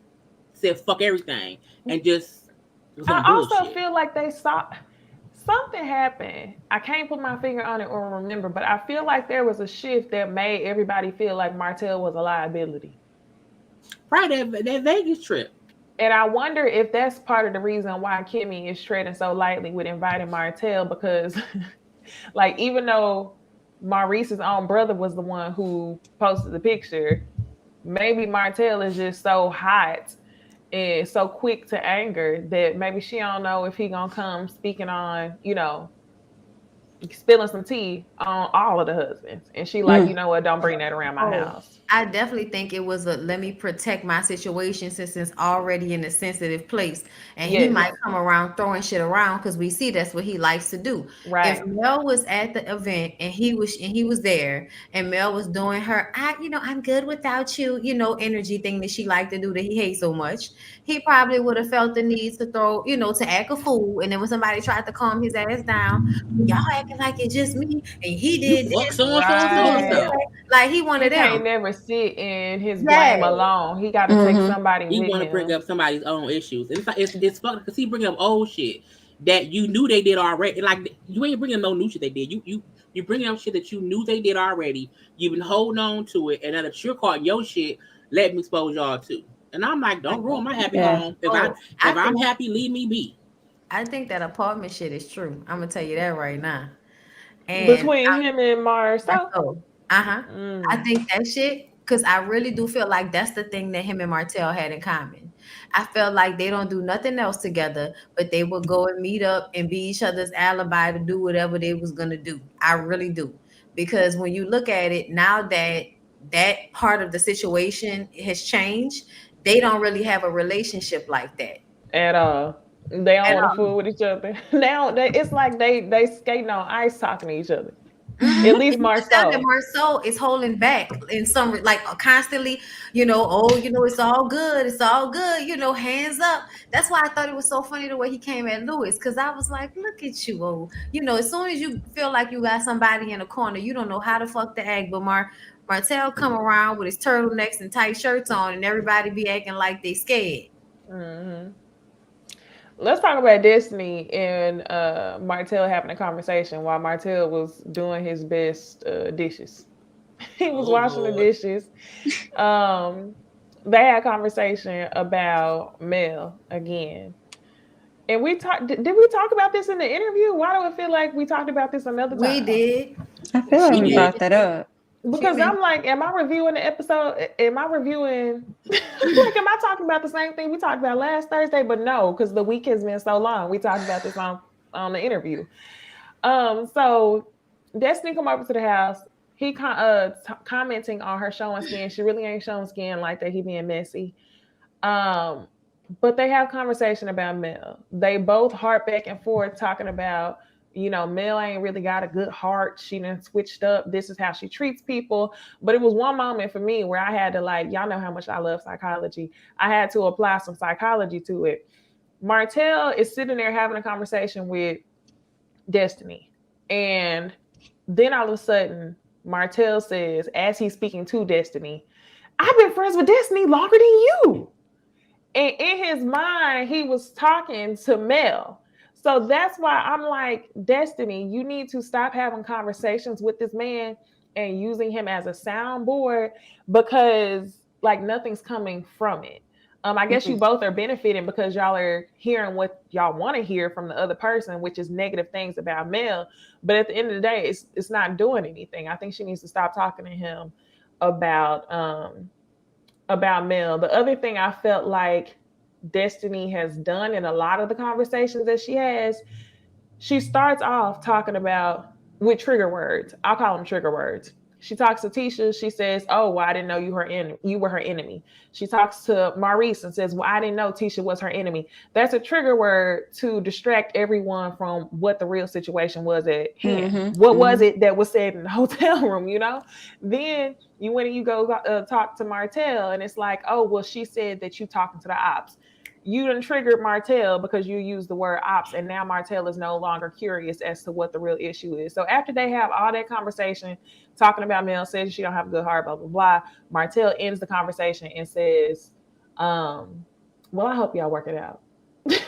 said fuck everything and just was I on also bullshit. feel like they saw something happen. I can't put my finger on it or remember, but I feel like there was a shift that made everybody feel like Martell was a liability. Right, that Vegas trip. And I wonder if that's part of the reason why Kimmy is treading so lightly with inviting Martell because, like, even though Maurice's own brother was the one who posted the picture, maybe Martell is just so hot and so quick to anger that maybe she don't know if he gonna come speaking on, spilling some tea on all of the husbands. And she like, you Mm. know what, don't bring that around my Oh, house. I definitely think it was a let me protect my situation since it's already in a sensitive place. And he might Yes. come around throwing shit around because we see that's what he likes to do. If Right. Mel was at the event and he was there and Mel was doing her, I'm good without you, energy thing that she liked to do that he hates so much, he probably would have felt the need to throw, to act a fool. And then when somebody tried to calm his ass down, y'all acting like it's just me and he You did fuck this. so and so and so and Right. so. Like he one He of can't them. never sit in his Yeah. blame alone. He got to take Mm-hmm. somebody He with want to bring him. up somebody's own issues, and it's fucked because he bringing up old shit that you knew they did already. Like you ain't bringing no new shit they did. You bringing up shit that you knew they did already. You've been holding on to it, and now that you're caught your shit, let me expose y'all too. And I'm like, don't ruin my happy Yeah. home. Oh, I If I'm think happy, leave me be. I think that apartment shit is true. I'm gonna tell you that right now. And Between him and Marceau. so, uh-huh. I Mm. think that shit, because I really do feel like that's the thing that him and Martell had in common. I felt like they don't do nothing else together, but they would go and meet up and be each other's alibi to do whatever they was gonna do. I really do. Because when you look at it, now that that part of the situation has changed, they don't really have a relationship like that At all. They don't at want to all. fool with each other. Now it's like they skating on ice talking to each other. Mm-hmm. At And least you can tell that Marceau. Marceau is holding back in some like constantly, it's all good, it's all good, hands up. That's why I thought it was so funny the way he came at Lewis, because I was like, look at you, as soon as you feel like you got somebody in a corner, you don't know how the fuck to act. But Martell come around with his turtlenecks and tight shirts on, and everybody be acting like they scared. Hmm. Let's talk about Destiny and Martell having a conversation while Martell was doing his best dishes. He was Oh washing the Lord. dishes. Um, they had a conversation about Mel again. And we talked. Did we talk about this in the interview? Why do I feel like we talked about this another We time? did. I feel like She We we did. brought mentioned that it. up. She Because I'm mentioned like, am I reviewing the episode? Am I reviewing? Like, am I talking about the same thing we talked about last Thursday? But no, because the week has been so long. We talked about this on the interview. So Destiny come over to the house. He commenting on her showing skin. She really ain't showing skin like that. He being messy. But they have conversation about Mel. They both harp back and forth talking about Mel ain't really got a good heart. She done switched up. This is how she treats people. But it was one moment for me where I had to, like, y'all know how much I love psychology. I had to apply some psychology to it. Martell is sitting there having a conversation with Destiny. And then all of a sudden, Martell says, as he's speaking to Destiny, I've been friends with Destiny longer than you. And in his mind, he was talking to Mel. So that's why I'm like, Destiny, you need to stop having conversations with this man and using him as a soundboard, because like nothing's coming from it. I guess you Mhm. both are benefiting because y'all are hearing what y'all want to hear from the other person, which is negative things about Mel. But at the end of the day, it's not doing anything. I think she needs to stop talking to him about Mel. The other thing I felt like Destiny has done in a lot of the conversations that she has, she starts off talking about with trigger words. I'll call them trigger words. She talks to Tisha. She says, "Oh, well, I didn't know you were her enemy." She talks to Maurice and says, "Well, I didn't know Tisha was her enemy." That's a trigger word to distract everyone from what the real situation was at hand. Mhm. What was Mhm. it that was said in the hotel room? Then you when you go talk to Martell, and it's like, "Oh, well, she said that you talking to the ops." You done triggered Martell because you used the word ops, and now Martell is no longer curious as to what the real issue is. So after they have all that conversation, talking about Mel, says she don't have a good heart, blah blah blah, Martell ends the conversation and says, "Well, I hope y'all work it out,"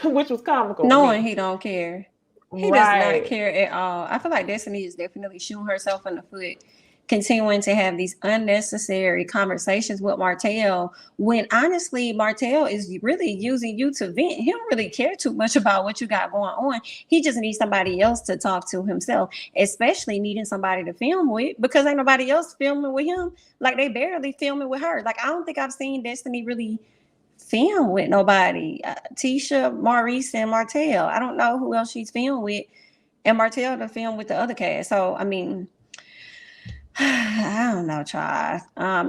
which was comical to Knowing me. he don't care. He does not Right. care at all. I feel like Destiny is definitely shooting herself in the foot, continuing to have these unnecessary conversations with Martell, when honestly Martell is really using you to vent. He don't really care too much about what you got going on. He just needs somebody else to talk to himself, especially needing somebody to film with, because ain't nobody else filming with him. Like, they barely filming with her. Like, I don't think I've seen Destiny really film with nobody. Tisha, Maurice, and Martell. I don't know who else she's filmed with, and Martell to film with the other cast. So I mean, I don't know, child.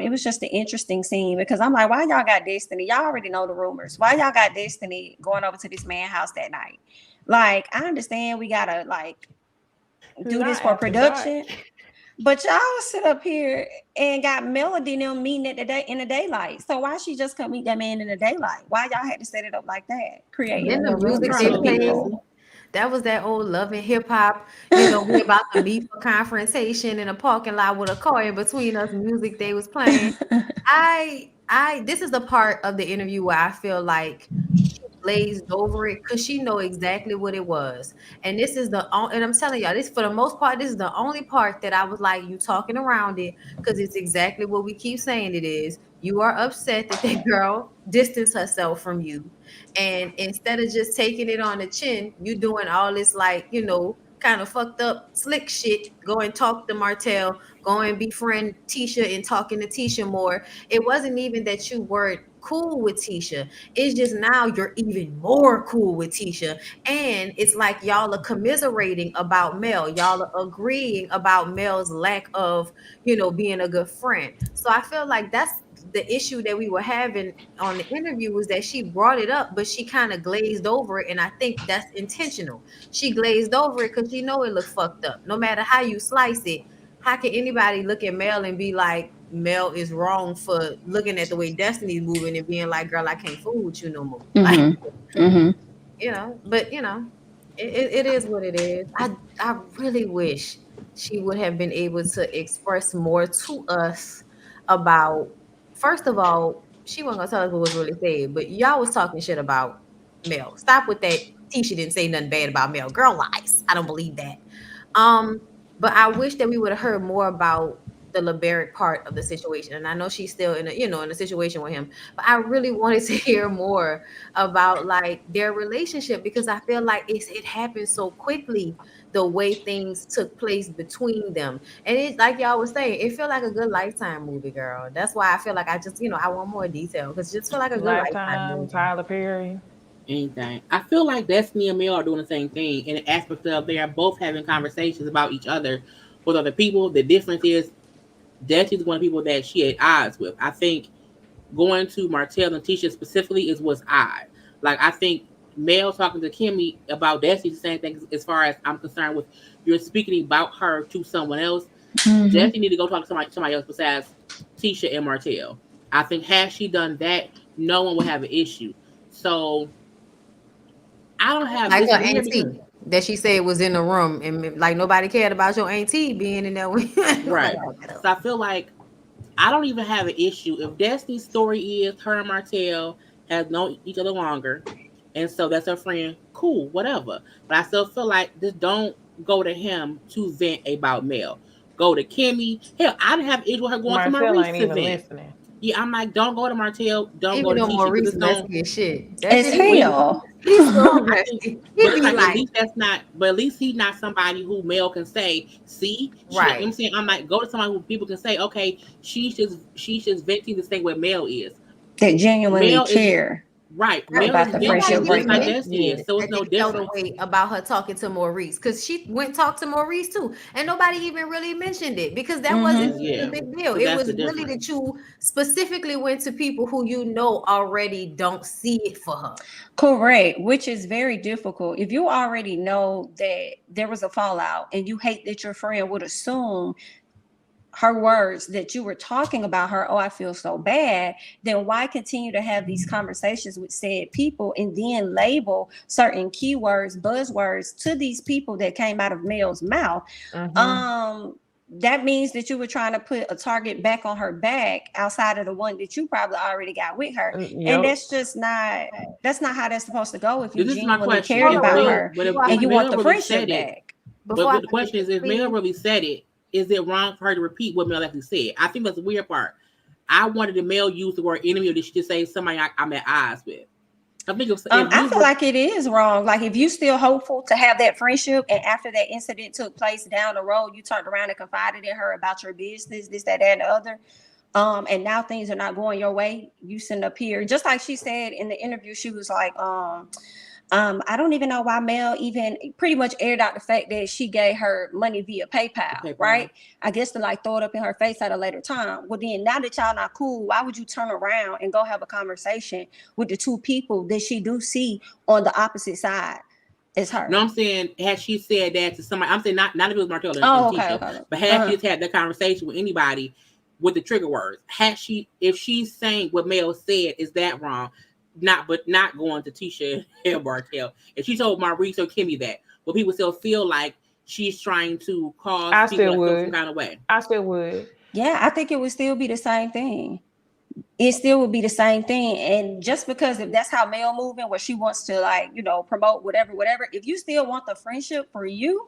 It was just an interesting scene because I'm like, why y'all got Destiny? Y'all already know the rumors. Why y'all got Destiny going over to this man house that night? Like, I understand we gotta like do this Not for after dark. production, but y'all sit up here and got Melody and them meeting at the day in the daylight. So why she just come meet that man in the daylight? Why y'all had to set it up like that? Creating Then the more She music rumors trying they for to the be played, messy. people. that was that old love and hip hop. We about to meet for confrontation in a parking lot with a car in between us. Music they was playing. This is the part of the interview where I feel like she glazed over it because she know exactly what it was. And this is and I'm telling y'all, this for the most part, this is the only part that I was like, you talking around it, because it's exactly what we keep saying it is. You are upset that that girl distanced herself from you. And instead of just taking it on the chin, you doing all this like, kind of fucked up slick shit. Go and talk to Martell, go and befriend Tisha and talking to Tisha more. It wasn't even that you weren't cool with Tisha. It's just now you're even more cool with Tisha. And it's like y'all are commiserating about Mel. Y'all are agreeing about Mel's lack of, being a good friend. So I feel like that's the issue that we were having on the interview, was that she brought it up, but she kind of glazed over it. And I think that's intentional. She glazed over it because she know it looked fucked up. No matter how you slice it, how can anybody look at Mel and be like, Mel is wrong for looking at the way Destiny's moving and being like, girl, I can't fool with you no more. Like, Mm-hmm. Mm-hmm. but it is what it is. I really wish she would have been able to express more to us about, first of all, she wasn't gonna tell us what was really said, but y'all was talking shit about Mel. Stop with that. Tisha didn't say nothing bad about Mel. Girl lies. I don't believe that. Um, but I wish that we would have heard more about the Liberic part of the situation. And I know she's still in a situation with him, but I really wanted to hear more about like their relationship, because I feel like it happened so quickly, the way things took place between them. And it's like y'all was saying, it felt like a good Lifetime movie, girl. That's why I feel like I just, I want more detail, because it just feel like a good Lifetime Lifetime, movie. Tyler Perry. Anything. I feel like Destiny and Mel are doing the same thing in the aspect of they are both having conversations about each other with other people. The difference is Destiny's one of the people that she had odds with. I think going to Martell and Tisha specifically is what's odd. Like, I think Mel talking to Kimmy about Destiny, the same thing as far as I'm concerned with you're speaking about her to someone else. Destiny need to go talk to somebody else besides Tisha and Martell. I think had she done that, no one would have an issue. So I don't have Like it's her weird because auntie that she said was in the room, and like nobody cared about your auntie being in there. right. So I feel like I don't even have an issue if Destiny's story is her and Martell has known each other longer, and so that's her friend. Cool, whatever. But I still feel like just don't go to him to vent about Mel. Go to Kimmy. Hell, I didn't have an issue with her going to Martell Maurice ain't to even vent. listening. Yeah, I'm like, don't go to Martell, don't go Even to though Tisha because Maurice it's going. messy as shit. That As shit, hell. he's so I think, messy. He but it's be like at like, least that's not. But at least he's not somebody who Mel can say, see, she. right. I'm saying I'm like go to somebody who people can say, okay, she's just venting this thing where Mel is. That genuinely Mel is care right. Right. Mel is about the Nobody friendship venting just even like breakup. Destiny Yeah. is, so it's that no they felt a difference. way about her talking to Maurice because she went and talked to Maurice too, and nobody even really mentioned it because that wasn't the Yeah, big deal. so It that's was the really difference. that you specifically went to people who you know already don't see it for her. Correct, which is very difficult. If you already know that there was a fallout and you hate that your friend would assume her words that you were talking about her, oh, I feel so bad, then why continue to have these conversations with said people and then label certain keywords, buzzwords to these people that came out of Mel's mouth? That means that you were trying to put a target back on her back outside of the one that you probably already got with her. And Yep. that's not how that's supposed to go if you This is my genuinely question: cared Hold If on, about wait, Mel, her but if, before I if and you forget, want Mel the really friendship said it, back. before I but the forget question is, this, if Mel please. really said it, is it wrong for her to repeat what Mel actually said? I think that's the weird part. I wanted the Mel use the word enemy, or did she just say somebody I'm at odds with? I think if I you feel like it is wrong. Like if you still hopeful to have that friendship, and after that incident took place down the road, you turned around and confided in her about your business, this, that, and the other. And now things are not going your way. You sitting up here, just like she said in the interview, she was like, I don't even know why Mel even pretty much aired out the fact that she gave her money via PayPal, right? I guess to like throw it up in her face at a later time. Well, then now that y'all not cool, why would you turn around and go have a conversation with the two people that she do see on the opposite side as her? No, I'm saying had she said that to somebody, I'm saying not if it was Martell and Oh, okay, Tisha, okay. but had she just had that conversation with anybody with the trigger words, if she's saying what Mel said, is that wrong? Not going to Tisha and Martell. If she told Maurice or Kimmy that, will people still feel like she's trying to cause I people still to feel some would. kind of way? I still would. Yeah, I think it would still be the same thing. It still would be the same thing. And just because if that's how Mel moving, where she wants to like, promote whatever, if you still want the friendship for you,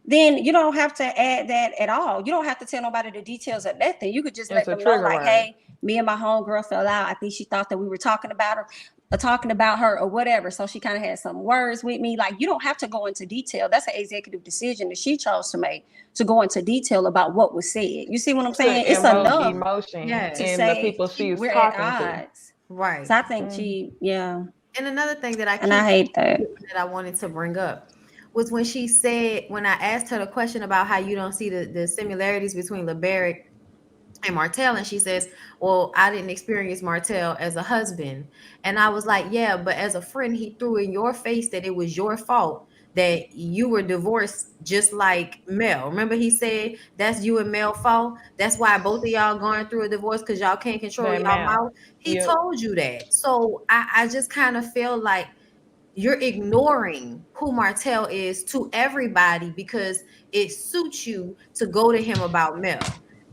then you don't have to add that at all. You don't have to tell nobody the details of nothing. You could just It's let a them know, trigger like, word. hey, me and my homegirl fell out. I think she thought that we were talking about her or whatever. So she kind of had some words with me. Like, you don't have to go into detail. That's an executive decision that she chose to make, to go into detail about what was said. You see what I'm saying? To It's invoke enough emotion to in the say people she was we're at talking to. odds. Right. So I think yeah. And another thing that And I hate that. I wanted to bring up was when she said, when I asked her the question about how you don't see the similarities between LeBaric and Martell, and she says, well, I didn't experience Martell as a husband. And I was like, yeah, but as a friend, he threw in your face that it was your fault that you were divorced, just like Mel. Remember, he said that's you and Mel fault. That's why both of y'all going through a divorce, because y'all can't control That y'all mouth. mouth. He Yep. told you that. So I just kind of feel like you're ignoring who Martell is to everybody because it suits you to go to him about Mel.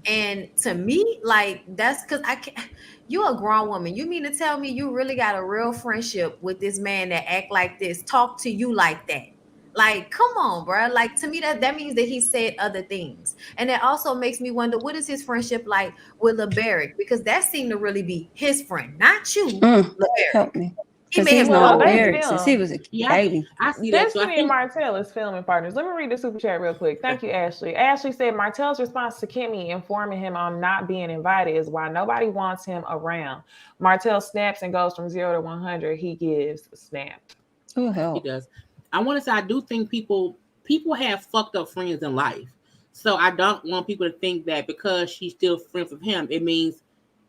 And to me, like, that's because I can't. You're a grown woman. You mean to tell me you really got a real friendship with this man that act like this, talk to you like that? Like, come on, bro. Like, to me, that means that he said other things. And that also makes me wonder, what is his friendship like with LeBaric? Because that seemed to really be his friend, not you, LeBaric. Help me. He Because made he's him Well, known they LeBaric since he film. was a Yeah, baby. I see that. So I Destiny and think Martell is filming partners. Let me read the super chat real quick. Thank you, Ashley. Ashley said Martell's response to Kimmy informing him on not being invited is why nobody wants him around. Martell snaps and goes from 0 to 100. He gives snapped. Who he help? does. I want to say I do think people have fucked up friends in life. So I don't want people to think that because she's still friends with him, it means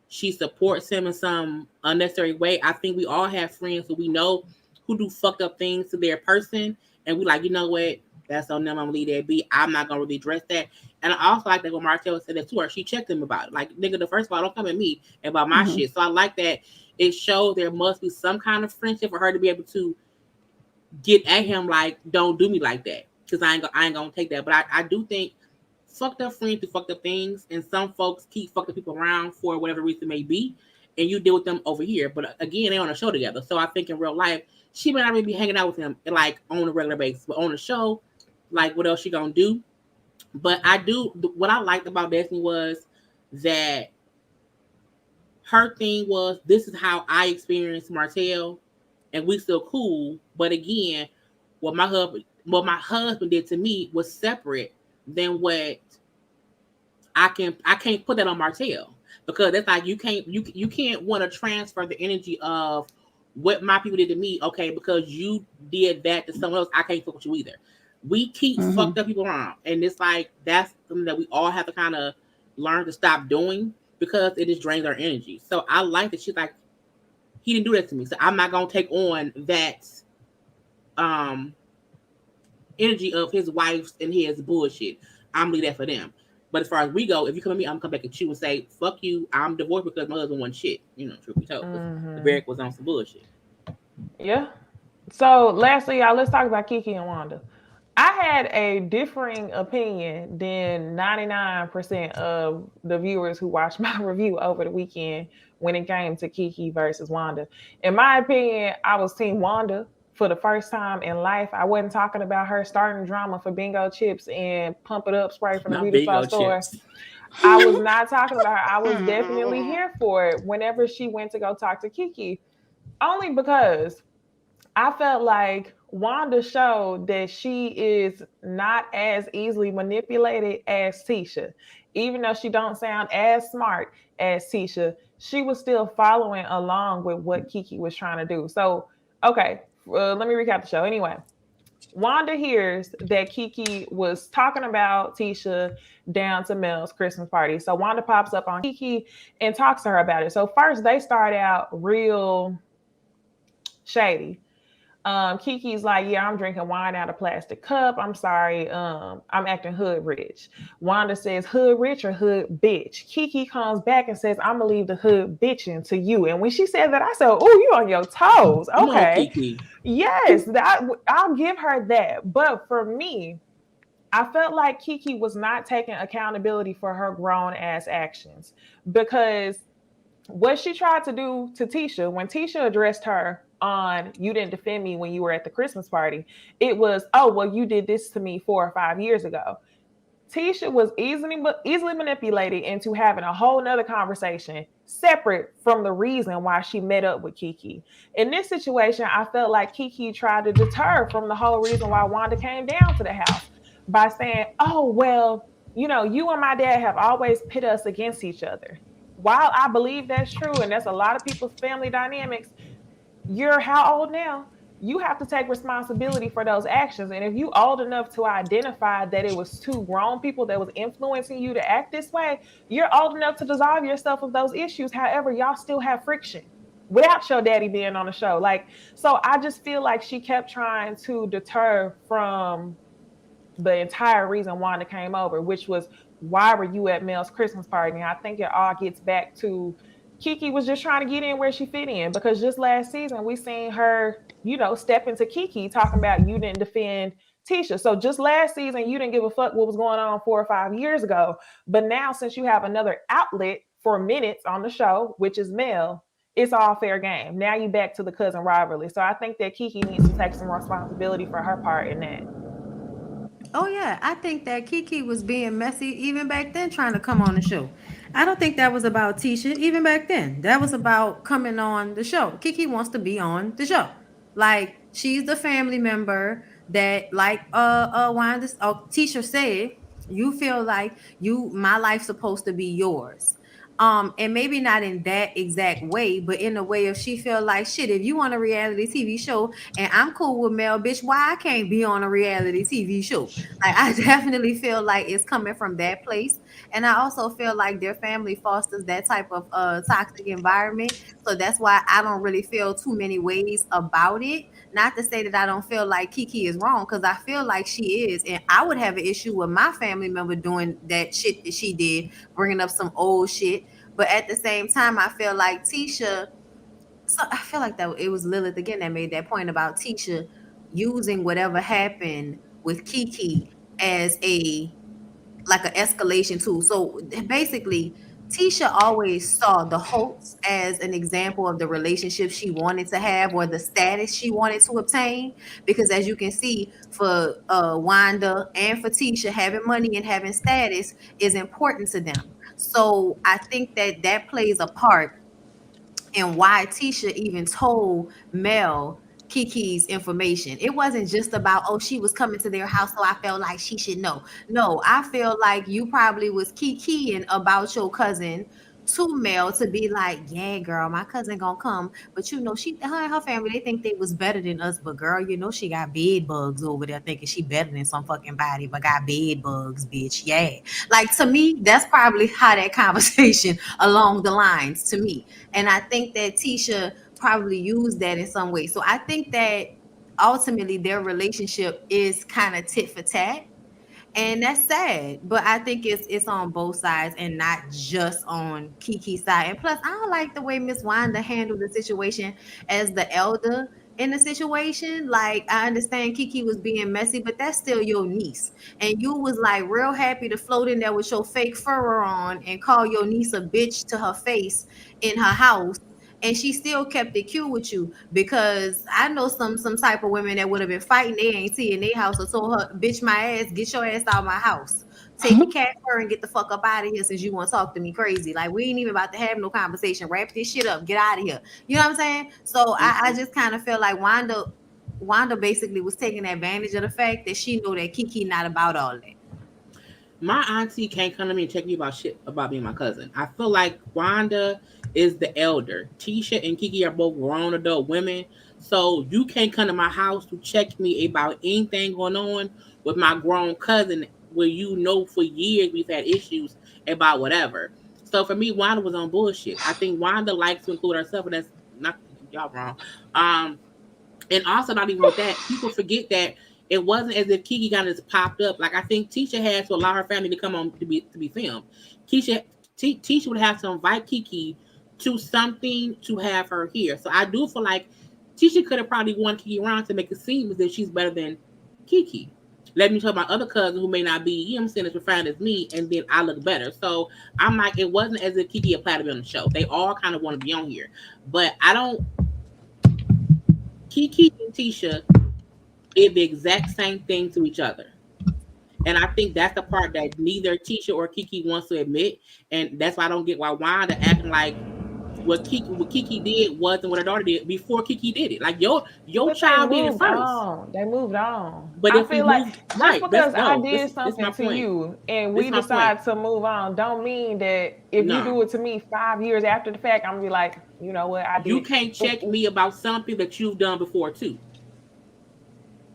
she supports him in some unnecessary way. I think we all have friends who we know who do fucked up things to their person, and we like, you know what? That's on them. I'm gonna leave that be. I'm not gonna really address that. And I also like that when Martell said that to her, she checked him about it. Like, nigga, the first of all, don't come at me about my Mhm. shit. So I like that it showed there must be some kind of friendship for her to be able to get at him like, don't do me like that. Cause I ain't gonna take that. But I do think fucked up friends do fucked up things, and some folks keep fucked up people around for whatever reason it may be, and you deal with them over here. But again, they on a show together, so I think in real life she may not really be hanging out with him like on a regular basis, but on the show, like what else she gonna do? But I do what I liked about Destiny was that her thing was this is how I experienced Martell, and we still cool. But again, what my husband did to me was separate than what I can't put that on Martell, because it's like you can't want to transfer the energy of what my people did to me. Okay, because you did that to someone else, I can't fuck with you either. We keep Mhm. fucked up people around, and it's like that's something that we all have to kind of learn to stop doing, because it just drains our energy. So I like that she's like, he didn't do that to me, so I'm not gonna take on that um energy of his wife's and his bullshit. I'm leave that for them. But as far as we go, if you come at me, I'm gonna come back at you and say, "Fuck you, I'm divorced because my husband won shit." You know, truth be told, because the Mm-hmm. Barrick was on some bullshit. Yeah. So lastly, y'all, let's talk about Kiki and Wanda. I had a differing opinion than 99% of the viewers who watched my review over the weekend when it came to Kiki versus Wanda. In my opinion, I was Team Wanda for the first time in life. I wasn't talking about her starting drama for bingo chips and pump it up spray from the Not beauty bingo supply store. chips. I was not talking about her. I was definitely here for it whenever she went to go talk to Kiki. Only because I felt like Wanda showed that she is not as easily manipulated as Tisha. Even though she don't sound as smart as Tisha, she was still following along with what Kiki was trying to do. So, okay, let me recap the show. Anyway, Wanda hears that Kiki was talking about Tisha down to Mel's Christmas party. So Wanda pops up on Kiki and talks to her about it. So first they start out real shady. Kiki's like, yeah, I'm drinking wine out of plastic cup. I'm sorry. I'm acting hood rich. Wanda says, hood rich or hood bitch. Kiki comes back and says, I'm gonna leave the hood bitching to you. And when she said that, I said, oh, you on your toes. Come on, Okay. Kiki. Yes, that I'll give her that. But for me, I felt like Kiki was not taking accountability for her grown ass actions, because what she tried to do to Tisha when Tisha addressed her on you didn't defend me when you were at the Christmas party, it was, oh, well, you did this to me 4 or 5 years ago. Tisha was easily manipulated into having a whole nother conversation separate from the reason why she met up with Kiki. In this situation, I felt like Kiki tried to deter from the whole reason why Wanda came down to the house by saying, oh, well, you and my dad have always pit us against each other. While I believe that's true, and that's a lot of people's family dynamics, you're how old now? You have to take responsibility for those actions. And if you old enough to identify that it was two grown people that was influencing you to act this way, you're old enough to dissolve yourself of those issues. However, y'all still have friction without your daddy being on the show. Like, so I just feel like she kept trying to deter from the entire reason Wanda came over, which was, why were you at Mel's Christmas party? And I think it all gets back to Kiki was just trying to get in where she fit in, because just last season we seen her, step into Kiki talking about you didn't defend Tisha. So just last season you didn't give a fuck what was going on 4 or 5 years ago. But now, since you have another outlet for minutes on the show, which is Mel, it's all fair game. Now you back to the cousin rivalry. So I think that Kiki needs to take some responsibility for her part in that. Oh yeah, I think that Kiki was being messy even back then trying to come on the show. I don't think that was about Tisha even back then. That was about coming on the show. Kiki wants to be on the show. Like she's the family member that like Wanda Tisha said, you feel like my life's supposed to be yours. And maybe not in that exact way, but in a way of she feel like shit, if you on a reality TV show and I'm cool with Mel, bitch, why I can't be on a reality TV show? Like I definitely feel like it's coming from that place. And I also feel like their family fosters that type of toxic environment. So that's why I don't really feel too many ways about it. Not to say that I don't feel like Kiki is wrong, because I feel like she is, and I would have an issue with my family member doing that shit that she did, bringing up some old shit. But at the same time, I feel like Tisha. So I feel like that it was Lilith again that made that point about Tisha using whatever happened with Kiki as a like an escalation tool. So basically, Tisha always saw the Holtz as an example of the relationship she wanted to have or the status she wanted to obtain. Because as you can see, for Wanda and for Tisha, having money and having status is important to them. So I think that that plays a part and why Tisha even told Mel Kiki's information. It wasn't just about, oh, she was coming to their house, so I felt like she should know. No, I feel like you probably was kikiing about your cousin to Mel to be like, yeah, girl, my cousin gonna come. But you know, her and her family, they think they was better than us. But girl, you know, she got bed bugs over there thinking she better than some fucking body, but got bed bugs, bitch. Yeah. Like to me, that's probably how that conversation along the lines to me. And I think that Tisha probably used that in some way. So I think that ultimately their relationship is kind of tit for tat. And that's sad, but I think it's on both sides and not just on Kiki's side. And plus, I don't like the way Miss Wanda handled the situation as the elder in the situation. Like, I understand Kiki was being messy, but that's still your niece, and you was like real happy to float in there with your fake fur on and call your niece a bitch to her face in her house. And she still kept it cute with you, because I know some type of women that would have been fighting their auntie in their house or told her, bitch, my ass, get your ass out of my house. Take your cat fur and get the fuck up out of here, since you want to talk to me crazy. Like, we ain't even about to have no conversation. Wrap this shit up. Get out of here. You know what I'm saying? So I just kind of feel like Wanda basically was taking advantage of the fact that she knew that Kiki not about all that. My auntie can't come to me and check me about shit about me and my cousin. I feel like Wanda is the elder. Tisha and Kiki are both grown adult women. So you can't come to my house to check me about anything going on with my grown cousin, where you know for years we've had issues about whatever. So for me, Wanda was on bullshit. I think Wanda likes to include herself, and that's not y'all wrong. Um, and also, not even with that, people forget that it wasn't as if Kiki got just popped up. Like, I think Tisha had to allow her family to come on to be filmed. Tisha would have to invite Kiki to something to have her here. So I do feel like Tisha could have probably won Kiki around to make it seem as if she's better than Kiki. Let me tell my other cousin who may not be, you know what I'm saying, as refined as me, and then I look better. So I'm like, it wasn't as if Kiki applied to be on the show. They all kind of want to be on here. But I don't Kiki and Tisha did the exact same thing to each other. And I think that's the part that neither Tisha or Kiki wants to admit. And that's why I don't get why Wanda acting like what Kiki did wasn't what her daughter did before Kiki did it. Like your But they child did it moved first. on. They moved on. But I if we feel like move just right, let's because I go. did This is something my to point. you and This is we my point. decide to move on, don't mean that if you No. do it to me 5 years after the fact, I'm gonna be like, you know what, I You did. can't check me about something that you've done before too.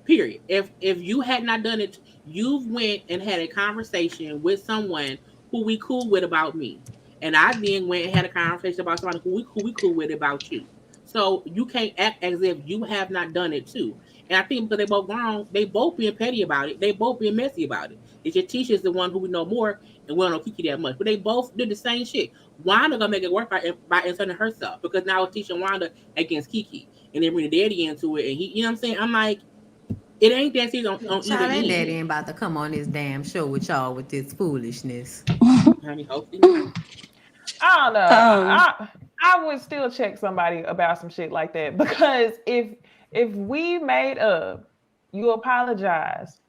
Period. If you had not done it, you've went and had a conversation with someone who we cool with about me, and I then went and had a conversation about somebody who we cool with about you. So you can't act as if you have not done it too. And I think because they both grown, they both being petty about it. They both being messy about it. It's your teacher's the one who we know more, and we don't know Kiki that much. But they both did the same shit. Wanda gonna make it work by inserting herself, because now it's teaching Wanda against Kiki, and then bring the daddy into it, and he, you know what I'm saying? I'm like, it ain't that serious on either Child, that end. daddy ain't about to come on this damn show with y'all with this foolishness. Honey, hopefully not. I don't know. Um, I would still check somebody about some shit like that, because if we made up, you apologize,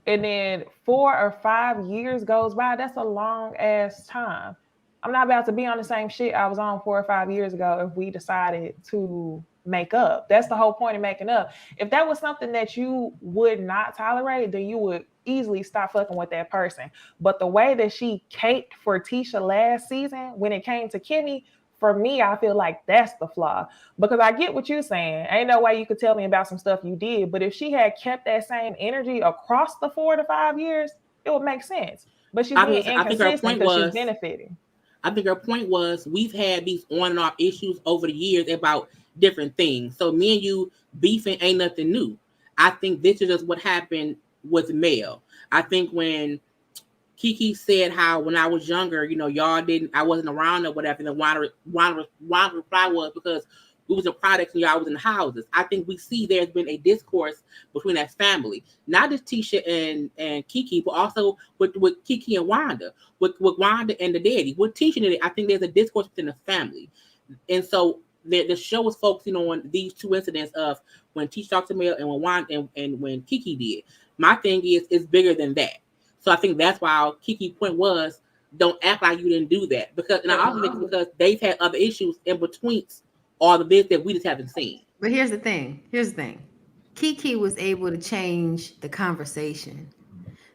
and then 4 or 5 years goes by, that's a long ass time. I'm not about to be on the same shit I was on 4 or 5 years ago if we decided to make up. That's the whole point of making up. If that was something that you would not tolerate, then you would easily stop fucking with that person. But the way that she caped for Tisha last season when it came to Kimmy, for me, I feel like that's the flaw. Because I get what you're saying. Ain't no way you could tell me about some stuff you did. But if she had kept that same energy across the 4 to 5 years, it would make sense. But she's being I think her inconsistent point because she's was benefiting. I think her point was we've had these on and off issues over the years about different things. So me and you beefing ain't nothing new. I think this is just what happened with Mel. I think when Kiki said how when I was younger, y'all didn't, I wasn't around or whatever. And the Wanda reply was because we was in products and y'all was in the houses. I think we see there's been a discourse between that family, not just Tisha and Kiki, but also with Kiki and Wanda, with Wanda and the daddy, with Tisha and the daddy. I think there's a discourse within the family, and so the show was focusing on these two incidents of when Tisha talked to Mel and when Wanda and when Kiki did. My thing is, it's bigger than that. So I think that's why Kiki's point was, don't act like you didn't do that. And I also think it's because they've had other issues in between all the bits that we just haven't seen. But here's the thing. Kiki was able to change the conversation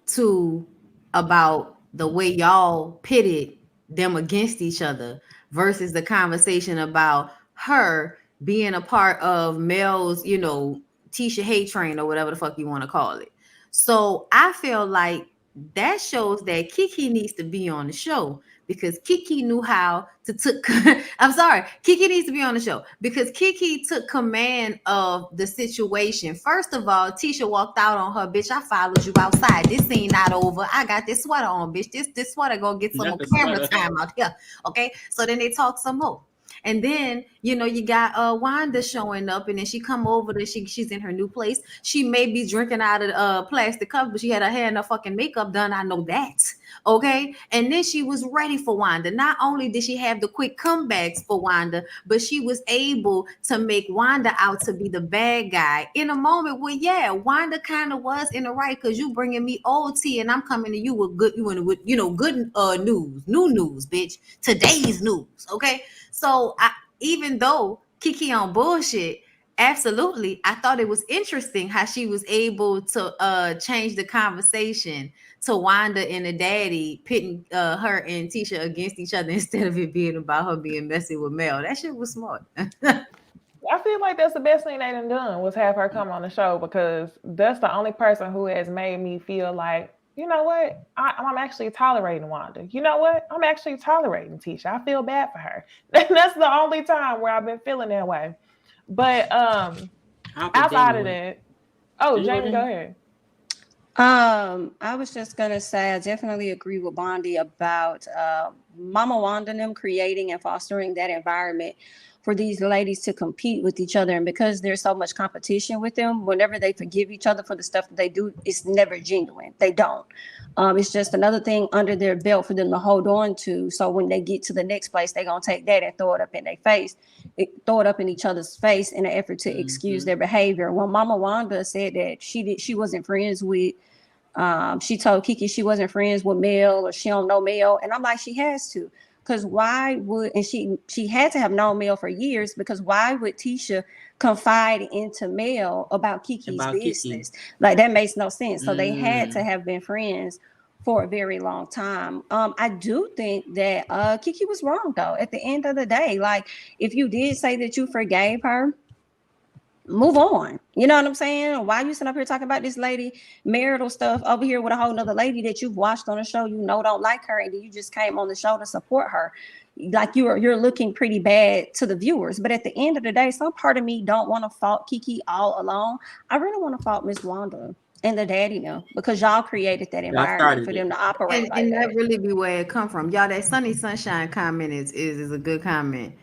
to about the way y'all pitted them against each other versus the conversation about her being a part of Mel's, Tisha hate train or whatever the fuck you want to call it. So I feel like that shows that Kiki needs to be on the show because Kiki knew how to took. I'm sorry, Kiki needs to be on the show because Kiki took command of the situation. First of all, Tisha walked out on her, bitch. I followed you outside. This scene not over. I got this sweater on, bitch. This sweater gonna get some more camera time out here. Okay, so then they talk some more. And then, you got Wanda showing up, and then she come over to she's in her new place. She may be drinking out of plastic cups, but she had her hair and her fucking makeup done. I know that. Okay. And then she was ready for Wanda. Not only did she have the quick comebacks for Wanda, but she was able to make Wanda out to be the bad guy in a moment where, yeah, Wanda kind of was in the right because you bringing me old tea and I'm coming to you with good, good news, new news, bitch. Today's news. Okay. So even though Kiki on bullshit, absolutely, I thought it was interesting how she was able to change the conversation to Wanda and the daddy, pitting her and Tisha against each other instead of it being about her being messy with Mel. That shit was smart. I feel like that's the best thing they done was have her come on the show because that's the only person who has made me feel like, you know what? I'm actually tolerating Wanda. You know what? I'm actually tolerating Tisha. I feel bad for her. That's the only time where I've been feeling that way. But outside of that, Jamie, go ahead. I was just gonna say I definitely agree with Bondi about Mama Wanda and them creating and fostering that environment for these ladies to compete with each other. And because there's so much competition with them, whenever they forgive each other for the stuff that they do, it's never genuine. They don't. It's just another thing under their belt for them to hold on to. So when they get to the next place, they're going to take that and throw it up in their face, throw it up in each other's face in an effort to excuse their behavior. When Mama Wanda said that she wasn't friends with, she told Kiki she wasn't friends with Mel or she don't know Mel. And I'm like, she has to. Because why would, and she had to have known Mel for years, because why would Tisha confide into Mel about Kiki's business? Kiki. Like, that makes no sense. So they had to have been friends for a very long time. I do think that Kiki was wrong, though, at the end of the day. Like, if you did say that you forgave her, move on. You know what I'm saying? Why you sitting up here talking about this lady marital stuff over here with a whole nother lady that you've watched on the show, don't like her, and then you just came on the show to support her? Like, you're looking pretty bad to the viewers. But at the end of the day, some part of me don't want to fault Kiki all alone. I really want to fault Miss Wanda and the daddy now, because y'all created that environment for them to operate and that really be where it come from. Y'all, that Sunny Sunshine comment is a good comment.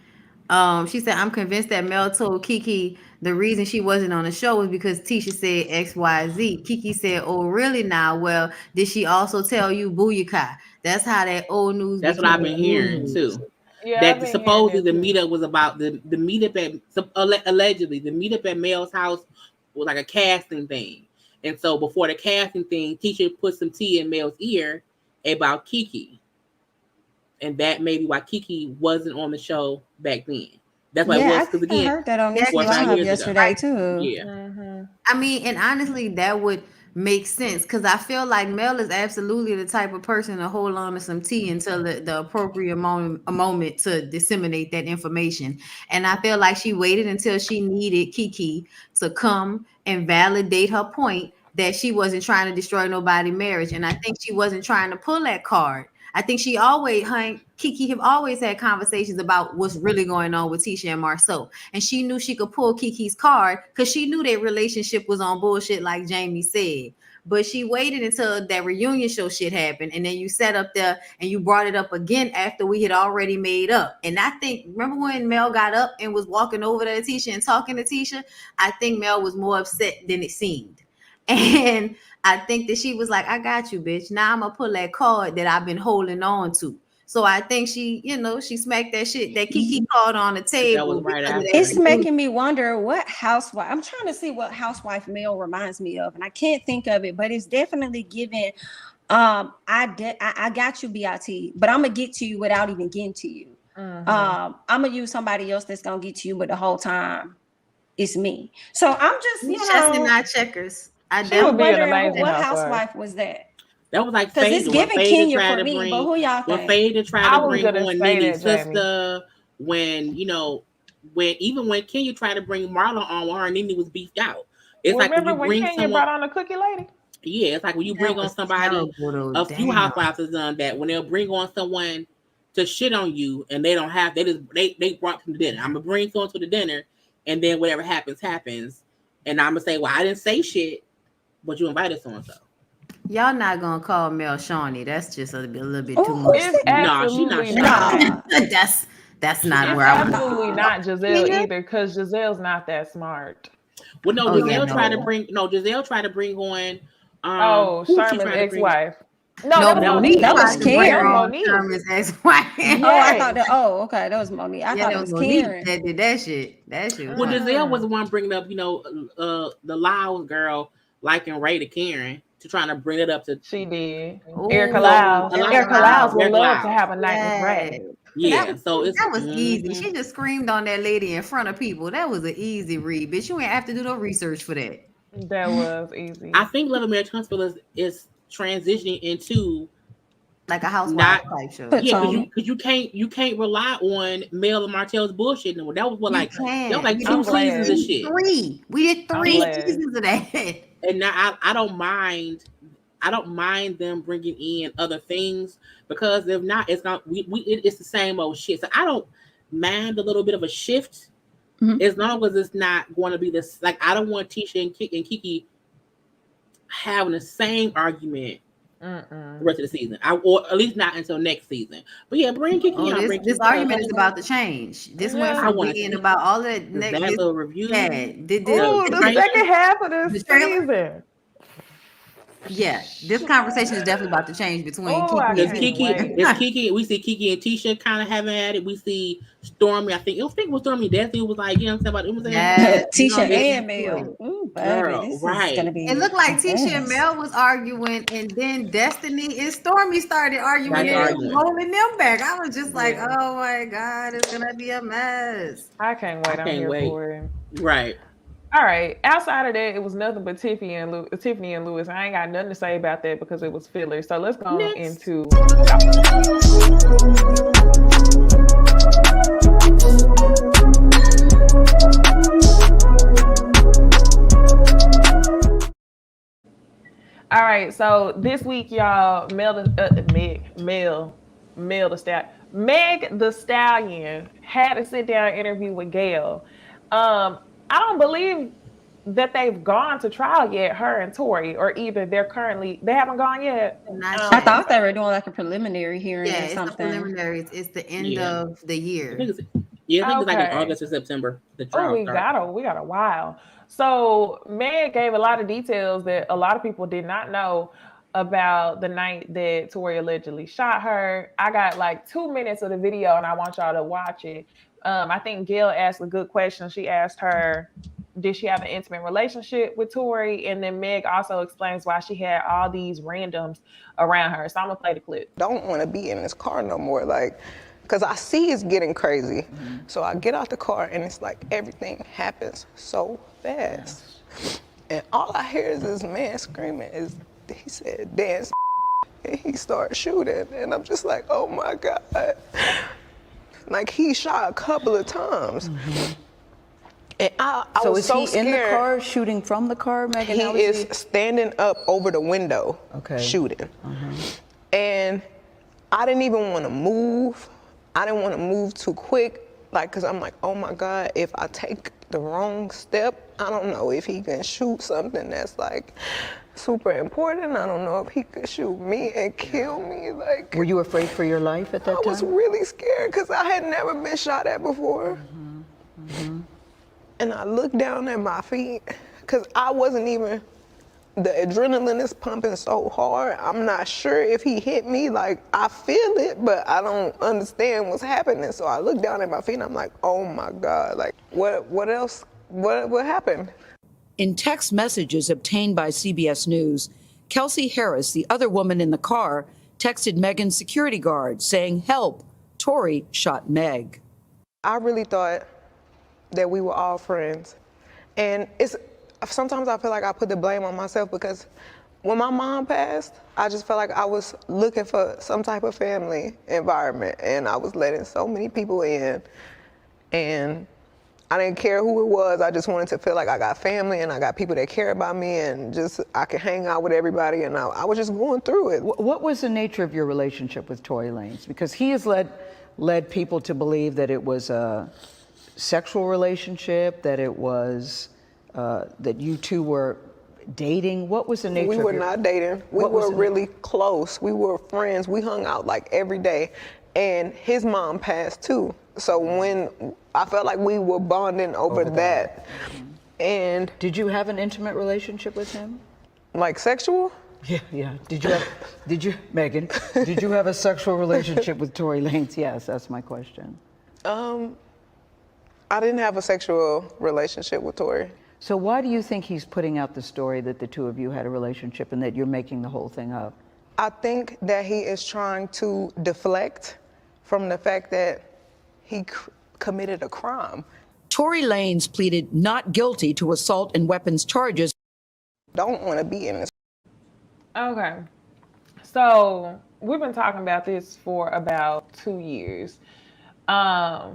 She said, I'm convinced that Mel told Kiki the reason she wasn't on the show was because Tisha said XYZ. Kiki said, oh, really now? Well, did she also tell you Booyaka? That's how that old news. That's what I've been hearing too. Yeah, that supposedly the meetup was about the meetup at allegedly the meetup at Mel's house was like a casting thing. And so before the casting thing, Tisha put some tea in Mel's ear about Kiki. And that may be why Kiki wasn't on the show back then. That's why it was, because again, I heard that on this live yesterday too. Yeah. Mm-hmm. I mean, and honestly, that would make sense, because I feel like Mel is absolutely the type of person to hold on to some tea until the appropriate moment to disseminate that information. And I feel like she waited until she needed Kiki to come and validate her point that she wasn't trying to destroy nobody's marriage. And I think she wasn't trying to pull that card I think Kiki have always had conversations about what's really going on with Tisha and Marceau. And she knew she could pull Kiki's card because she knew their relationship was on bullshit, like Jamie said. But she waited until that reunion show shit happened. And then you sat up there and you brought it up again after we had already made up. And I think, remember when Mel got up and was walking over to Tisha and talking to Tisha? I think Mel was more upset than it seemed. And I think that she was like, I got you, bitch. Now I'm gonna pull that card that I've been holding on to. So I think she, she smacked that Kiki card on the table. That was right after. It's making me wonder what housewife. I'm trying to see what housewife Mel reminds me of, and I can't think of it, but it's definitely giving. I got you, BIT, but I'm gonna get to you without even getting to you. I'm gonna use somebody else that's gonna get to you, but the whole time it's me. So I'm just, chess and not checkers. I would be an wondering amazing what housewife. housewife was that? That was like Because Faye. it's giving Kenya for me, but who y'all When think? Faye tried I to was bring gonna on say Nene's that, sister, when Kenya tried to bring Marlon on, her and Nene was beefed out. It's like Remember when when bring Kenya someone, brought on the cookie lady? yeah, it's like when you bring on somebody. A few housewives has done that when they'll bring on someone to shit on you, and they don't have. They brought them to dinner. I'm gonna bring someone to the dinner, and then whatever happens, and I'm gonna say, well, I didn't say shit, but you invited so and so. Y'all not gonna call Mel Shawnee. That's just a little bit too Oh, much. It's absolutely not. That's not It's where I was. absolutely not Giselle either, because Giselle's not that smart. Well, no, Giselle tried to bring on. Sherman's ex-wife. No, that was Karen. Monique. Sherman's ex-wife. Yes. I thought that. Oh, okay, that was Monique. I thought it was Karen that did that shit. That shit. Well, Giselle was the one bringing up, the Lyles girl liking Ray to Karen to trying to bring it up to. She did. Ooh, Erica Lyles. Erica Lyles would love to have a night with Ray. Yeah, that was easy. She just screamed on that lady in front of people. That was an easy read, bitch. You ain't have to do no research for that. That was easy. I think Love and Marriage Huntsville is transitioning into like a housewife type show. Yeah, because you can't rely on Mel and Martell's bullshit anymore. That was that was like 2 seasons of shit. We did 3 seasons of that. And now I don't mind them bringing in other things, because if not, it's the same old shit. So I don't mind a little bit of a shift, as long as it's not going to be this. Like, I don't want Tisha and Kiki having the same argument the rest of the season, or at least not until next season. But yeah, bring Kiki on. This argument is about to change. This went from being about all that little review. Yeah, the second half of the season. Yeah, this conversation is definitely about to change between Kiki. We see Kiki and Tisha kind of having at it. We see Stormy. I think it was Stormy. Destiny was like, about it was Tisha and Mel. Ooh, baby, this is gonna be. It looked like Tisha and Mel was arguing, and then Destiny and Stormy started arguing and holding them back. I was just like, oh my god, it's gonna be a mess. I can't wait. I'm here for it. Right. All right. Outside of that, it was nothing but Tiffany and Lewis. I ain't got nothing to say about that because it was filler. So let's go into. All right. So this week, y'all, Meg the Stallion had a sit down interview with Gayle. I don't believe that they've gone to trial yet, her and Tory, or either they haven't gone yet. I thought they were doing like a preliminary hearing or something. It's preliminary. It's the end of the year. I think it's like in August or September. The trial we got a while. So Meg gave a lot of details that a lot of people did not know about the night that Tory allegedly shot her. I got like 2 minutes of the video and I want y'all to watch it. I think Gayle asked a good question. She asked her, did she have an intimate relationship with Tory? And then Meg also explains why she had all these randoms around her. So I'm gonna play the clip. Don't want to be in this car no more, because I see it's getting crazy. So I get out the car and it's like everything happens so fast. And all I hear is this man screaming, he said, dance, and he started shooting. And I'm just like, oh my God. Like, he shot a couple of times. And I was so scared. In the car, shooting from the car, Megan? He is standing up over the window, shooting. And I didn't even want to move. I didn't want to move too quick, like, cause I'm like, oh my God, if I take the wrong step, I don't know if he can shoot something that's like super important. I don't know if he could shoot me and kill me. Like, Were you afraid for your life at that I time? was really scared because I had never been shot at before. And I looked down at my feet because I wasn't even, the adrenaline is pumping so hard. I'm not sure if he hit me. Like, I feel it, but I don't understand what's happening. So I look down at my feet and I'm like, oh my God, like, what else? What happened? In text messages obtained by CBS News, Kelsey Harris, the other woman in the car, texted Megan's security guard saying, "Help, Tory shot Meg." I really thought that we were all friends. And sometimes I feel like I put the blame on myself because when my mom passed, I just felt like I was looking for some type of family environment and I was letting so many people in and I didn't care who it was. I just wanted to feel like I got family and I got people that care about me and just I could hang out with everybody and I was just going through it. What was the nature of your relationship with Tory Lanez? Because he has led people to believe that it was a sexual relationship, that it was that you two were dating. What was the nature? We were not dating. We were really close. We were friends. We hung out like every day. And his mom passed too. So when I felt like we were bonding over that. And did you have an intimate relationship with him? Like sexual? Yeah. Did you, Megan, did you have a sexual relationship with Tory Lanez? Yes, that's my question. I didn't have a sexual relationship with Tory. So why do you think he's putting out the story that the two of you had a relationship and that you're making the whole thing up? I think that he is trying to deflect from the fact that he committed a crime. Tory Lanez pleaded not guilty to assault and weapons charges. Don't want to be in this. Okay. So we've been talking about this for about 2 years. I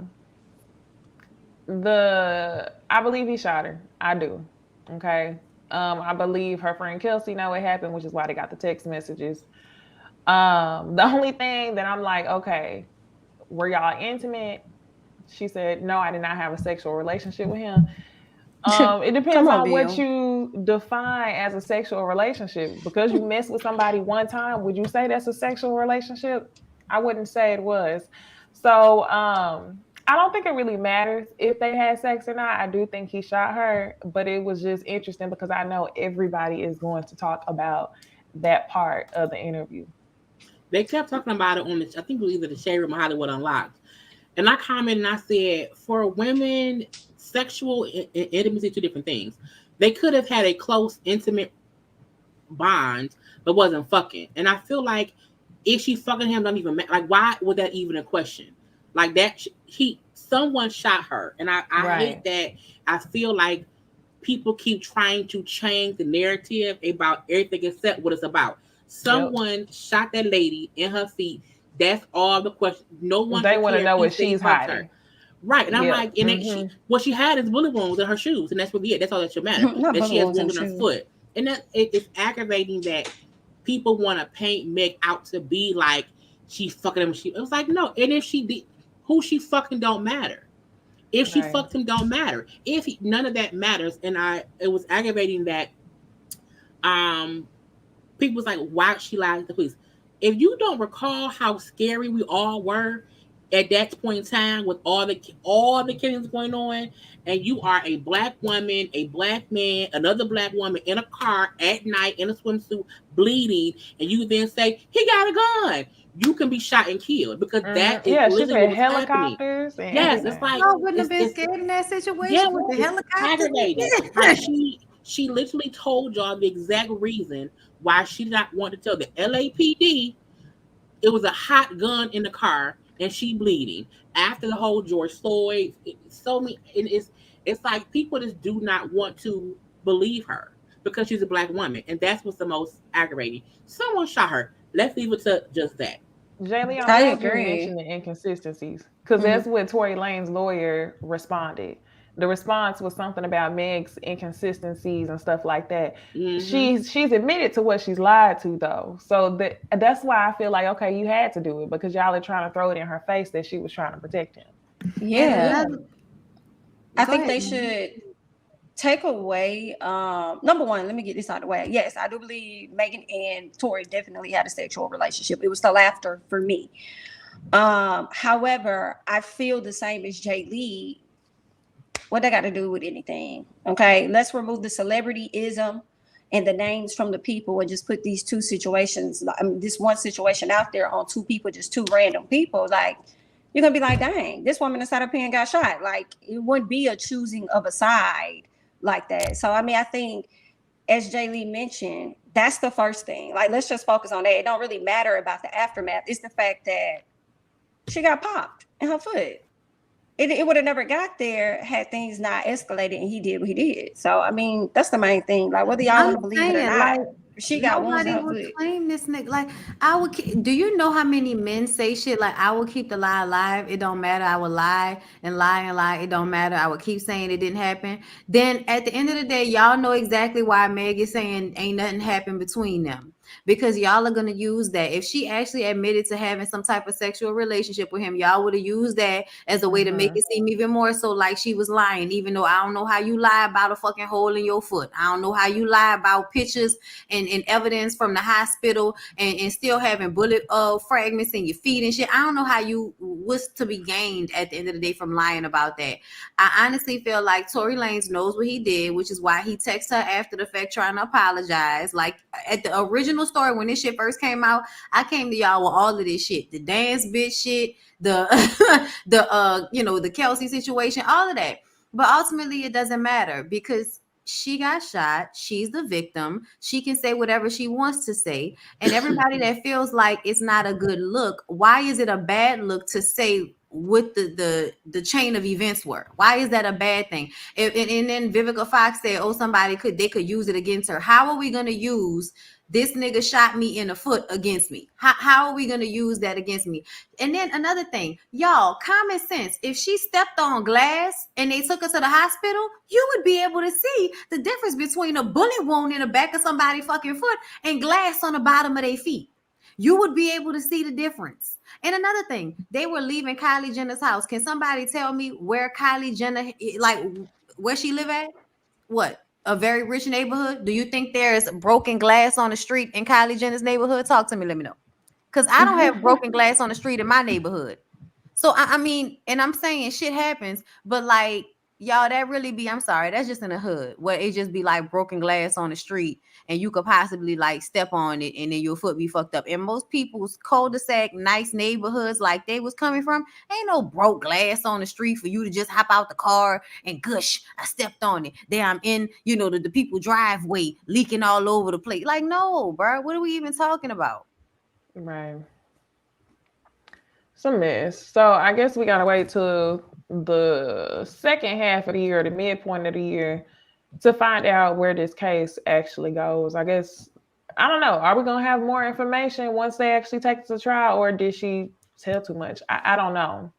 believe he shot her. I do. Okay. I believe her friend Kelsey know what happened, which is why they got the text messages. The only thing that I'm like, okay, were y'all intimate? She said, no, I did not have a sexual relationship with him. It depends on what you define as a sexual relationship. Because you messed with somebody one time, would you say that's a sexual relationship? I wouldn't say it was. So I don't think it really matters if they had sex or not. I do think he shot her, but it was just interesting because I know everybody is going to talk about that part of the interview. They kept talking about it on I think it was either the Shade Room or Hollywood Unlocked. And I commented and I said, for women, sexual intimacy, two different things. They could have had a close, intimate bond, but wasn't fucking. And I feel like if she fucking him, don't even like, why would that even a question? Like that, someone shot her. And I hate that. I feel like people keep trying to change the narrative about everything except what it's about. Someone shot that lady in her feet. That's all the question. No one. They want to know what she's hiding. Her. Right. And I'm like, and what she had is bullet wounds in her shoes. And that's really it. That's all that should matter. That she has wounds in her foot. And that it's aggravating that people want to paint Meg out to be like she fucking him. It was like, no. And if she did, who she fucking don't matter. If she fucked him, don't matter. If none of that matters. And it was aggravating that people was like, why she lied to the police? If you don't recall how scary we all were at that point in time with all the killings going on, and you are a black woman, a black man, another black woman in a car at night in a swimsuit bleeding, and you then say he got a gun, you can be shot and killed because that is literally what's helicopters. Yes, it's like I wouldn't have been scared in that situation with the helicopter. Like she literally told y'all the exact reason why she did not want to tell the LAPD it was a hot gun in the car and she bleeding after the whole George Floyd. It's like people just do not want to believe her because she's a black woman, and that's what's the most aggravating. Someone shot her. Let's leave it to just that. Jaylee, I agree. You mentioned the inconsistencies because that's what Tory Lanez's lawyer responded. the response was something about Meg's inconsistencies and stuff like that. Mm-hmm. She's admitted to what she's lied to though. So that's why I feel like, okay, you had to do it because y'all are trying to throw it in her face that she was trying to protect him. And Yeah. another, I go think ahead. they should take away number one, let me get this out of the way. Yes, I do believe Megan and Tory definitely had a sexual relationship. It was the laughter for me. However, I feel the same as Jay Lee. What they got to do with anything? Okay, let's remove the celebrityism and the names from the people and just put these two situations, this one situation out there on two people, just two random people. Like, you're gonna be like, dang, this woman inside a pen got shot. Like, it wouldn't be a choosing of a side like that. So I mean, I think, as Jay Lee mentioned, that's the first thing. Like, let's just focus on that. It don't really matter about the aftermath. It's the fact that she got popped in her foot. It would have never got there had things not escalated and he did what he did. So I mean, that's the main thing. Like, whether y'all want to believe it or not, like, she got wounds in nobody her would foot. claim this nigga. Like, I would. Do you know how many men say shit like, "I will keep the lie alive. It don't matter. I will lie and lie and lie. It don't matter. I will keep saying it didn't happen." Then at the end of the day, y'all know exactly why Meg is saying ain't nothing happened between them. Because y'all are gonna use that. If she actually admitted to having some type of sexual relationship with him, y'all would have used that as a way to make it seem even more so like she was lying. Even though I don't know how you lie about a fucking hole in your foot. I don't know how you lie about pictures and evidence from the hospital and still having bullet fragments in your feet and shit. I don't know how you was to be gained at the end of the day from lying about that. I honestly feel like Tory Lanez knows what he did, which is why he texted her after the fact trying to apologize. Like, at the original story when this shit first came out, I came to y'all with all of this shit, the dance bitch shit, the the Kelsey situation, all of that. But ultimately it doesn't matter because she got shot. She's the victim. She can say whatever she wants to say. And everybody that feels like it's not a good look, why is it a bad look to say what the chain of events were? Why is that a bad thing? And then Vivica Fox said, oh, they could use it against her. How are we going to use this nigga shot me in the foot against me? How are we going to use that against me? And then another thing, y'all, common sense. If she stepped on glass and they took her to the hospital, you would be able to see the difference between a bullet wound in the back of somebody's fucking foot and glass on the bottom of their feet. You would be able to see the difference. And another thing, they were leaving Kylie Jenner's house. Can somebody tell me where Kylie Jenner, like, where she live at? What? A very rich neighborhood? Do you think there's broken glass on the street in Kylie Jenner's neighborhood? Talk to me. Let me know. Because I don't have broken glass on the street in my neighborhood. So, I mean, and I'm saying shit happens, but like, y'all, that really be, I'm sorry, that's just in the hood where it just be like broken glass on the street and you could possibly like step on it and then your foot be fucked up. And most people's cul-de-sac, nice neighborhoods like they was coming from, ain't no broke glass on the street for you to just hop out the car and gush, I stepped on it. There I'm in, the people driveway leaking all over the place. Like, no, bro, what are we even talking about? Right. It's a mess. So I guess we gotta wait till the second half of the year, the midpoint of the year, to find out where this case actually goes. I guess I don't know. Are we gonna have more information once they actually take it to trial, or did she tell too much? I don't know.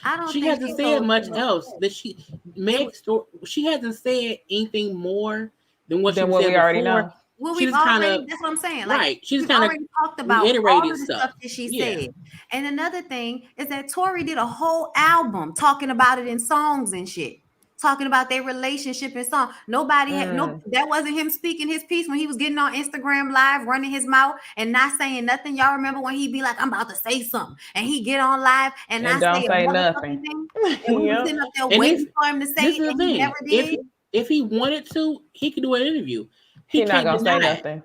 I don't She think hasn't she said told much too much. else. That she hasn't said anything more than what she Than what said we already before. know. Well, She we've just kind already, of that's what I'm saying. Like, right. She just we've kind of already talked about all reiterated of the stuff. stuff that she Yeah. said. And another thing is that Tori did a whole album talking about it in songs and shit. Talking about their relationship and song. Nobody had that wasn't him speaking his piece when he was getting on Instagram live, running his mouth and not saying nothing. Y'all remember when he'd be like, I'm about to say something, and he get on live and And not don't say a say motherfucking nothing. thing. And we were Yep. sitting up there And waiting for him to say this it, is and the he thing. never did. If he wanted to, he could do an interview. He He not can't gonna say deny it nothing.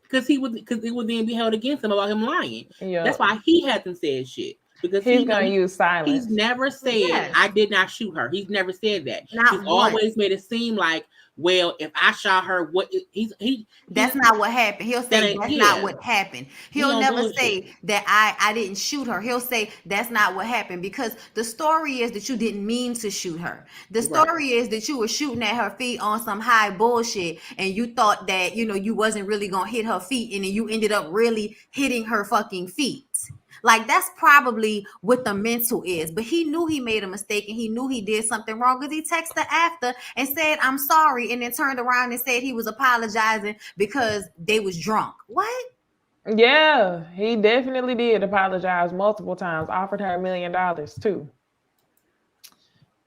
because it would then be held against him about him lying. Yep. That's why he hasn't said shit because He's gonna use silence. he's never said Yes. I did not shoot her. He's never said that. Not He's once. always made it seem like, well, if I shot her, what That's not what happened. He'll say that's not what happened. He'll on never bullshit. say that I didn't shoot her. He'll say that's not what happened because the story is that you didn't mean to shoot her. The story is that you were shooting at her feet on some high bullshit and you thought that, you wasn't really going to hit her feet and then you ended up really hitting her fucking feet. Like that's probably what the mental is. But he knew he made a mistake and he knew he did something wrong because he texted after and said, I'm sorry, and then turned around and said he was apologizing because they was drunk. What? Yeah, he definitely did apologize multiple times, offered her $1 million too.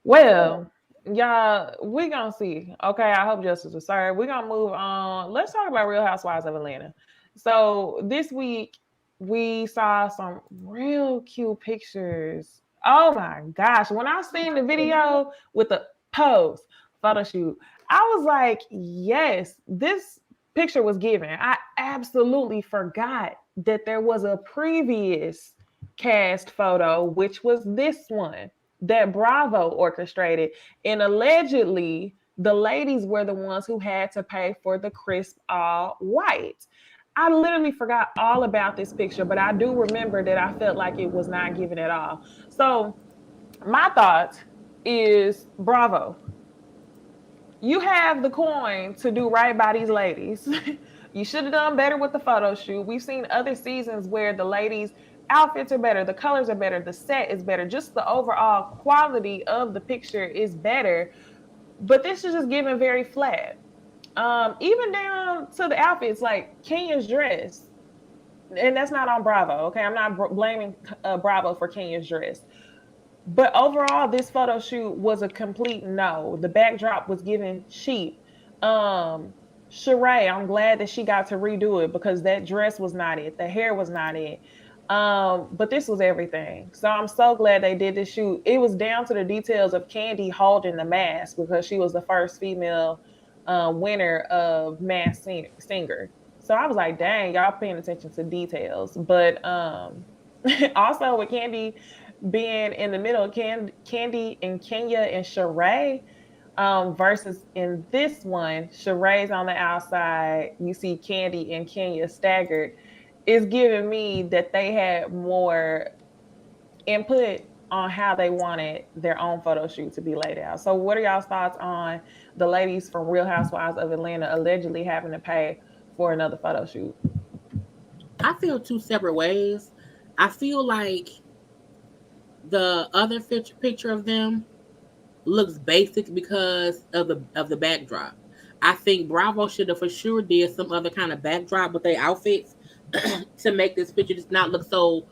Well, y'all, we gonna see. Okay, I hope justice is served. We're gonna move on. Let's talk about Real Housewives of Atlanta. So this week we saw some real cute pictures. Oh my gosh. When I seen the video with the pose photo shoot, I was like, yes, this picture was given. I absolutely forgot that there was a previous cast photo, which was this one that Bravo orchestrated. And allegedly, the ladies were the ones who had to pay for the crisp all white. I literally forgot all about this picture, but I do remember that I felt like it was not given at all. So, my thought is Bravo. You have the coin to do right by these ladies. You should have done better with the photo shoot. We've seen other seasons where the ladies' outfits are better, the colors are better, the set is better, just the overall quality of the picture is better. But this is just given very flat. Even down to the outfits, like Kenya's dress, and that's not on Bravo. Okay, I'm not blaming Bravo for Kenya's dress. But overall, this photo shoot was a complete no. The backdrop was given cheap. Sheree, I'm glad that she got to redo it because that dress was not it. The hair was not it. But this was everything. So I'm so glad they did this shoot. It was down to the details of Candy holding the mask because she was the first female winner of Masked Singer. So I was like, dang, y'all paying attention to details. But also with Candy being in the middle, Candy and Kenya and Sheree, versus in this one, Sheree's on the outside. You see Candy and Kenya staggered. It's giving me that they had more input on how they wanted their own photo shoot to be laid out. So, what are y'all's thoughts on the ladies from Real Housewives of Atlanta allegedly having to pay for another photo shoot? I feel two separate ways. I feel like the other picture of them looks basic because of the backdrop. I think Bravo should have for sure did some other kind of backdrop with their outfits to make this picture just not look so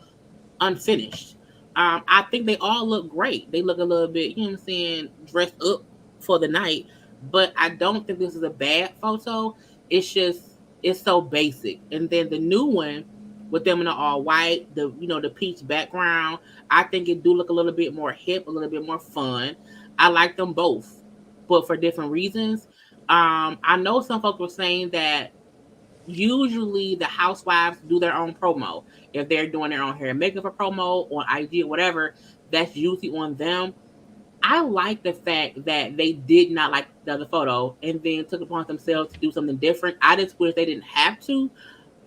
unfinished. I think they all look great. They look a little bit, you know what I'm saying, dressed up for the night. But I don't think this is a bad photo. It's just it's so basic. And then the new one with them in the all white, the peach background, I think it do look a little bit more hip, a little bit more fun. I like them both, but for different reasons. I know some folks were saying that usually the housewives do their own promo. If they're doing their own hair and makeup for promo on IG or whatever, that's usually on them. I like the fact that they did not like the other photo and then took it upon themselves to do something different. I just wish they didn't have to,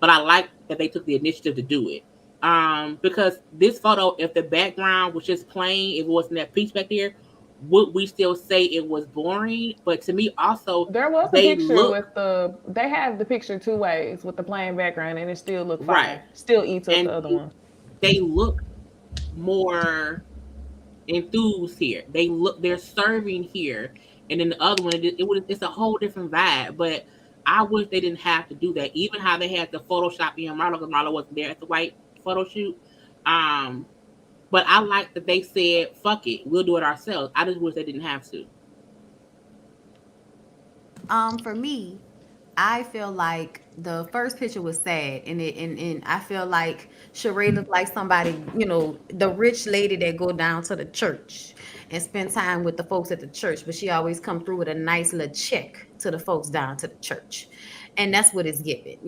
but I like that they took the initiative to do it. Because this photo, if the background was just plain, if it wasn't that peach back there, would we still say it was boring? But to me, also, There was a they picture look with they have the picture two ways with the plain background and it still looked right, fire. Still eats up and the other one. they look more enthused here. They're serving here, and then the other one, it's a whole different vibe. But I wish they didn't have to do that. Even how they had the Photoshop in Marlo because Marlo wasn't there at the white photo shoot. Um, but I like that they said, "Fuck it, we'll do it ourselves." I just wish they didn't have to. For me, I feel like the first picture was sad, and I feel like Sheree looked like somebody, the rich lady that go down to the church and spend time with the folks at the church, but she always come through with a nice little check to the folks down to the church, and that's what it's giving.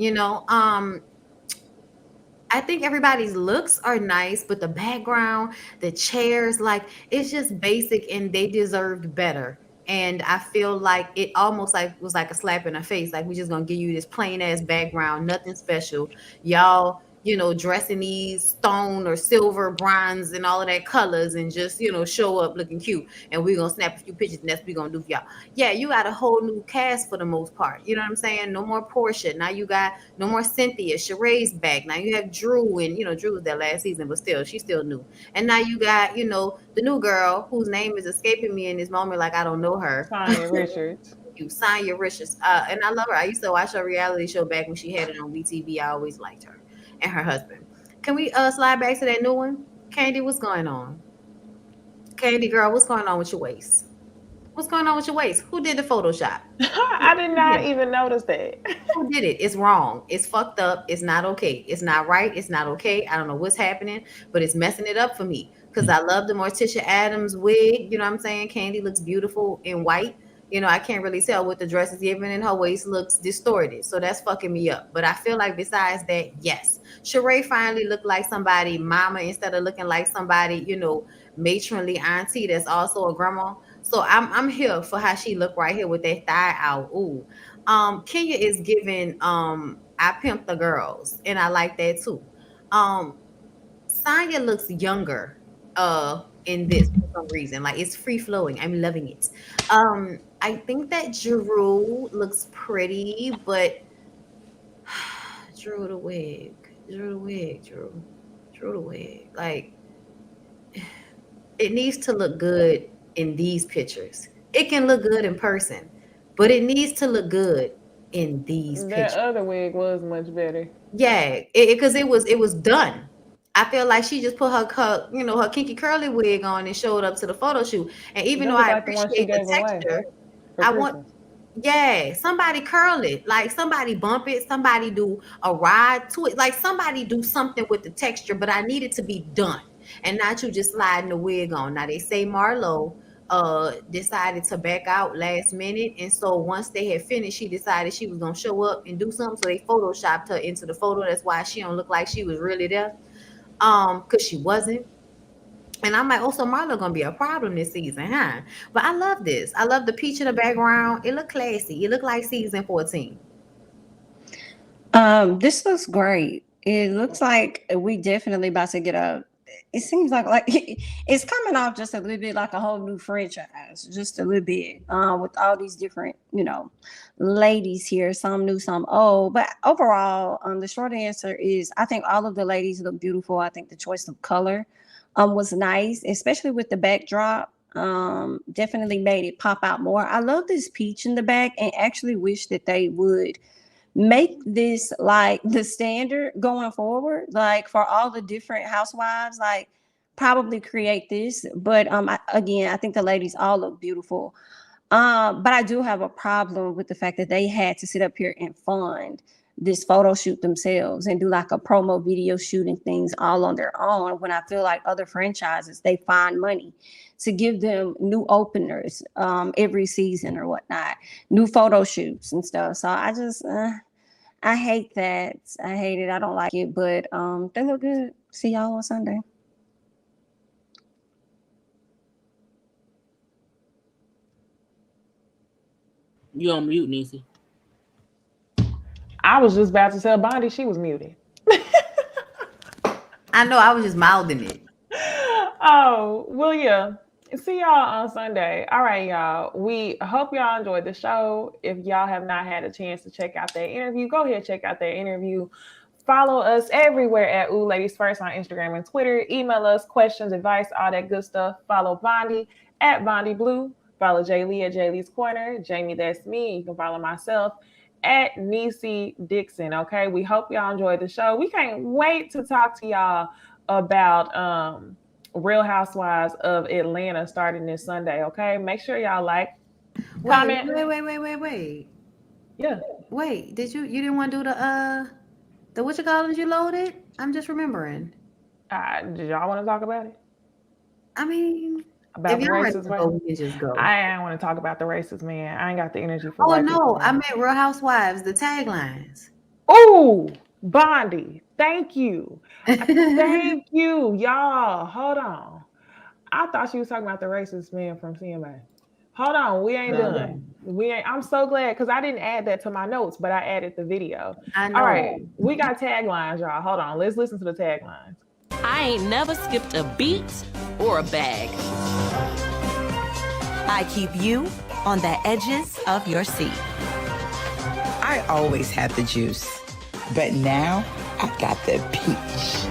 I think everybody's looks are nice, but the background, the chairs, like it's just basic and they deserved better. And I feel like it almost like was like a slap in the face. Like we just gonna give you this plain ass background, nothing special. Y'all dress in these stone or silver, bronze, and all of that colors, and just show up looking cute, and we're gonna snap a few pictures, and that's what we're gonna do for y'all. Yeah, you got a whole new cast for the most part. You know what I'm saying? No more Portia. Now you got no more Cynthia. Sheree's back. Now you have Drew, and Drew was there last season, but still, she's still new. And now you got the new girl whose name is escaping me in this moment, like I don't know her. Sonya Richards. You Sonya Richards, and I love her. I used to watch her reality show back when she had it on BTV. I always liked her and her husband. Can we slide back to that new one? Candy, what's going on? Candy girl, what's going on with your waist? What's going on with your waist? Who did the Photoshop? I did not even notice that. Who did it? It's wrong. It's fucked up. It's not okay. It's not right. It's not okay. I don't know what's happening, but it's messing it up for me because I love the Morticia Adams wig. You know what I'm saying? Candy looks beautiful in white. I can't really tell what the dress is giving, and her waist looks distorted. So that's fucking me up. But I feel like besides that, yes. Sheree finally looked like somebody mama instead of looking like somebody, matronly auntie that's also a grandma. So I'm here for how she looked right here with that thigh out. Ooh. Kenya is giving I pimp the girls, and I like that too. Sonya looks younger in this for some reason. Like it's free flowing. I'm loving it. I think that Drew looks pretty, but Drew the wig. Like it needs to look good in these pictures. It can look good in person, but it needs to look good in these pictures. That other wig was much better. Yeah, because it was done. I feel like she just put her kinky curly wig on and showed up to the photo shoot. And even though I appreciate the texture, I want somebody curl it, like somebody bump it, somebody do a ride to it, like somebody do something with the texture, but I need it to be done and not you just sliding the wig on. Now they say Marlo decided to back out last minute, and so once they had finished, she decided she was gonna show up and do something, so they photoshopped her into the photo. That's why she don't look like she was really there, because she wasn't. And I'm like, oh, so Marlo gonna be a problem this season, huh? But I love this. I love the peach in the background. It look classy. It look like season 14. This looks great. It looks like we definitely about to get it seems like it's coming off just a little bit like a whole new franchise, just a little bit, with all these different, ladies here, some new, some old. But overall, the short answer is I think all of the ladies look beautiful. I think the choice of color was nice, especially with the backdrop. Definitely made it pop out more. I love this peach in the back and actually wish that they would make this like the standard going forward, like for all the different housewives, like probably create this. But I think the ladies all look beautiful. But I do have a problem with the fact that they had to sit up here and fund this photo shoot themselves and do like a promo video shooting things all on their own, when I feel like other franchises, they find money to give them new openers every season or whatnot, new photo shoots and stuff. So I just I hate that. I hate it. I don't like it, but they look good. See y'all on Sunday. You on mute, Necey. I was just about to tell Bondi she was muted. I know, I was just mouthing it. Oh, well, yeah. See y'all on Sunday. All right, y'all. We hope y'all enjoyed the show. If y'all have not had a chance to check out that interview, go ahead and check out that interview. Follow us everywhere at Ooh Ladies First on Instagram and Twitter. Email us questions, advice, all that good stuff. Follow Bondi at Bondi Blue. Follow Jay Lee at Jay Lee's Corner. Jamie, that's me. You can follow myself at Necey Dixon. Okay, we hope y'all enjoyed the show. We can't wait to talk to y'all about Real Housewives of Atlanta starting this Sunday. Okay, make sure y'all like, comment. Wait. Yeah. Wait, you didn't want to do the what you call it you loaded? I'm just remembering. Did y'all want to talk about it? I mean, about the racist man. We can just go. I ain't want to talk about the racist man. I ain't got the energy for. Oh no, I meant Real Housewives, the taglines. Ooh, Bondi. Thank you. Thank you, y'all. Hold on. I thought she was talking about the racist man from CMA. Hold on, we ain't done. I'm so glad because I didn't add that to my notes, but I added the video. I All know. right, we got taglines, y'all. Hold on, let's listen to the taglines. I ain't never skipped a beat or a bag. I keep you on the edges of your seat. I always had the juice, but now I got the peach.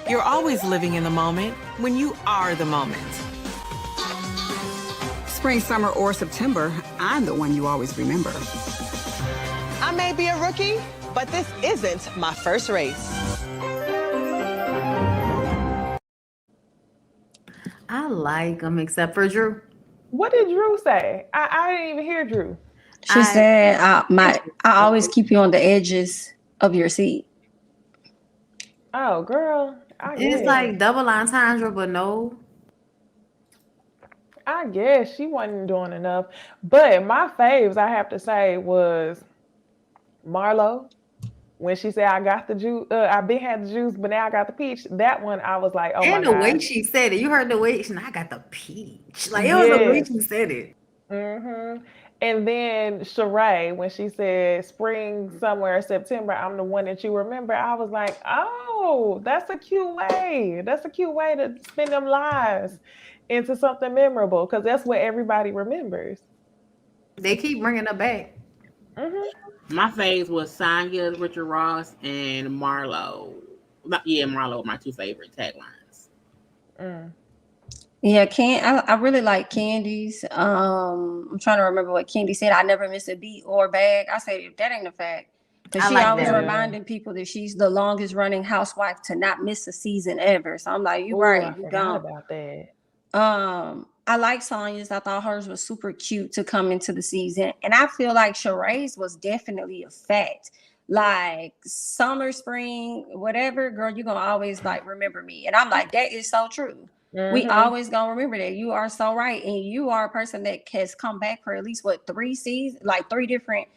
You're always living in the moment when you are the moment. Spring, summer, or September, I'm the one you always remember. I may be a rookie, but this isn't my first race. I like them except for Drew. What did Drew say? I didn't even hear Drew. She said, I always keep you on the edges of your seat. Oh, girl. It's like double entendre, but no. I guess she wasn't doing enough. But my faves, I have to say, was Marlo. When she said, I got the juice, I've been had the juice, but now I got the peach. That one, I was like, oh my God. And the way she said it. You heard the way, I got the peach. Like, it was the way she said it. Mm-hmm. And then Sheree, when she said spring, summer, September, I'm the one that you remember, I was like, oh, that's a cute way. That's a cute way to spend them lives into something memorable because that's what everybody remembers. They keep bringing her back. Mm-hmm. My faves was Sonya, Richard Ross, and Marlo. Marlo were my two favorite taglines. Yeah, I really like Candy's. I'm trying to remember what Candy said. I never miss a beat or bag. I said, if that ain't a fact. Because she always reminding people that she's the longest running housewife to not miss a season ever. So I'm like, you're right. I forgot about that. I like Sonya's. I thought hers was super cute to come into the season. And I feel like Sheree's was definitely a fact. Like summer, spring, whatever, girl, you're going to always like remember me. And I'm like, that is so true. Mm-hmm. We always going to remember that. You are so right. And you are a person that has come back for at least, 3 seasons? Like 3 different,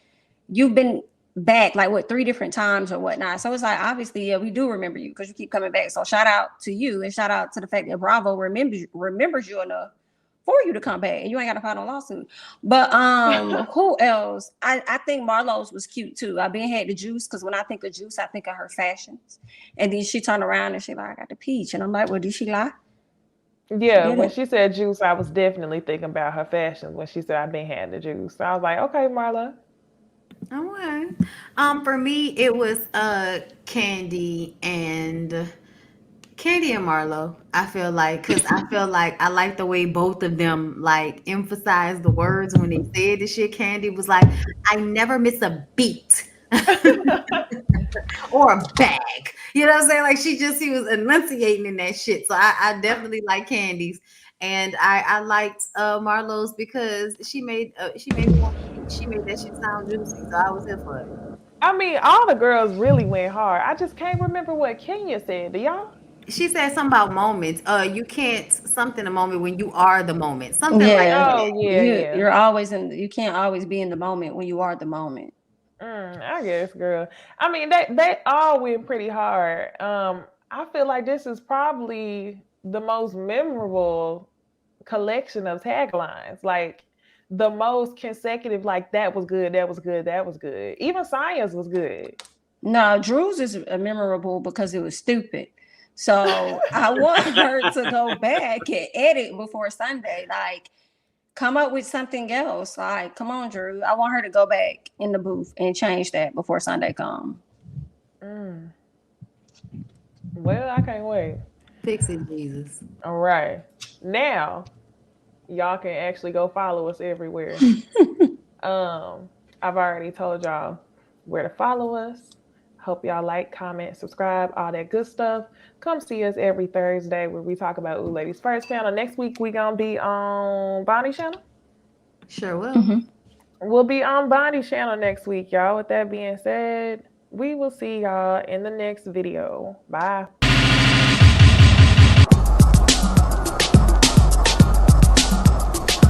you've been back like 3 different times or whatnot. So it's like, obviously, we do remember you because you keep coming back. So shout out to you and shout out to the fact that Bravo remembers you enough for you to come back and you ain't got to file no lawsuit. But who else? I think Marlo's was cute too. I been had the juice because when I think of juice, I think of her fashions. And then she turned around and she like, I got the peach. And I'm like, well, did she lie? Yeah, when she said juice, I was definitely thinking about her fashions when she said I've been had the juice. So I was like, okay, Marla. Okay. For me, it was Candy and Marlo. I feel like I like the way both of them like emphasized the words when they said the shit. Candy was like, I never miss a beat or a bag. You know what I'm saying? Like she was enunciating in that shit. So I definitely like Candy's. And I liked Marlo's because she made that shit sound juicy. So I was here for it. I mean, all the girls really went hard. I just can't remember what Kenya said. Do y'all? She said something about moments. You can't a moment when you are the moment. Something You're always you can't always be in the moment when you are the moment. I guess, girl. I mean, they all went pretty hard. I feel like this is probably the most memorable collection of taglines. Like the most consecutive, like that was good, that was good, that was good. Even Science was good. No, Drew's is memorable because it was stupid. So I want her to go back and edit before Sunday. Like, come up with something else. Like, come on, Drew. I want her to go back in the booth and change that before Sunday comes. Well, I can't wait. Fix it, Jesus. All right. Now, y'all can actually go follow us everywhere. I've already told y'all where to follow us. Hope y'all like, comment, subscribe, all that good stuff. Come see us every Thursday where we talk about Ooh Ladies First panel. Next week, we going to be on Bonnie's channel. Sure will. We'll be on Bonnie's channel next week, y'all. With that being said, we will see y'all in the next video. Bye.